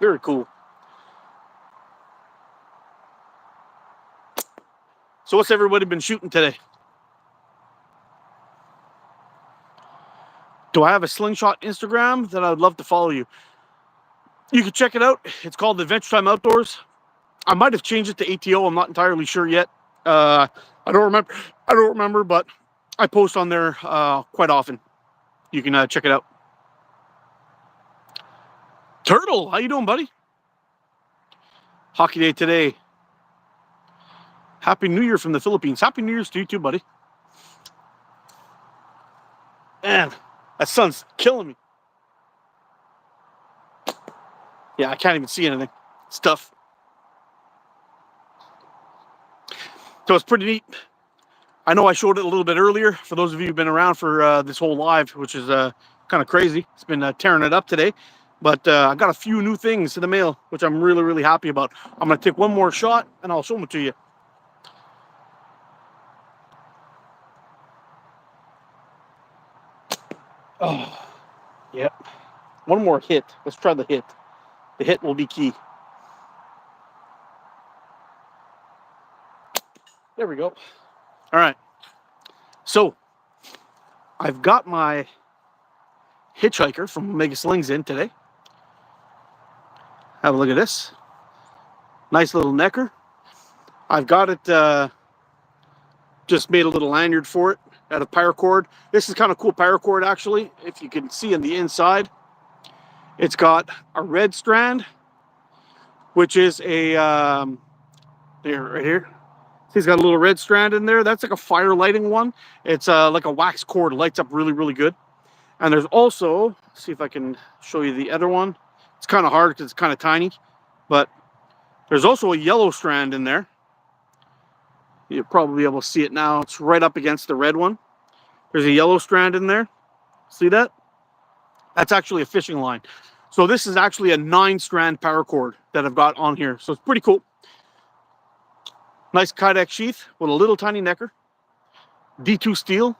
Very cool. So what's everybody been shooting today? Do I have a Slingshot Instagram that I would love to follow you? You can check it out. It's called Adventure Time Outdoors. I might have changed it to ATO. I'm not entirely sure yet. I don't remember, but I post on there quite often. You can check it out. Turtle, how you doing, buddy? Hockey day today. Happy New Year from the Philippines. Happy New Year's to you too, buddy. Man, that sun's killing me. Yeah, I can't even see anything. It's tough. So it's pretty neat. I know I showed it a little bit earlier for those of you who've been around for this whole live, which is kind of crazy. It's been tearing it up today. But I got a few new things in the mail, which I'm really, really happy about. I'm going to take one more shot, and I'll show them to you. Oh, yep. One more hit. Let's try the hit. The hit will be key. There we go. All right. So I've got my hitchhiker from Omega Slings in today. Have a look at this. Nice little necker. I've got it, just made a little lanyard for it out of paracord. This is kind of cool paracord, actually. If you can see on the inside, it's got a red strand, which is a, there, right here. He's got a little red strand in there. That's like a fire lighting one. It's like a wax cord. It lights up really, really good. And there's also, see if I can show you the other one. It's kind of hard because it's kind of tiny, but there's also a yellow strand in there. You'll probably be able to see it now. It's right up against the red one. There's a yellow strand in there. See that? That's actually a fishing line. So this is actually a 9-strand paracord that I've got on here. So it's pretty cool. Nice Kydex sheath with a little tiny necker. D2 steel.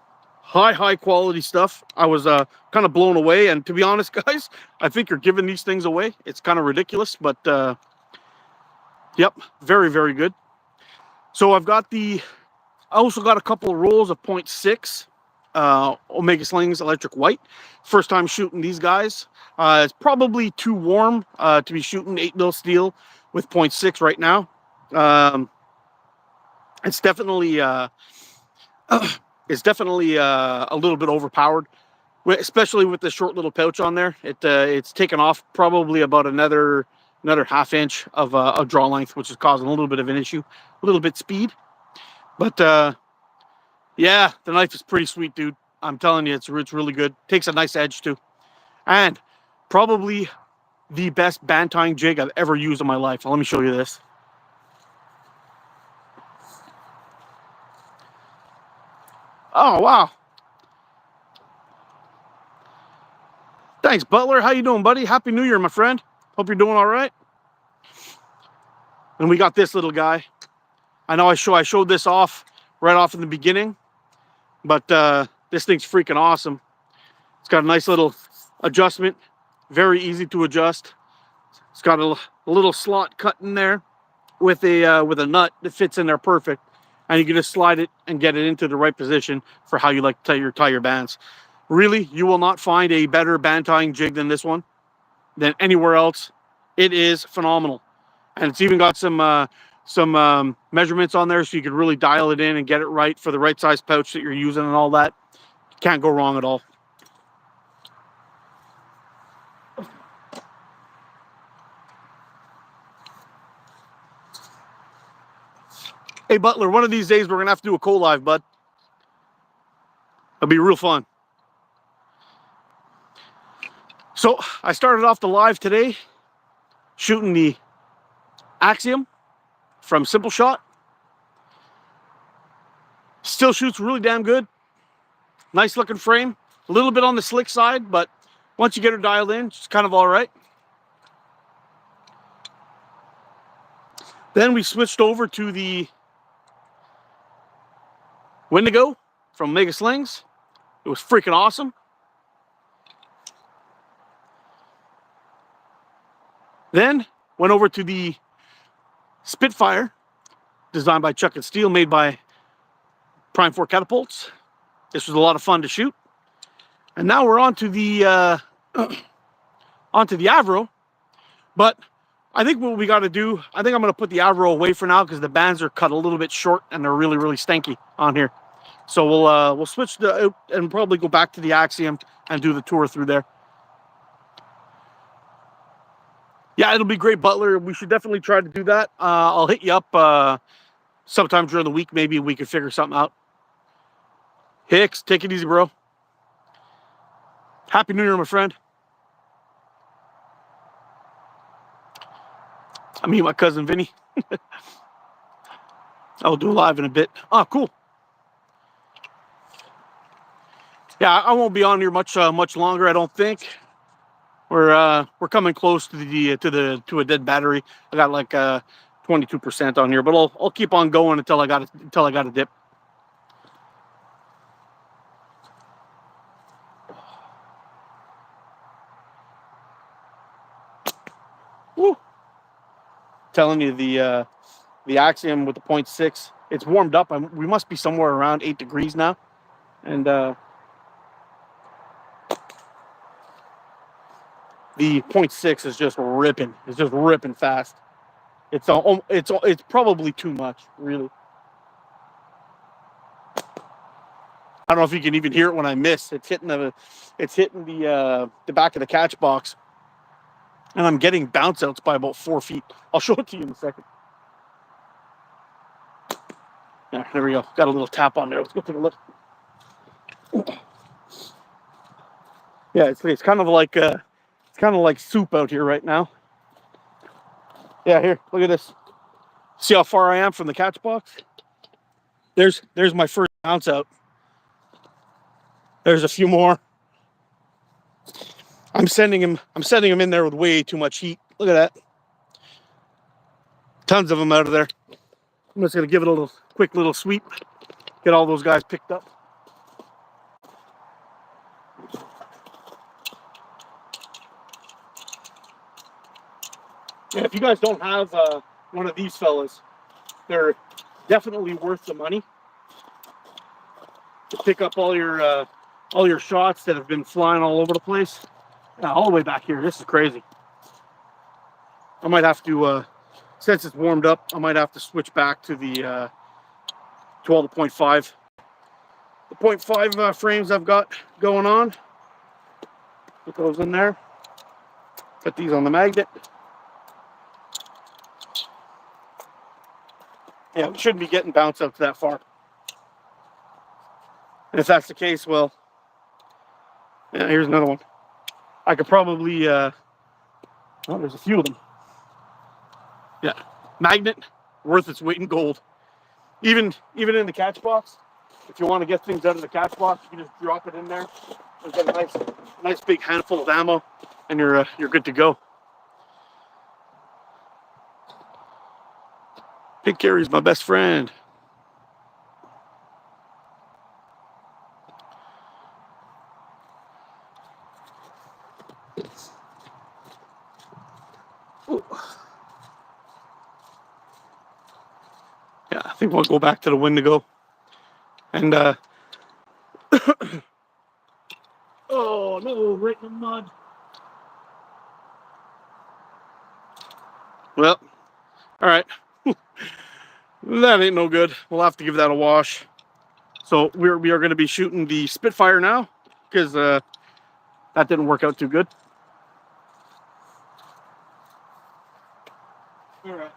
High quality stuff. I was kind of blown away. And to be honest, guys, I think you're giving these things away. It's kind of ridiculous, but yep, very, very good. So I've got I also got a couple of rolls of 0.6 Omega Slings Electric White. First time shooting these guys. It's probably too warm to be shooting 8mm steel with 0.6 right now. It's definitely a little bit overpowered, especially with the short little pouch on there. It's taken off probably about another half inch of draw length, which is causing a little bit of an issue, a little bit speed. But yeah, the knife is pretty sweet, dude. I'm telling you, it's really good. Takes a nice edge too, and probably the best band tying jig I've ever used in my life. Let me show you this. Oh wow! Thanks, Butler. How you doing, buddy? Happy New Year, my friend. Hope you're doing all right. And we got this little guy. I know I showed this off right off in the beginning, but this thing's freaking awesome. It's got a nice little adjustment, very easy to adjust. It's got a little slot cut in there with a nut that fits in there perfect, and you can just slide it and get it into the right position for how you like to tie your bands. Really, you will not find a better band tying jig than this one, than anywhere else. It is phenomenal, and it's even got some measurements on there, so you can really dial it in and get it right for the right size pouch that you're using and all that. Can't go wrong at all. Hey, Butler, one of these days we're going to have to do a co-live, bud. It'll be real fun. So I started off the live today shooting the Axiom from Simple Shot. Still shoots really damn good. Nice looking frame. A little bit on the slick side, but once you get her dialed in, it's kind of all right. Then we switched over to the Wendigo from Omega Slings. It was freaking awesome. Then went over to the Spitfire, designed by Chuck and Steel, made by Prime 4 Catapults. This was a lot of fun to shoot. And now we're on to the Avro. But I think what we got to do, I think I'm going to put the Avro away for now because the bands are cut a little bit short and they're really, really stanky on here. So we'll switch and probably go back to the Axiom and do the tour through there. Yeah, it'll be great, Butler. We should definitely try to do that. I'll hit you up sometime during the week. Maybe we could figure something out. Hicks, take it easy, bro. Happy New Year, my friend. I mean, my cousin Vinny. I'll do a live in a bit. Oh, cool. Yeah, I won't be on here much longer, I don't think. We're coming close to a dead battery. I got like 22% on here, but I'll keep on going until I got a dip. Woo. Telling you the Axiom with the 0.6, it's warmed up. We must be somewhere around 8 degrees now, and the 0.6 is just ripping. It's just ripping fast. It's probably too much, really. I don't know if you can even hear it when I miss. It's hitting the back of the catch box, and I'm getting bounce outs by about 4 feet. I'll show it to you in a second. Yeah, there we go. Got a little tap on there. Let's go take a look. Yeah, it's kind of like soup out here right now. Yeah, here, look at this. See how far I am from the catch box? There's my first bounce out. There's a few more. I'm sending him in there with way too much heat. Look at that. Tons of them out of there. I'm just gonna give it a quick little sweep. Get all those guys picked up. Yeah, if you guys don't have one of these fellas, they're definitely worth the money. to pick up all your shots that have been flying all over the place. Yeah, all the way back here. This is crazy. I might have to, since it's warmed up, I might have to switch back to the to all the 0.5. The 0.5 frames I've got going on. Put those in there. Put these on the magnet. Yeah, we shouldn't be getting bounce outs that far. And if that's the case, well, yeah, here's another one. I could probably, oh, there's a few of them. Yeah, magnet, worth its weight in gold. Even in the catch box, if you want to get things out of the catch box, you can just drop it in there. And get a nice big handful of ammo, and you're good to go. Pig carry's my best friend. Ooh. Yeah, I think we'll go back to the Wendigo. And oh no, right in the mud. Well, all right. That ain't no good. We'll have to give that a wash. So we are going to be shooting the Spitfire now, because that didn't work out too good. All right.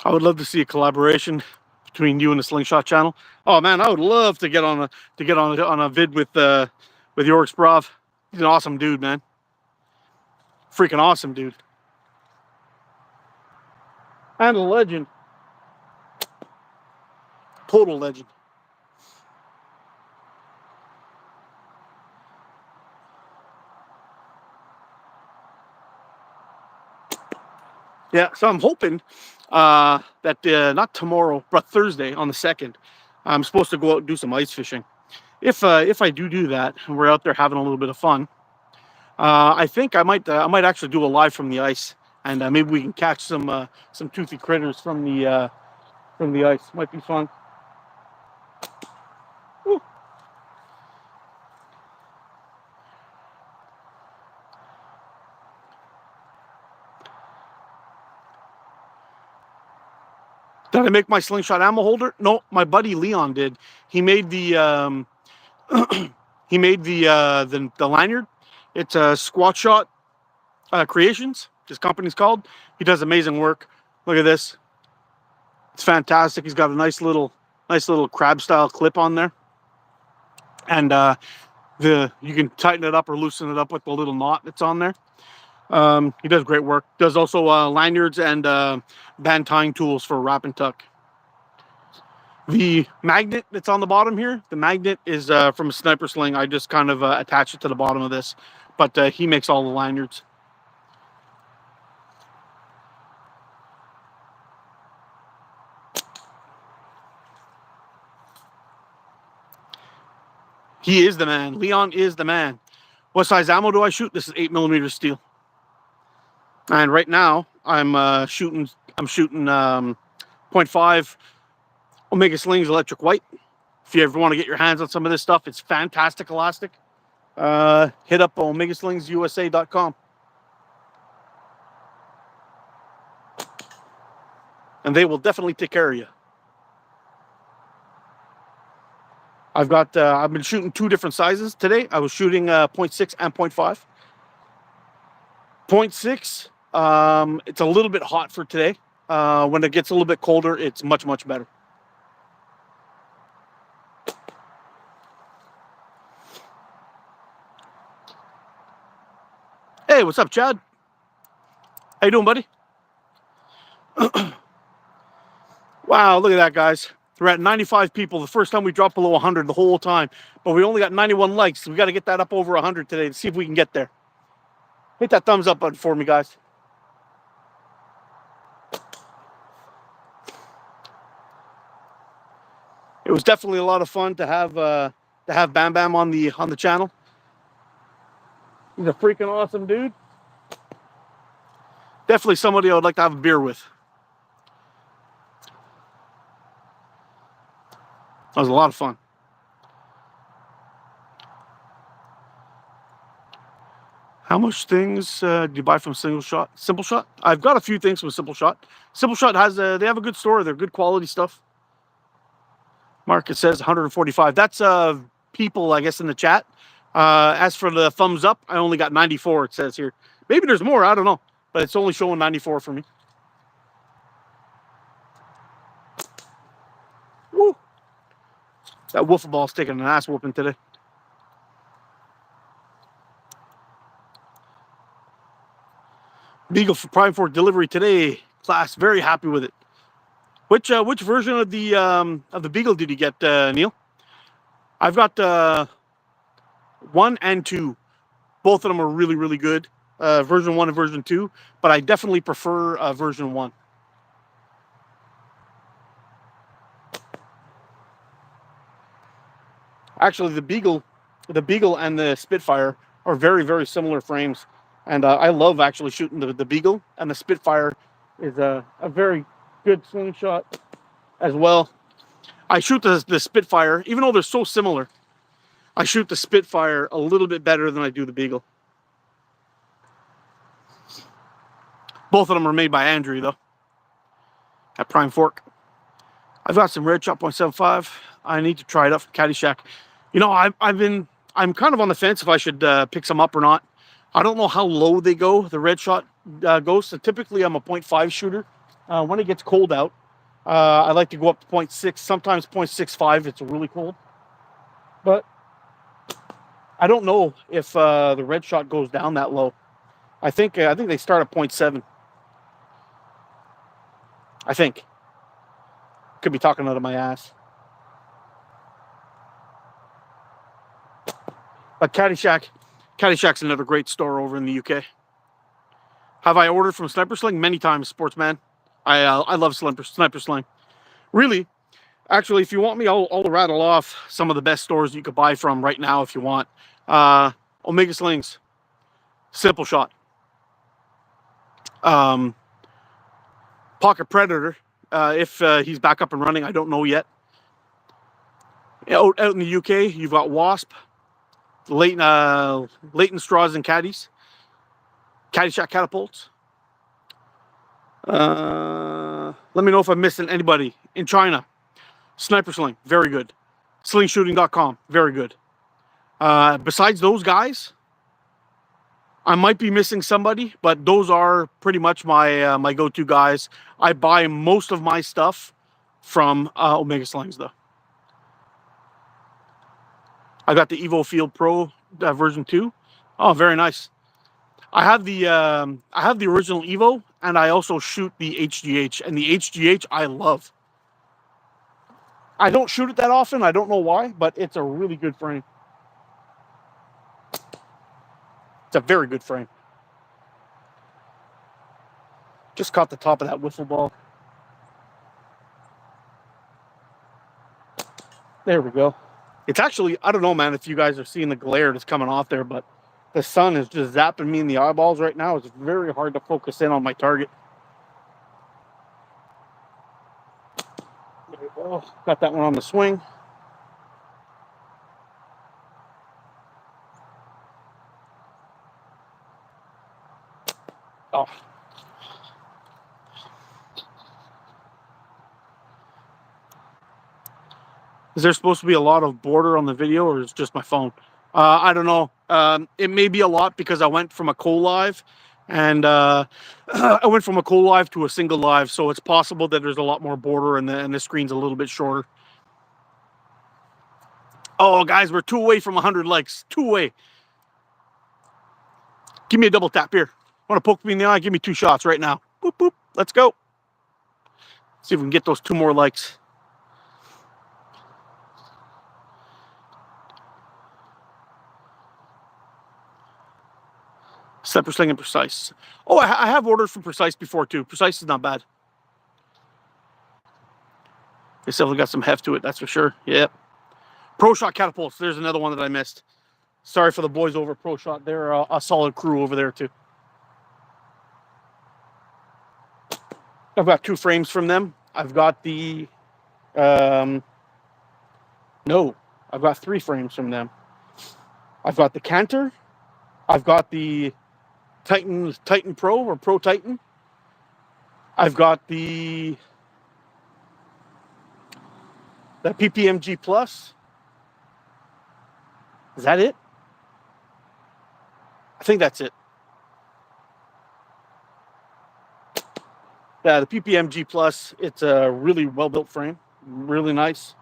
I would love to see a collaboration between you and the Slingshot channel. Oh man, I would love to get on a vid with Yorks Brav. He's an awesome dude, man. Freaking awesome dude. And a legend. Total legend. Yeah, so I'm hoping that not tomorrow, but Thursday on the 2nd, I'm supposed to go out and do some ice fishing. If I do that, and we're out there having a little bit of fun, I think I might actually do a live from the ice, and maybe we can catch some toothy critters from the ice. Might be fun. Woo. Did I make my Slingshot ammo holder? No, my buddy Leon did. He made the the lanyard. It's a Squat Shot Creations. His company's called. He does amazing work. Look at this. It's fantastic. He's got a nice little crab style clip on there, and you can tighten it up or loosen it up with the little knot that's on there. He does great work. Does also lanyards and band tying tools for wrap and tuck. The magnet that's on the bottom here, the magnet is from a sniper sling. I just kind of attach it to the bottom of this, but he makes all the lanyards. He is the man. Leon is the man. What size ammo do I shoot? This is 8mm steel. And right now I'm shooting 0.5 Omega Slings electric white. If you ever want to get your hands on some of this stuff, it's fantastic elastic. Hit up omegaslingsUSA.com. And they will definitely take care of you. I've been shooting 2 different sizes today. I was shooting 0.6 and 0.5. 0.6, it's a little bit hot for today. When it gets a little bit colder, it's much, much better. Hey, what's up, Chad? How you doing, buddy? Wow, look at that, guys. We're at 95 people. The first time we dropped below 100 the whole time. But we only got 91 likes. So we got to get that up over 100 today to see if we can get there. Hit that thumbs up button for me, guys. It was definitely a lot of fun to have Bam Bam on the channel. He's a freaking awesome dude. Definitely somebody I would like to have a beer with. That was a lot of fun. How much things do you buy from Slingshot? Simple Shot? I've got a few things from Simple Shot. Simple Shot has they have a good store. They're good quality stuff. Mark, it says 145. That's people, I guess, in the chat. As for the thumbs up, I only got 94. It says here. Maybe there's more. I don't know, but it's only showing 94 for me. Woo. That wiffle ball's taking an ass whooping today. Beagle for Prime Fork delivery today. Class, very happy with it. Which version of the Beagle did you get, Neil? I've got 1 and 2. Both of them are really, really good. Version 1 and version 2, but I definitely prefer version 1. Actually, the Beagle and the Spitfire are very, very similar frames, and I love actually shooting the Beagle, and the Spitfire is a very good slingshot as well. I shoot the Spitfire, even though they're so similar, I shoot the Spitfire a little bit better than I do the Beagle. Both of them are made by Andrew, though, at Prime Fork. I've got some Red Shot .75. I need to try it out for Caddyshack. You know, I'm kind of on the fence if I should pick some up or not. I don't know how low they go, the Red Shot goes. So typically, I'm a 0.5 shooter. When it gets cold out, I like to go up to 0.6, sometimes 0.65. It's really cold. But I don't know if the Red Shot goes down that low. I think they start at 0.7. I think. Could be talking out of my ass. But Caddyshack's another great store over in the UK. Have I ordered from Sniper Sling? Many times, sportsman. I love Sniper Sling. Really, actually, if you want me, I'll rattle off some of the best stores you could buy from right now if you want. Omega Slings, Simple Shot, Pocket Predator, if he's back up and running, I don't know yet. Out in the UK, you've got Wasp, Leighton Straws and Caddies, Caddyshack Catapults. Let me know if I'm missing anybody. In China, Sniper Sling, very good. Slingshooting.com, very good. Besides those guys, I might be missing somebody, but those are pretty much my my go-to guys. I buy most of my stuff from Omega Slings, though. I got the Evo Field Pro version 2. Oh, very nice. I have the original Evo, and I also shoot the HGH, and the HGH I love. I don't shoot it that often. I don't know why, but it's a really good frame. It's a very good frame. Just caught the top of that wiffle ball. There we go. It's actually, I don't know, man, if you guys are seeing the glare that's coming off there, but the sun is just zapping me in the eyeballs right now. It's very hard to focus in on my target. There we go. Got that one on the swing. Oh. Is there supposed to be a lot of border on the video, or is it just my phone? I don't know. It may be a lot because I went from a co-live, and I went from a co-live to a single live, so it's possible that there's a lot more border and the screen's a little bit shorter. Oh, guys, we're 2 away from 100 likes. 2 away. Give me a double tap here. Want to poke me in the eye? Give me 2 shots right now. Boop, boop. Let's go. See if we can get those 2 more likes. Sniper Sling and Precise. Oh, I have ordered from Precise before, too. Precise is not bad. They definitely got some heft to it, that's for sure. Yep. Pro Shot Catapults. There's another one that I missed. Sorry for the boys over at Pro Shot. They're a solid crew over there, too. I've got 2 frames from them. I've got the No, I've got 3 frames from them. I've got the Canter. I've got the Titan Pro or Pro Titan. I've got the PPMG Plus. Is that it? I think that's it. The PPMG Plus, it's a really well-built frame. Really nice.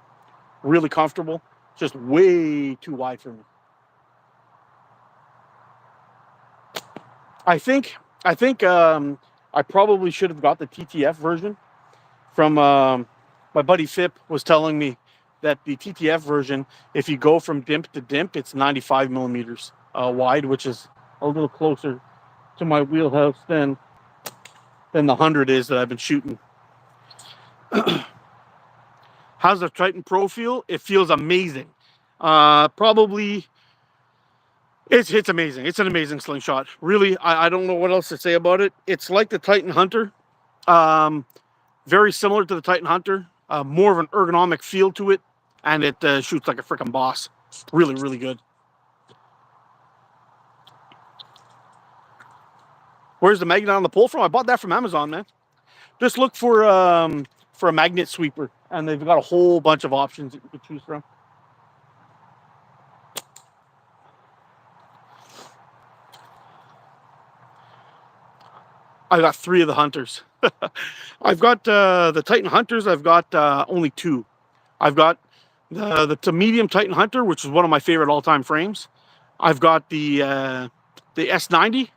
Really comfortable. Just way too wide for me. I think I probably should have got the TTF version from my buddy Phip was telling me that the TTF version, if you go from dimp to dimp, it's 95 millimeters wide, which is a little closer to my wheelhouse than the 100 is that I've been shooting. How's the Titan Pro feel? It feels amazing. Probably, it's amazing. It's an amazing slingshot. Really, I don't know what else to say about it. It's like the Titan Hunter. Very similar to the Titan Hunter. More of an ergonomic feel to it. And it shoots like a freaking boss. Really, really good. Where's the magnet on the pole from? I bought that from Amazon, man. Just look for a magnet sweeper. And they've got a whole bunch of options that you can choose from. I got 3 of the Hunters. I've got the Titan Hunters. I've got only 2. I've got the medium Titan Hunter, which is one of my favorite all-time frames. I've got the S90.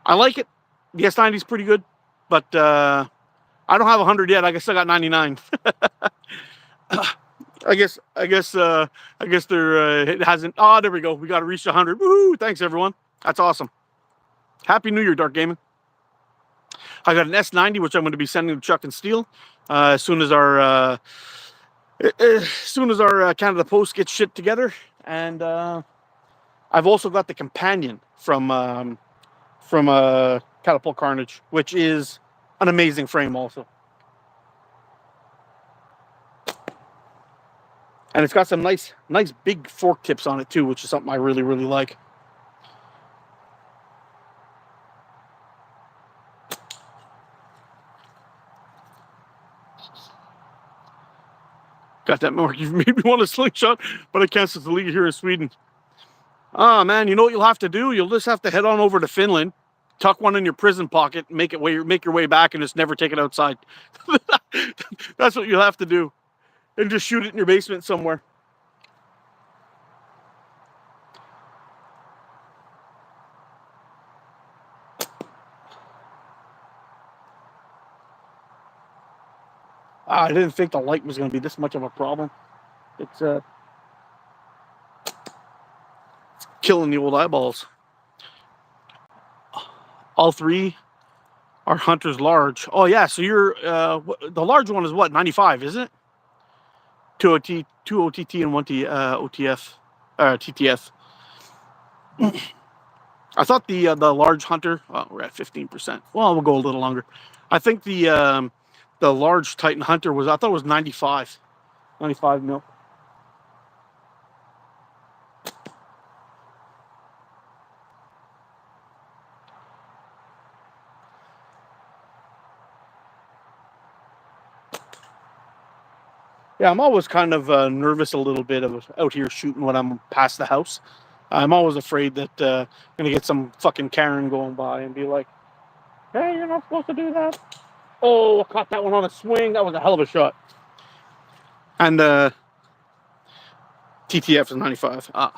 I like it. The S90 is pretty good, but I don't have 100 yet. I still got 99. I guess there it hasn't. Oh, there we go. We got to reach 100. Woo! Thanks everyone. That's awesome. Happy New Year, Dark Gaming. I got an S90, which I'm going to be sending to Chuck and Steel as soon as our Canada Post gets shit together. And I've also got the Companion from Catapult Carnage, which is an amazing frame also. And it's got some nice big fork tips on it too, which is something I really, really like. Got that, Mark? You've made me want a slingshot, but I can't since the league here in Sweden. Ah, man, you know what you'll have to do? You'll just have to head on over to Finland, tuck one in your prison pocket, make your way back, and just never take it outside. That's what you'll have to do. And just shoot it in your basement somewhere. I didn't think the light was going to be this much of a problem. It's killing the old eyeballs. All 3 are Hunter's large. Oh yeah, so you're the large one is what, 95, isn't it? 2 OTT and 1 OTF TTF. I thought the large Hunter. Oh, we're at 15%. Well, we'll go a little longer. I think the large Titan Hunter I thought it was 95 mil. Yeah, I'm always kind of nervous a little bit of out here shooting when I'm past the house. I'm always afraid that I'm going to get some fucking Karen going by and be like, hey, you're not supposed to do that. Oh, I caught that one on a swing. That was a hell of a shot. And TTF is 95. Yeah,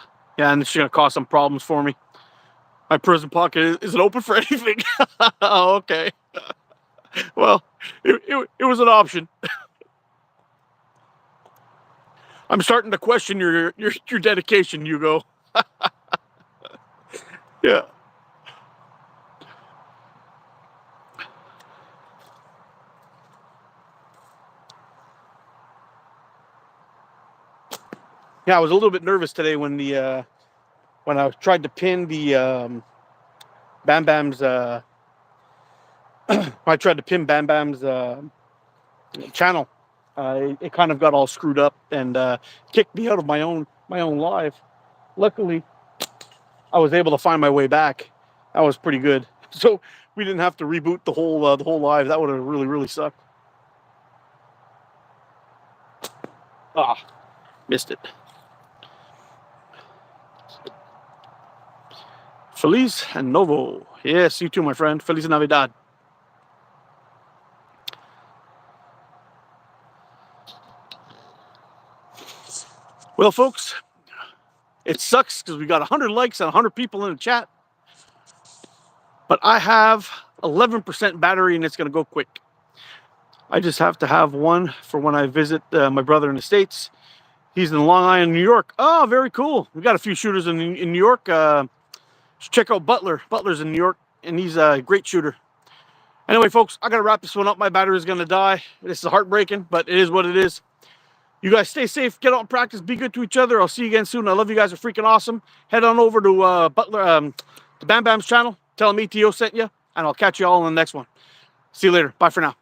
and it's going to cause some problems for me. My prison pocket isn't open for anything. Oh, okay. Well, it was an option. I'm starting to question your dedication, Hugo. Yeah. Yeah, I was a little bit nervous today when I tried to pin the BAMBAM's I tried to pin BAMBAM's channel it kind of got all screwed up and kicked me out of my own live. Luckily, I was able to find my way back. That was pretty good. So we didn't have to reboot the whole live. That would have really sucked. Ah, missed it. Feliz and Novo. Yes, you too, my friend. Feliz Navidad. Well, folks, it sucks because we got 100 likes and 100 people in the chat. But I have 11% battery and it's going to go quick. I just have to have one for when I visit my brother in the States. He's in Long Island, New York. Oh, very cool. We got a few shooters in New York. Check out Butler. Butler's in New York, and he's a great shooter. Anyway, folks, I got to wrap this one up. My battery is going to die. This is heartbreaking, but it is what it is. You guys stay safe. Get out and practice. Be good to each other. I'll see you again soon. I love you guys. Are freaking awesome. Head on over to Butler, to Bam Bam's channel. Tell him ATO sent you, and I'll catch you all in the next one. See you later. Bye for now.